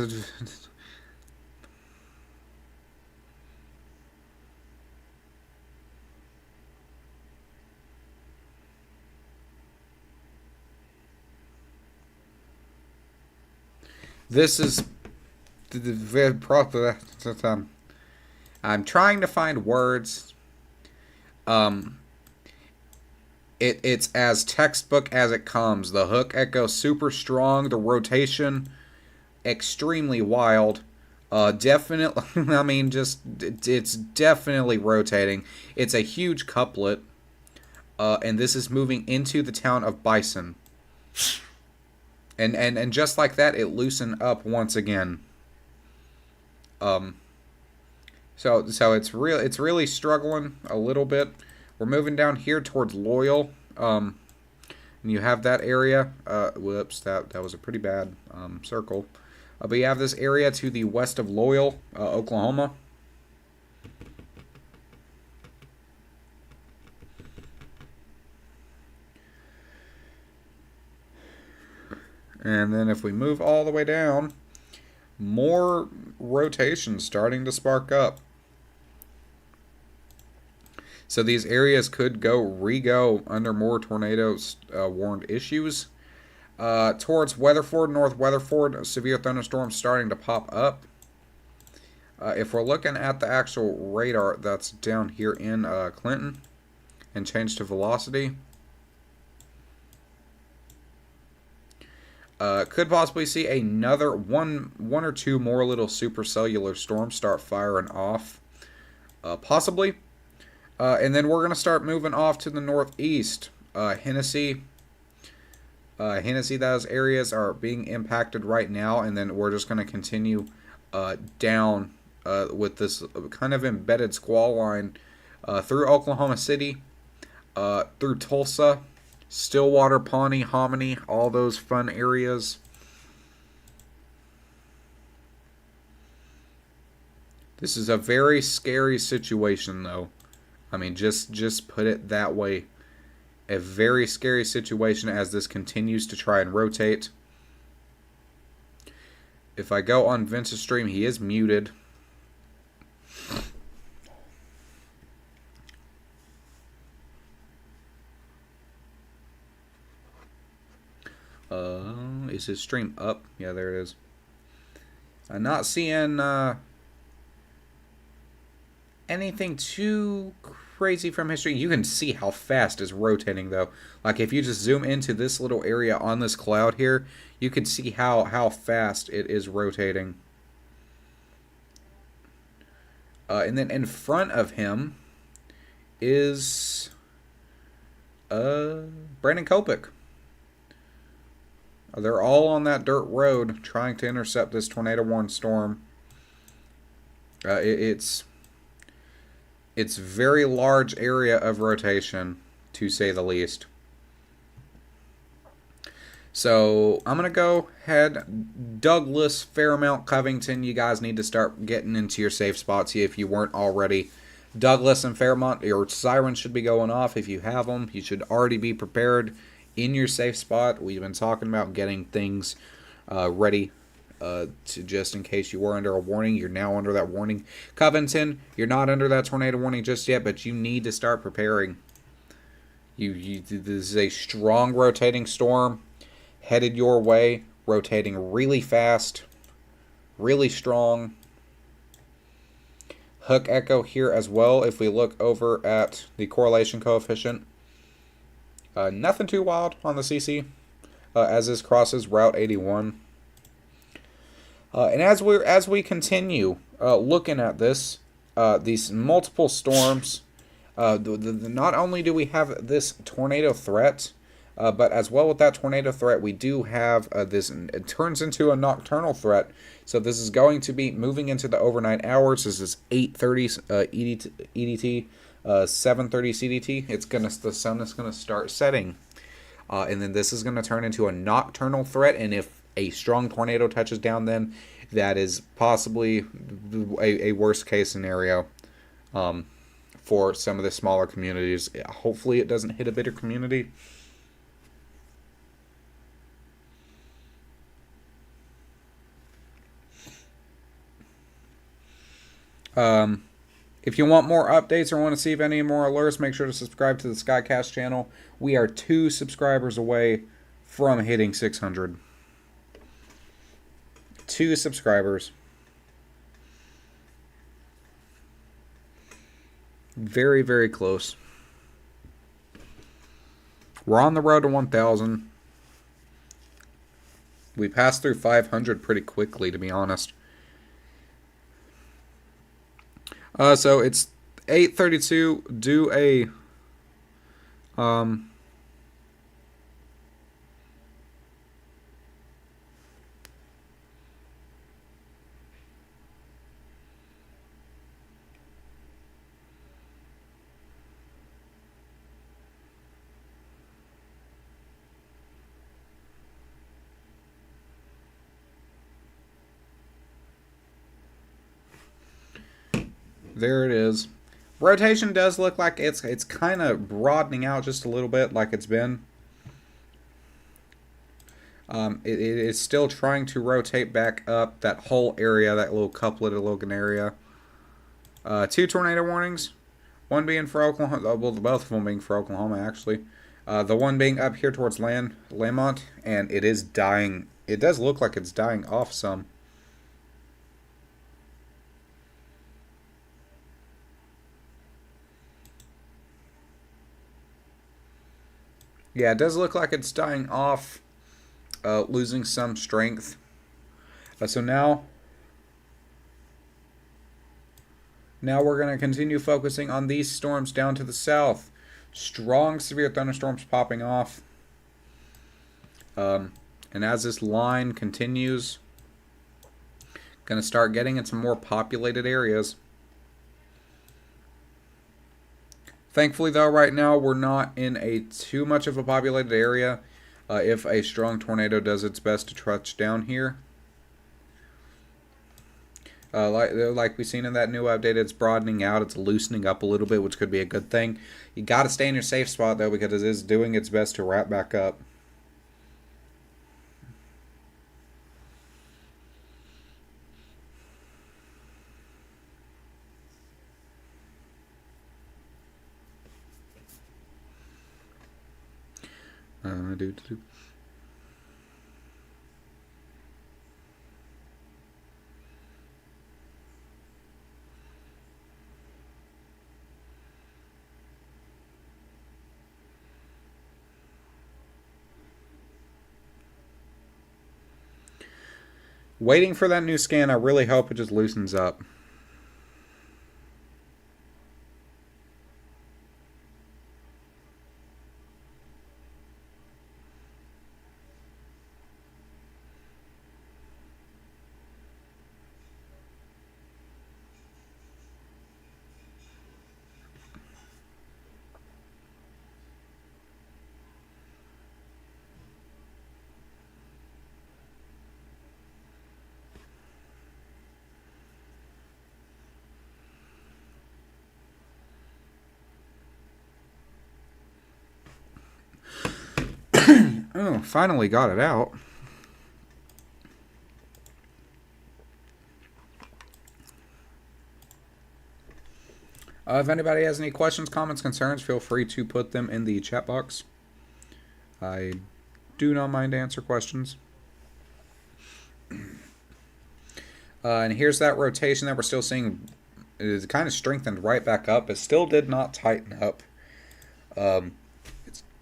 This is very proper. I'm trying to find words. It's as textbook as it comes. The hook echo super strong. The rotation extremely wild. Definitely. I mean, it's definitely rotating. It's a huge couplet, and this is moving into the town of Bison. And just like that, it loosened up once again. So it's really struggling a little bit. We're moving down here towards Loyal. And you have that area. Whoops, that was a pretty bad circle. But you have this area to the west of Loyal, Oklahoma. And then if we move all the way down, more rotation starting to spark up. So these areas could re-go under more tornadoes warned issues. Towards Weatherford, North Weatherford, severe thunderstorms starting to pop up. If we're looking at the actual radar that's down here in Clinton and change to velocity, could possibly see another one or two more little supercellular storms start firing off, possibly. And then we're going to start moving off to the northeast. Hennessy, those areas are being impacted right now, and then we're just going to continue down with this kind of embedded squall line through Oklahoma City, through Tulsa, Stillwater, Pawnee, Hominy, all those fun areas. This is a very scary situation, though. I mean, just put it that way. A very scary situation as this continues to try and rotate. If I go on Vince's stream, he is muted. Is his stream up? Yeah, there it is. I'm not seeing anything too crazy from history. You can see how fast it's rotating, though. Like, if you just zoom into this little area on this cloud here, you can see how fast it is rotating. And then in front of him is Brandon Kopik. They're all on that dirt road trying to intercept this tornado-warned storm. It's very large area of rotation, to say the least. So I'm going to go ahead. Douglas, Fairmount, Covington, you guys need to start getting into your safe spots if you weren't already. Douglas and Fairmount, your sirens should be going off. If you have them, you should already be prepared in your safe spot. We've been talking about getting things ready to just in case you were under a warning. You're now under that warning. Covington, you're not under that tornado warning just yet, but you need to start preparing. This is a strong rotating storm headed your way, rotating really fast, really strong. Hook echo here as well. If we look over at the correlation coefficient, nothing too wild on the CC as this crosses Route 81. And as we continue looking at this, these multiple storms, Not only do we have this tornado threat, but as well with that tornado threat, we do have this. It turns into a nocturnal threat. So this is going to be moving into the overnight hours. This is 8:30 EDT, 7:30 CDT. The sun is gonna start setting, and then this is gonna turn into a nocturnal threat. And if a strong tornado touches down, then that is possibly a worst case scenario. For some of the smaller communities. Hopefully it doesn't hit a bigger community. If you want more updates or want to see if any more alerts, make sure to subscribe to the Skycast channel. We are 2 subscribers away from hitting 600. 2 subscribers. Very, very close. We're on the road to 1,000. We passed through 500 pretty quickly, to be honest. So it's 8:32. Do a There it is. Rotation does look like it's kind of broadening out just a little bit, like it's been. It is still trying to rotate back up that whole area, that little coupleted Logan area. 2 tornado warnings. One being for Oklahoma. Well, both of them being for Oklahoma, actually. The one being up here towards Lamont, and it is dying. It does look like it's dying off some. Yeah, it does look like it's dying off, losing some strength. So now we're going to continue focusing on these storms down to the south. Strong, severe thunderstorms popping off. And as this line continues, going to start getting into more populated areas. Thankfully, though, right now we're not in a too much of a populated area. If a strong tornado does its best to touch down here, like we've seen in that new update, it's broadening out, it's loosening up a little bit, which could be a good thing. You got to stay in your safe spot though, because it is doing its best to wrap back up. Waiting for that new scan. I really hope it just loosens up. Oh, finally got it out. If anybody has any questions, comments, concerns, feel free to put them in the chat box. I do not mind to answer questions. And here's that rotation that we're still seeing. It is kind of strengthened right back up. It still did not tighten up.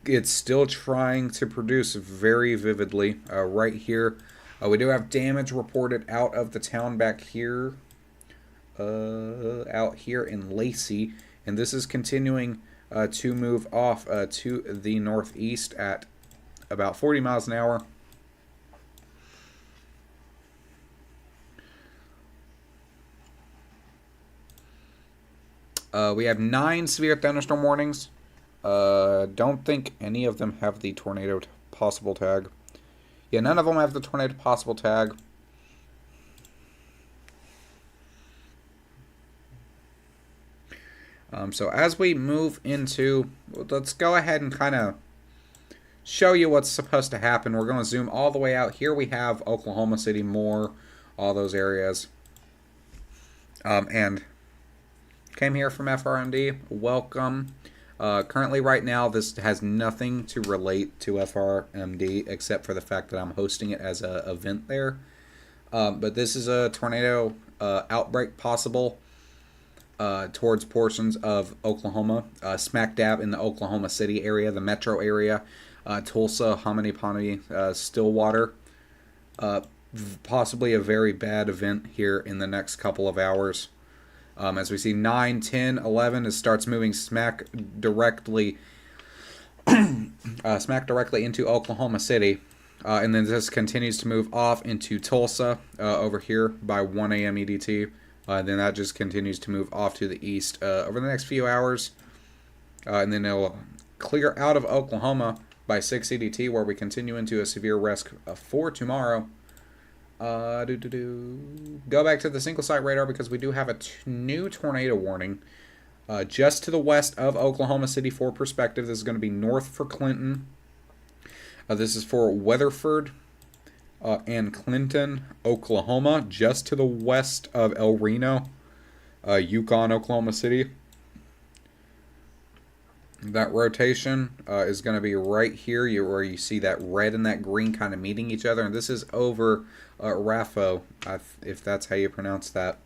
It's still trying to produce very vividly. Right here, we do have damage reported out of the town back here. Out here in Lacey. and this is continuing to move off to the northeast at about 40 miles an hour. We have 9 severe thunderstorm warnings. Don't think any of them have the tornado possible tag. Yeah, none of them have the tornado possible tag. So as we move into, let's go ahead and kind of show you what's supposed to happen. We're going to zoom all the way out. Here we have Oklahoma City, Moore, all those areas. And came here from FRMD. Welcome. Currently, right now, this has nothing to relate to FRMD except for the fact that I'm hosting it as an event there. But this is a tornado outbreak possible towards portions of Oklahoma, smack dab in the Oklahoma City area, the metro area, Tulsa, Hominy, Stillwater. Possibly a very bad event here in the next couple of hours. As we see 9, 10, 11, it starts moving smack directly into Oklahoma City. And then this continues to move off into Tulsa over here by 1 a.m. EDT. Then that just continues to move off to the east over the next few hours. And then it'll clear out of Oklahoma by 6 EDT, where we continue into a severe risk for tomorrow. Go back to the single site radar because we do have a new tornado warning just to the west of Oklahoma City for perspective. This is going to be north for Clinton. This is for Weatherford and Clinton, Oklahoma, just to the west of El Reno, Yukon, Oklahoma City. That rotation is going to be right here where you see that red and that green kind of meeting each other. And this is over Raffo, if that's how you pronounce that.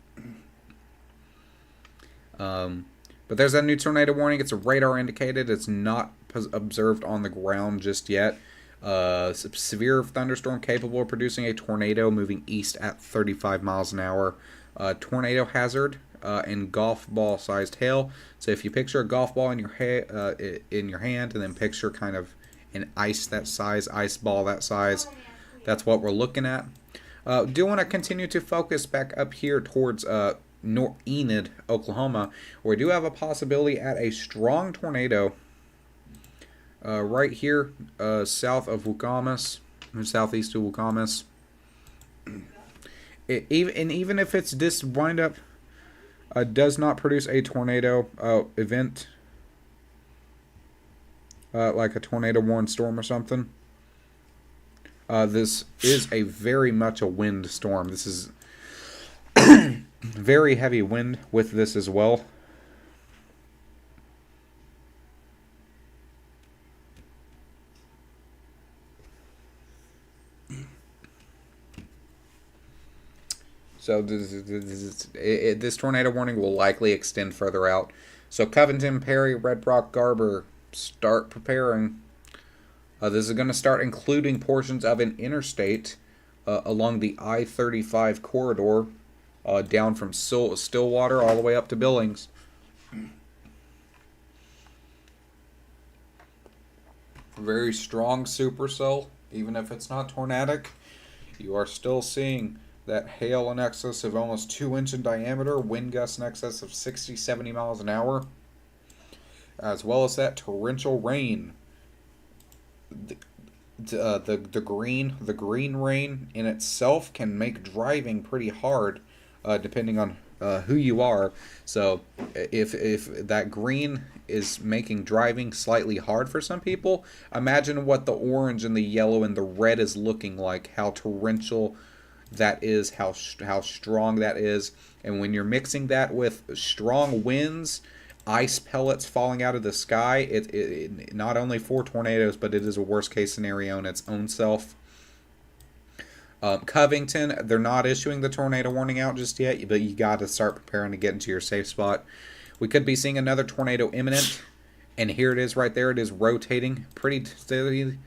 But there's that new tornado warning. It's a radar indicated. It's not observed on the ground just yet. Severe thunderstorm capable of producing a tornado moving east at 35 miles an hour. Tornado hazard. And golf ball sized hail. So if you picture a golf ball in your hand, and then picture kind of an ice ball that size, that's what we're looking at. Do want to continue to focus back up here towards Enid, Oklahoma, where we do have a possibility at a strong tornado right here south of Wukamas, southeast of Wukamas. Even if it's this wind up. Does not produce a tornado event like a tornado warning storm or something. This is a very much a wind storm. This is very heavy wind with this as well. So this tornado warning will likely extend further out. So Covington, Perry, Red Rock, Garber, start preparing. This is going to start including portions of an interstate along the I-35 corridor down from Stillwater all the way up to Billings. Very strong supercell, even if it's not tornadic. You are still seeing that hail in excess of almost 2 inches in diameter, wind gusts in excess of 60, 70 miles an hour, as well as that torrential rain. The green rain in itself can make driving pretty hard, depending on who you are. So if that green is making driving slightly hard for some people, imagine what the orange and the yellow and the red is looking like, how torrential that is, how strong that is. And when you're mixing that with strong winds, ice pellets falling out of the sky, it not only for tornadoes, but it is a worst case scenario in its own self. Covington, they're not issuing the tornado warning out just yet, but you got to start preparing to get into your safe spot. We could be seeing another tornado imminent, and here it is right there. It is rotating pretty steadily.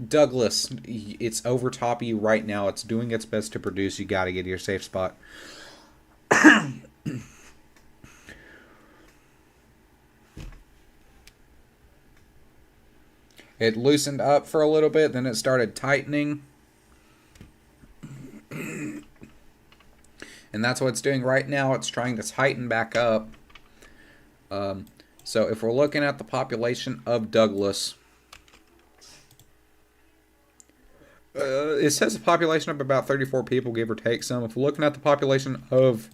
Douglas, it's over top of you right now. It's doing its best to produce. You got to get to your safe spot. It loosened up for a little bit, then it started tightening. And that's what it's doing right now. It's trying to tighten back up. So if we're looking at the population of Douglas, it says a population of about 34 people, give or take some. If we're looking at the population of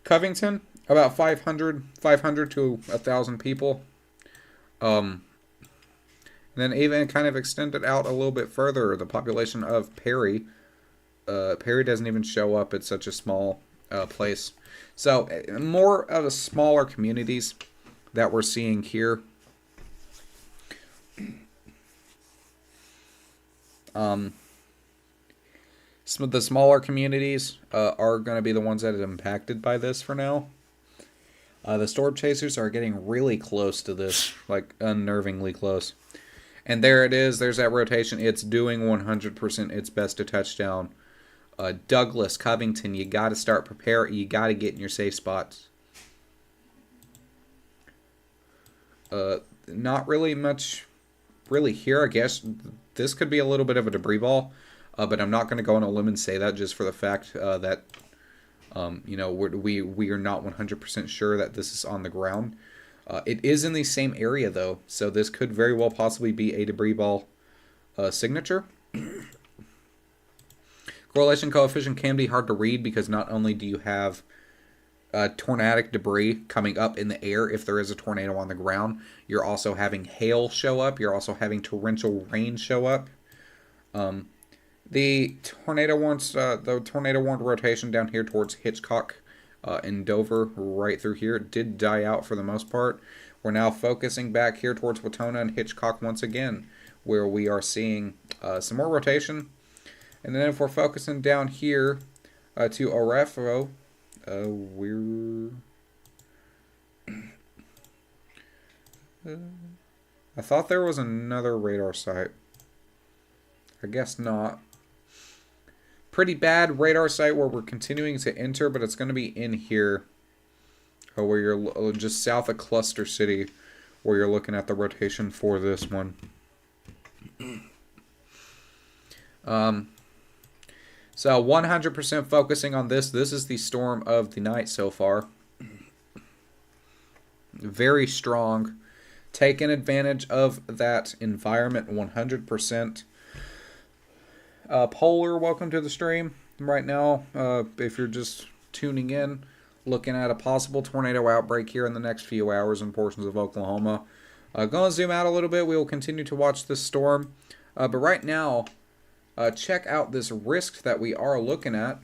Covington, about 500 to 1,000 people. And then even kind of extended out a little bit further, the population of Perry. Perry doesn't even show up. It's such a small place. So more of the smaller communities that we're seeing here. Some of the smaller communities are going to be the ones that are impacted by this for now. The storm chasers are getting really close to this, like unnervingly close. And there it is. There's that rotation. It's doing 100% its best to touchdown. Douglas, Covington, you got to start preparing. You got to get in your safe spots. Not really much really here, I guess. This could be a little bit of a debris ball, but I'm not going to go on a limb and say that just for the fact that we are not 100% sure that this is on the ground. It is in the same area, though, so this could very well possibly be a debris ball signature. Correlation coefficient can be hard to read because not only do you have tornadic debris coming up in the air if there is a tornado on the ground, you're also having hail show up. You're also having torrential rain show up. The tornado warned rotation down here towards Hitchcock and Dover, right through here, did die out for the most part. We're now focusing back here towards Watona and Hitchcock once again, where we are seeing some more rotation. And then if we're focusing down here to Orefo, I thought there was another radar site. I guess not. Pretty bad radar site where we're continuing to enter, but it's going to be in here, where you're just south of Cluster City, where you're looking at the rotation for this one. So 100% focusing on this. This is the storm of the night so far. Very strong. Taking advantage of that environment 100%. Polar, welcome to the stream. Right now, if you're just tuning in, looking at a possible tornado outbreak here in the next few hours in portions of Oklahoma. Going to zoom out a little bit. We will continue to watch this storm. But right now, check out this risk that we are looking at.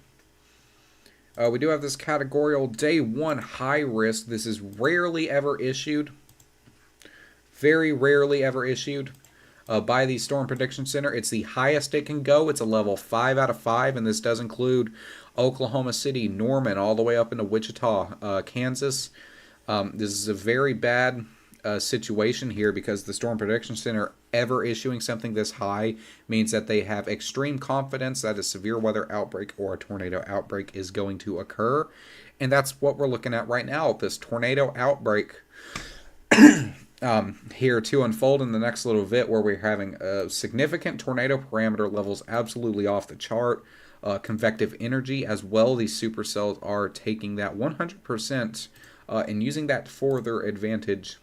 We do have this categorical day 1 high risk. This is rarely ever issued. Very rarely ever issued by the Storm Prediction Center. It's the highest it can go. It's a level 5 out of 5, and this does include Oklahoma City, Norman, all the way up into Wichita, Kansas. This is a very bad situation here because the Storm Prediction Center ever issuing something this high means that they have extreme confidence that a severe weather outbreak or a tornado outbreak is going to occur. And that's what we're looking at right now, this tornado outbreak here to unfold in the next little bit, where we're having significant tornado parameter levels absolutely off the chart. Convective energy as well. These supercells are taking that 100% and using that for their advantage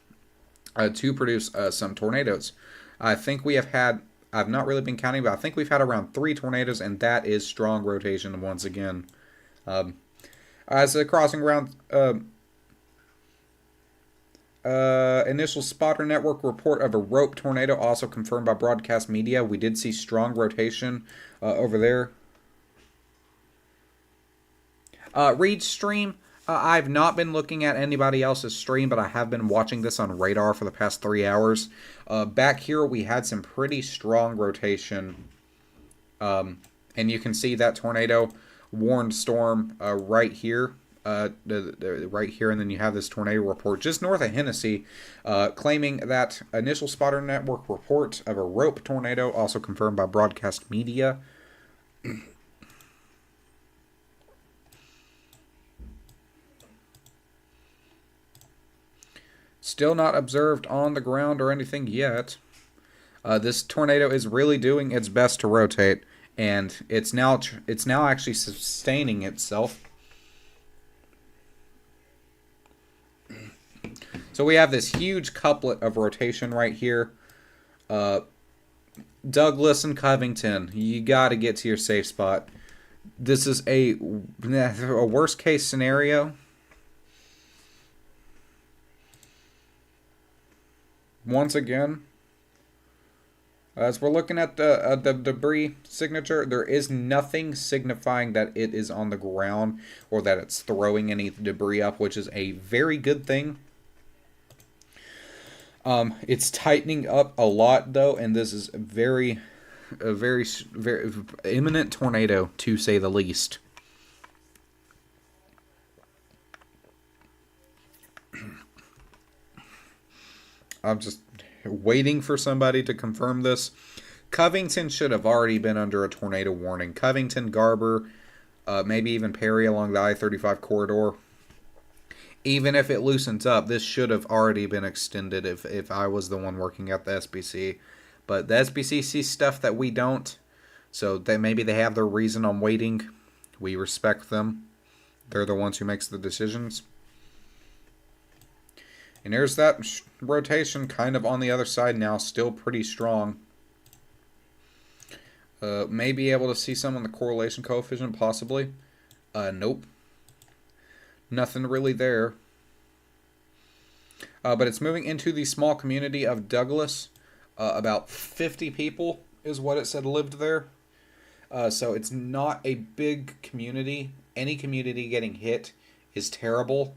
to produce some tornadoes. I think we have had, I've not really been counting, but I think we've had around 3 tornadoes, and that is strong rotation once again. As a crossing around, initial spotter network report of a rope tornado also confirmed by broadcast media. We did see strong rotation over there. Reed stream. I've not been looking at anybody else's stream, but I have been watching this on radar for the past 3 hours. Back here, we had some pretty strong rotation. And you can see that tornado warned storm right here. Right here, and then you have this tornado report just north of Hennessy, claiming that initial spotter network report of a rope tornado, also confirmed by broadcast media. Still not observed on the ground or anything yet. This tornado is really doing its best to rotate, and it's now actually sustaining itself. So we have this huge couplet of rotation right here. Douglas and Covington, you got to get to your safe spot. This is a worst case scenario. Once again, as we're looking at the debris signature, there is nothing signifying that it is on the ground or that it's throwing any debris up, which is a very good thing. It's tightening up a lot though, and this is a very imminent tornado, to say the least. I'm just waiting for somebody to confirm this. Covington should have already been under a tornado warning. Covington, Garber, maybe even Perry along the I-35 corridor. Even if it loosens up, this should have already been extended if I was the one working at the SBC. But the SBC sees stuff that we don't. So maybe they have their reason on waiting. We respect them. They're the ones who makes the decisions. And there's that rotation kind of on the other side now, still pretty strong. May be able to see some on the correlation coefficient, possibly. Nope. Nothing really there. But it's moving into the small community of Douglas. About 50 people is what it said lived there. So it's not a big community. Any community getting hit is terrible.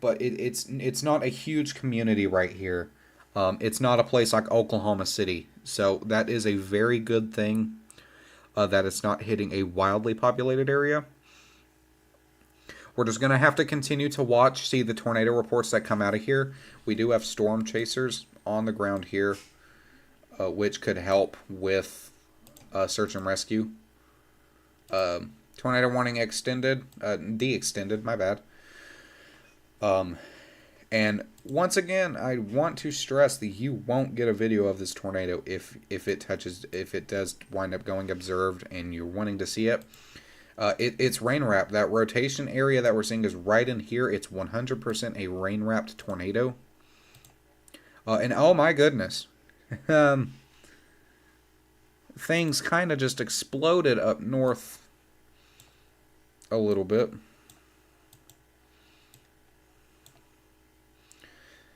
But it's not a huge community right here. It's not a place like Oklahoma City. So that is a very good thing that it's not hitting a wildly populated area. We're just going to have to continue to watch, see the tornado reports that come out of here. We do have storm chasers on the ground here, which could help with search and rescue. Tornado warning extended, de-extended, my bad. And once again, I want to stress that you won't get a video of this tornado if it does wind up going observed and you're wanting to see it. It's rain wrapped. That rotation area that we're seeing is right in here. It's 100% a rain wrapped tornado. And oh my goodness, things kind of just exploded up north a little bit.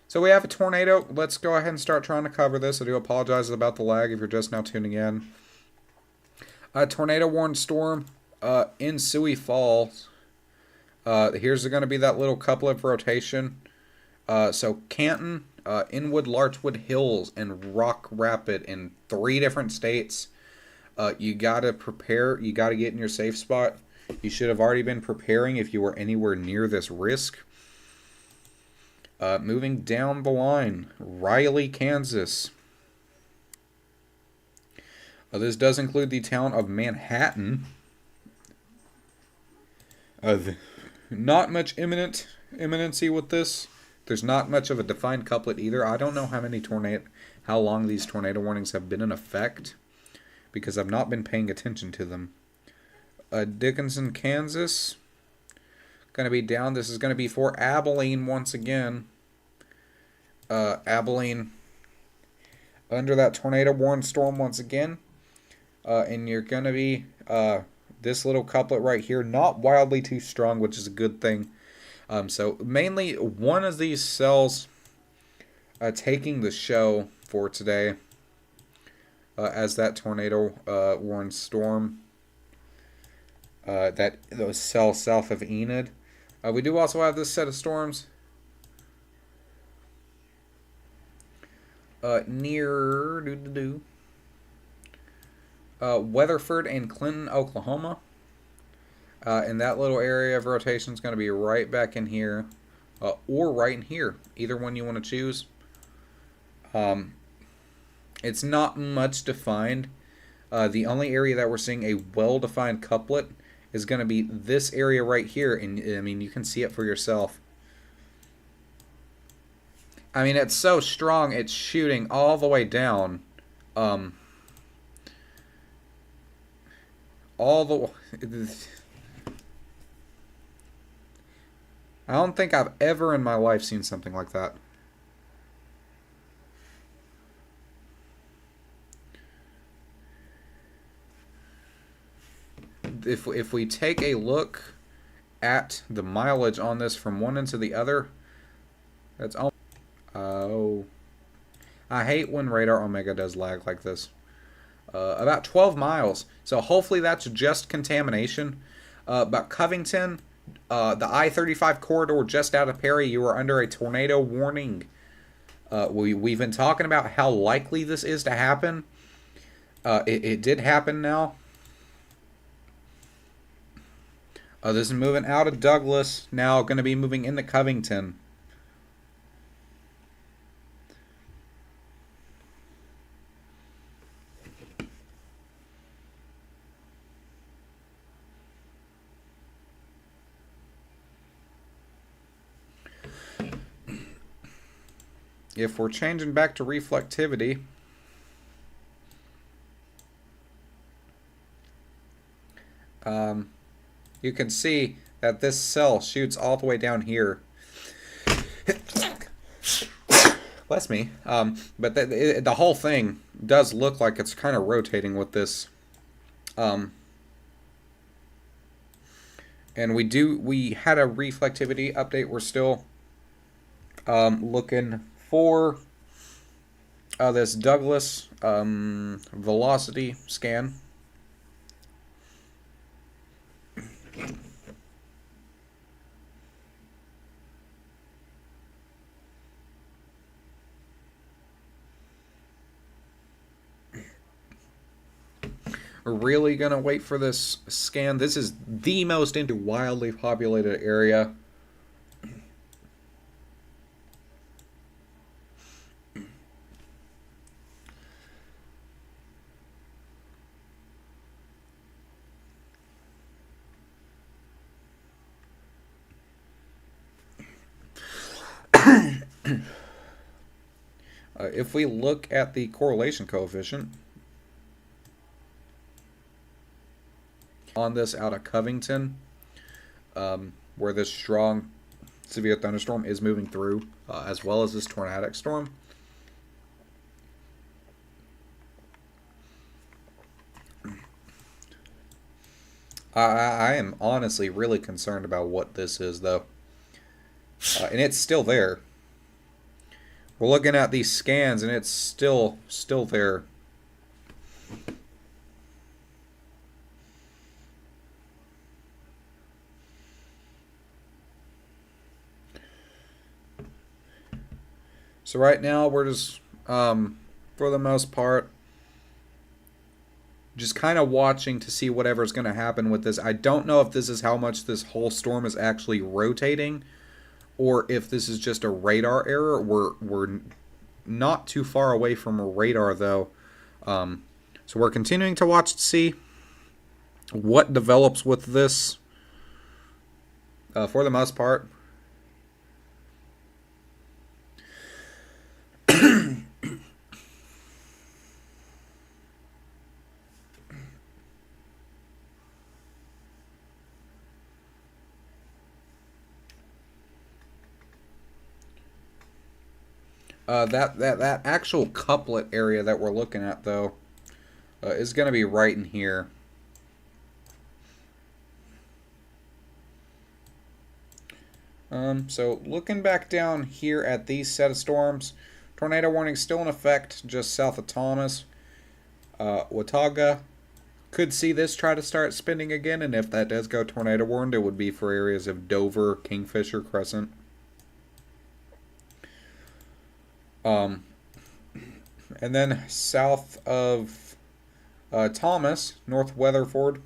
So we have a tornado. Let's go ahead and start trying to cover this. I do apologize about the lag if you're just now tuning in. Tornado warned storm in Sioux Falls. Here's going to be that little couplet of rotation. So Canton, Inwood, Larchwood Hills, and Rock Rapid in 3 different states. You got to prepare. You got to get in your safe spot. You should have already been preparing if you were anywhere near this risk. Moving down the line, Riley, Kansas. This does include the town of Manhattan. Not much imminency with this. There's not much of a defined couplet either. I don't know how long these tornado warnings have been in effect, because I've not been paying attention to them. Dickinson, Kansas. Going to be down. This is going to be for Abilene once again. Abilene under that tornado warned storm once again. And you're going to be this little couplet right here, not wildly too strong, which is a good thing. So mainly one of these cells taking the show for today as that tornado warned storm. Those cells south of Enid. We do also have this set of storms near Weatherford and Clinton, Oklahoma. And that little area of rotation is going to be right back in here, or right in here. Either one you want to choose. It's not much defined. The only area that we're seeing a well-defined couplet is going to be this area right here, and I mean, you can see it for yourself. I mean, it's so strong, it's shooting all the way down. Um, all the I don't think I've ever in my life seen something like that. If we take a look at the mileage on this from one end to the other, that's all. Oh, I hate when radar Omega does lag like this. About 12 miles. So hopefully that's just contamination. But Covington, the I-35 corridor just out of Perry, you are under a tornado warning. We've been talking about how likely this is to happen. It did happen now. This is moving out of Douglas, now going to be moving into Covington. If we're changing back to reflectivity, you can see that this cell shoots all the way down here. Bless me. But the whole thing does look like it's kind of rotating with this. And we had a reflectivity update. We're still looking for this Douglas velocity scan. We're really gonna wait for this scan. This is the most into wildly populated area. If we look at the correlation coefficient on this out of Covington, where this strong severe thunderstorm is moving through, as well as this tornadic storm, I am honestly really concerned about what this is, though. And it's still there. We're looking at these scans, and it's still there. So right now we're just, for the most part, just kind of watching to see whatever's going to happen with this. I don't know if this is how much this whole storm is actually rotating, or if this is just a radar error. We're not too far away from a radar, though. So we're continuing to watch to see what develops with this. For the most part. That actual couplet area that we're looking at, though, is going to be right in here. So looking back down here at these set of storms, tornado warning still in effect just south of Thomas. Watauga could see this try to start spinning again, and if that does go tornado warned, it would be for areas of Dover, Kingfisher, Crescent. And then south of Thomas, North Weatherford.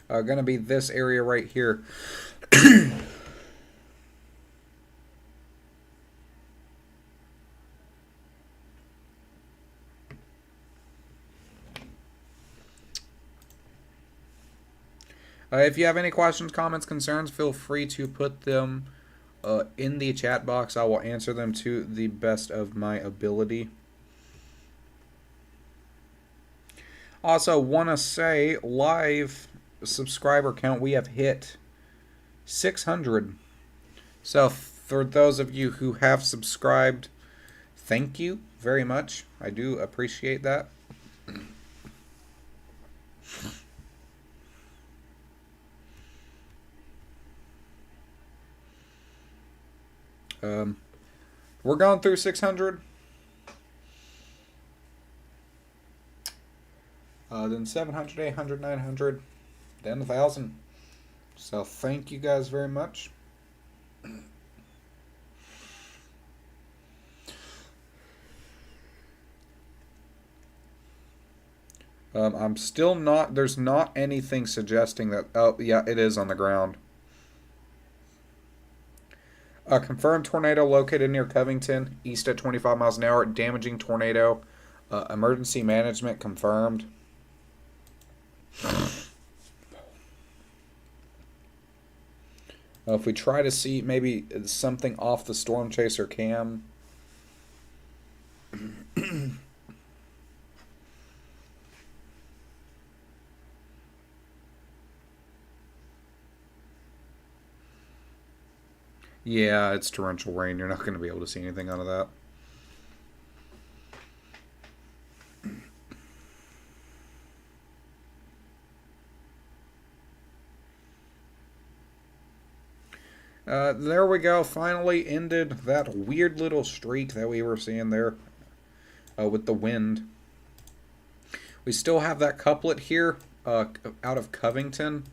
Going to be this area right here. If you have any questions, comments, concerns, feel free to put them in the chat box. I will answer them to the best of my ability. Also, want to say, live subscriber count, we have hit 600. So, for those of you who have subscribed, thank you very much. I do appreciate that. We're going through 600. Then 700, 800, 900, then 1,000. So thank you guys very much. I'm still not, there's not anything suggesting that, oh yeah, it is on the ground. A confirmed tornado located near Covington, east at 25 miles an hour, damaging tornado. Emergency management confirmed. If we try to see maybe something off the storm chaser cam. Yeah, it's torrential rain. You're not going to be able to see anything out of that. There we go. Finally ended that weird little streak that we were seeing there with the wind. We still have that couplet here out of Covington.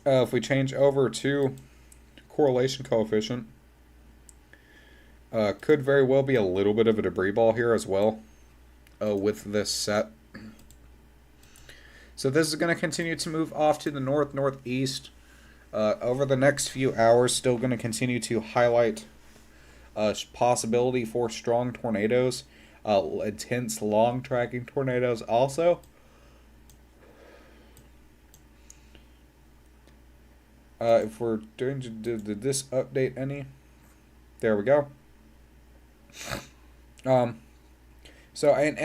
If we change over to correlation coefficient, could very well be a little bit of a debris ball here as well with this set. So this is going to continue to move off to the north-northeast. Over the next few hours, still going to continue to highlight possibility for strong tornadoes, intense long-tracking tornadoes also. If we're doing, did this update any? There we go. So an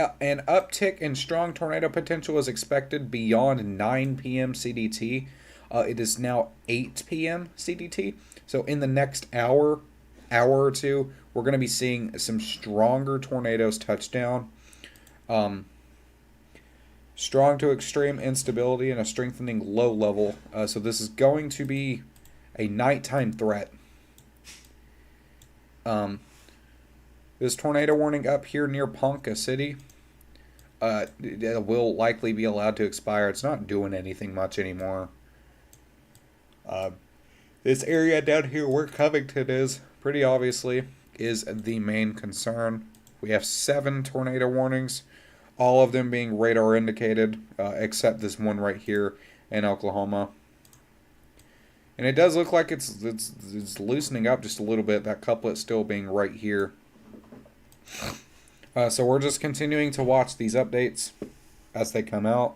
uptick in strong tornado potential is expected beyond 9 p.m. CDT. It is now 8 p.m. CDT. So in the next hour or two, we're going to be seeing some stronger tornadoes touch down. Strong to extreme instability and a strengthening low level. So this is going to be a nighttime threat. This tornado warning up here near Ponca City will likely be allowed to expire. It's not doing anything much anymore. This area down here where Covington is, pretty obviously, is the main concern. We have 7 tornado warnings, all of them being radar indicated, except this one right here in Oklahoma. And it does look like it's loosening up just a little bit, that couplet still being right here. So we're just continuing to watch these updates as they come out.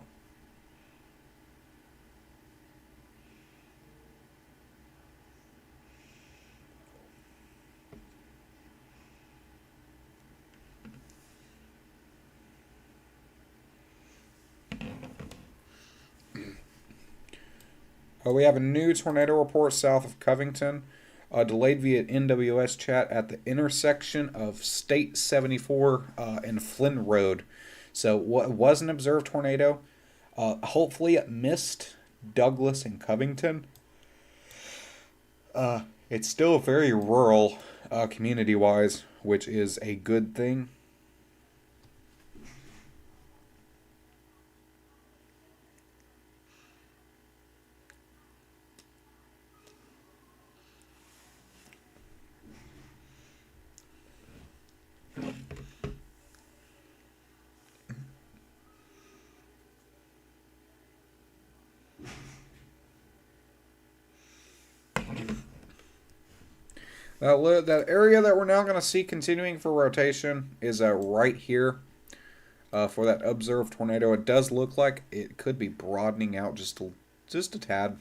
We have a new tornado report south of Covington, delayed via NWS chat at the intersection of State 74 and Flynn Road. So what was an observed tornado. Hopefully it missed Douglas and Covington. It's still very rural community-wise, which is a good thing. That area that we're now going to see continuing for rotation is right here for that observed tornado. It does look like it could be broadening out just a tad.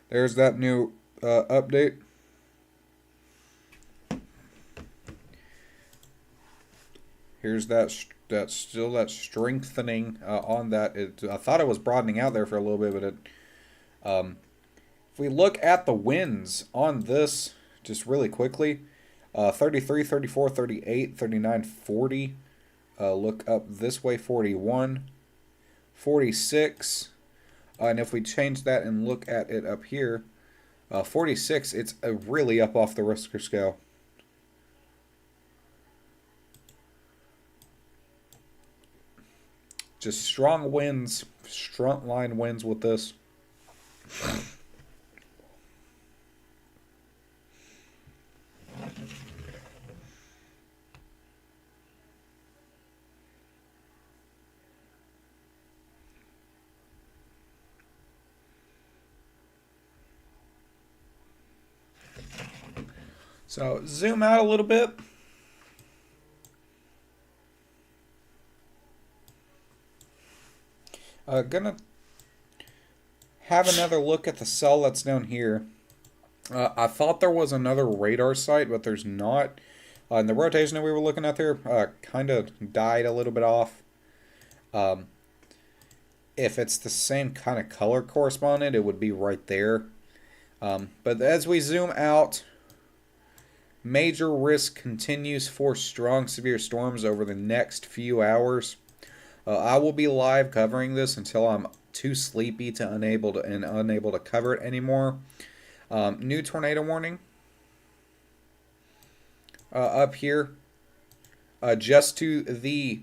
There's that new update. Here's that still that strengthening on that. I thought it was broadening out there for a little bit, but if we look at the winds on this just really quickly, 33, 34, 38, 39, 40. Look up this way, 41, 46. And if we change that and look at it up here, 46, it's really up off the Richter scale. Just strong winds, strong line winds with this. So zoom out a little bit. Gonna have another look at the cell that's down here. I thought there was another radar site, but there's not. And the rotation that we were looking at there kind of died a little bit off. If it's the same kind of color correspondent, it would be right there. But as we zoom out, major risk continues for strong severe storms over the next few hours. I will be live covering this until I'm too sleepy to unable to cover it anymore. New tornado warning up here, just to the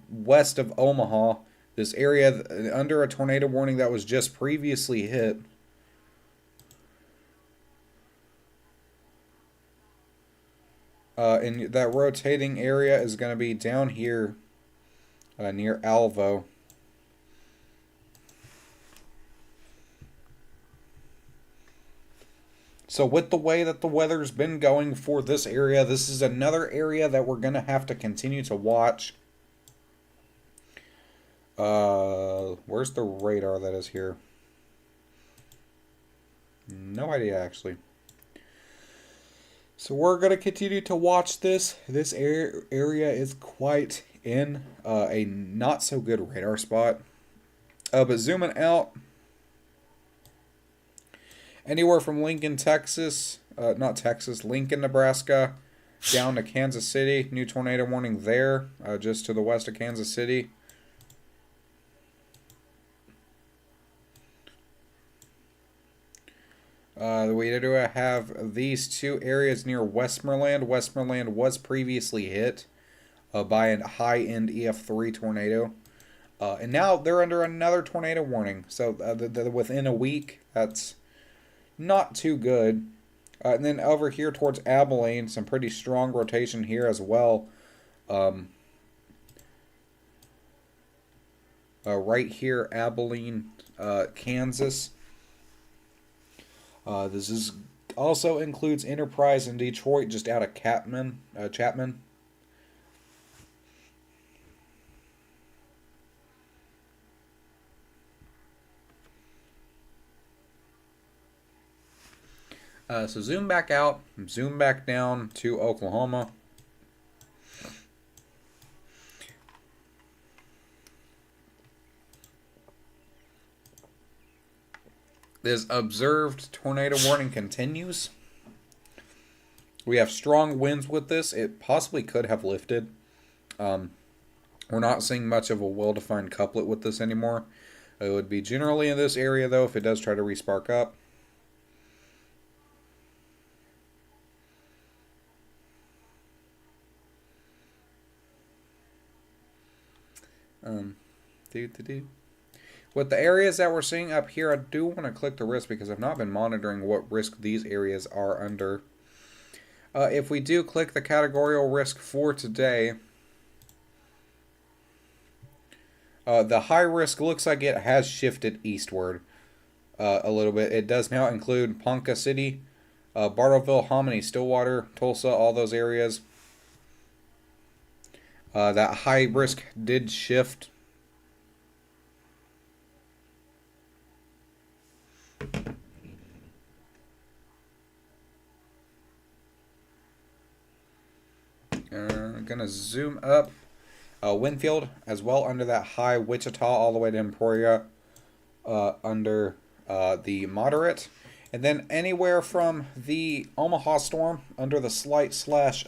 west of Omaha. This area under a tornado warning that was just previously hit. And that rotating area is going to be down here near Alvo. So with the way that the weather's been going for this area, this is another area that we're going to have to continue to watch. Where's the radar that is here? No idea, actually. So we're going to continue to watch this. This area is quite in a not so good radar spot. But zooming out, anywhere from Lincoln, Texas, Lincoln, Nebraska, down to Kansas City. New tornado warning there, just to the west of Kansas City. We do have these two areas near Westmoreland. Westmoreland was previously hit by a high-end EF3 tornado. And now they're under another tornado warning. So within a week, that's not too good. And then over here towards Abilene, some pretty strong rotation here as well. Right here, Abilene, Kansas. This is also includes Enterprise in Detroit, just out of Chapman. So zoom back out, zoom back down to Oklahoma. This observed tornado warning continues. We have strong winds with this. It possibly could have lifted. We're not seeing much of a well-defined couplet with this anymore. It would be generally in this area, though, if it does try to respark up. With the areas that we're seeing up here, I do want to click the risk because I've not been monitoring what risk these areas are under. If we do click the categorical risk for today, the high risk looks like it has shifted eastward a little bit. It does now include Ponca City, Bartlesville, Hominy, Stillwater, Tulsa, all those areas. That high risk did shift. going to zoom up. Winfield as well under that high. Wichita all the way to Emporia under the moderate. And then anywhere from the Omaha storm under the slight slash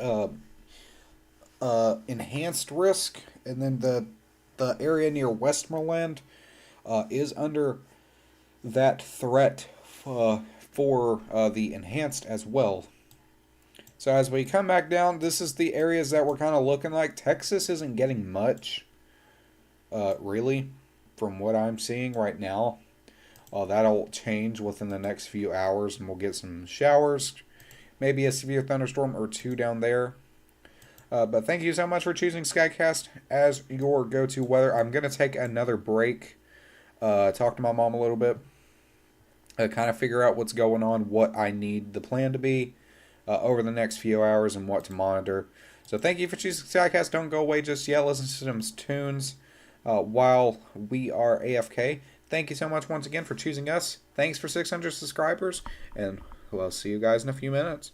enhanced risk. And then the area near Westmoreland is under that threat for the enhanced as well. So as we come back down, this is the areas that we're kind of looking like. Texas isn't getting much, really, from what I'm seeing right now. That'll change within the next few hours, and we'll get some showers, maybe a severe thunderstorm or two down there. But thank you so much for choosing Skycast as your go-to weather. I'm going to take another break, talk to my mom a little bit, kind of figure out what's going on, what I need the plan to be over the next few hours, and what to monitor. So thank you for choosing Skycast. Don't go away just yet. Listen to some tunes while we are AFK. Thank you so much once again for choosing us. Thanks for 600 subscribers, and we'll see you guys in a few minutes.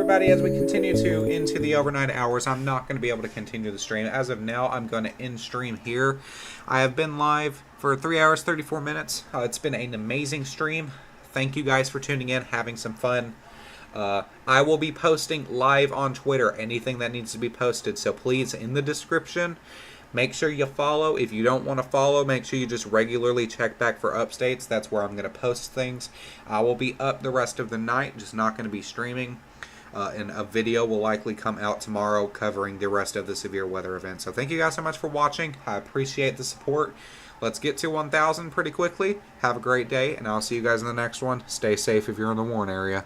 everybody, as we continue to into the overnight hours, I'm not going to be able to continue the stream. As of now, I'm going to end stream here. I have been live for 3 hours, 34 minutes. It's been an amazing stream. Thank you guys for tuning in, having some fun. I will be posting live on Twitter anything that needs to be posted, so please, in the description, make sure you follow. If you don't want to follow, make sure you just regularly check back for updates. That's where I'm going to post things. I will be up the rest of the night, just not going to be streaming. And a video will likely come out tomorrow covering the rest of the severe weather event. So thank you guys so much for watching. I appreciate the support. Let's get to 1,000 pretty quickly. Have a great day, and I'll see you guys in the next one. Stay safe if you're in the Warren area.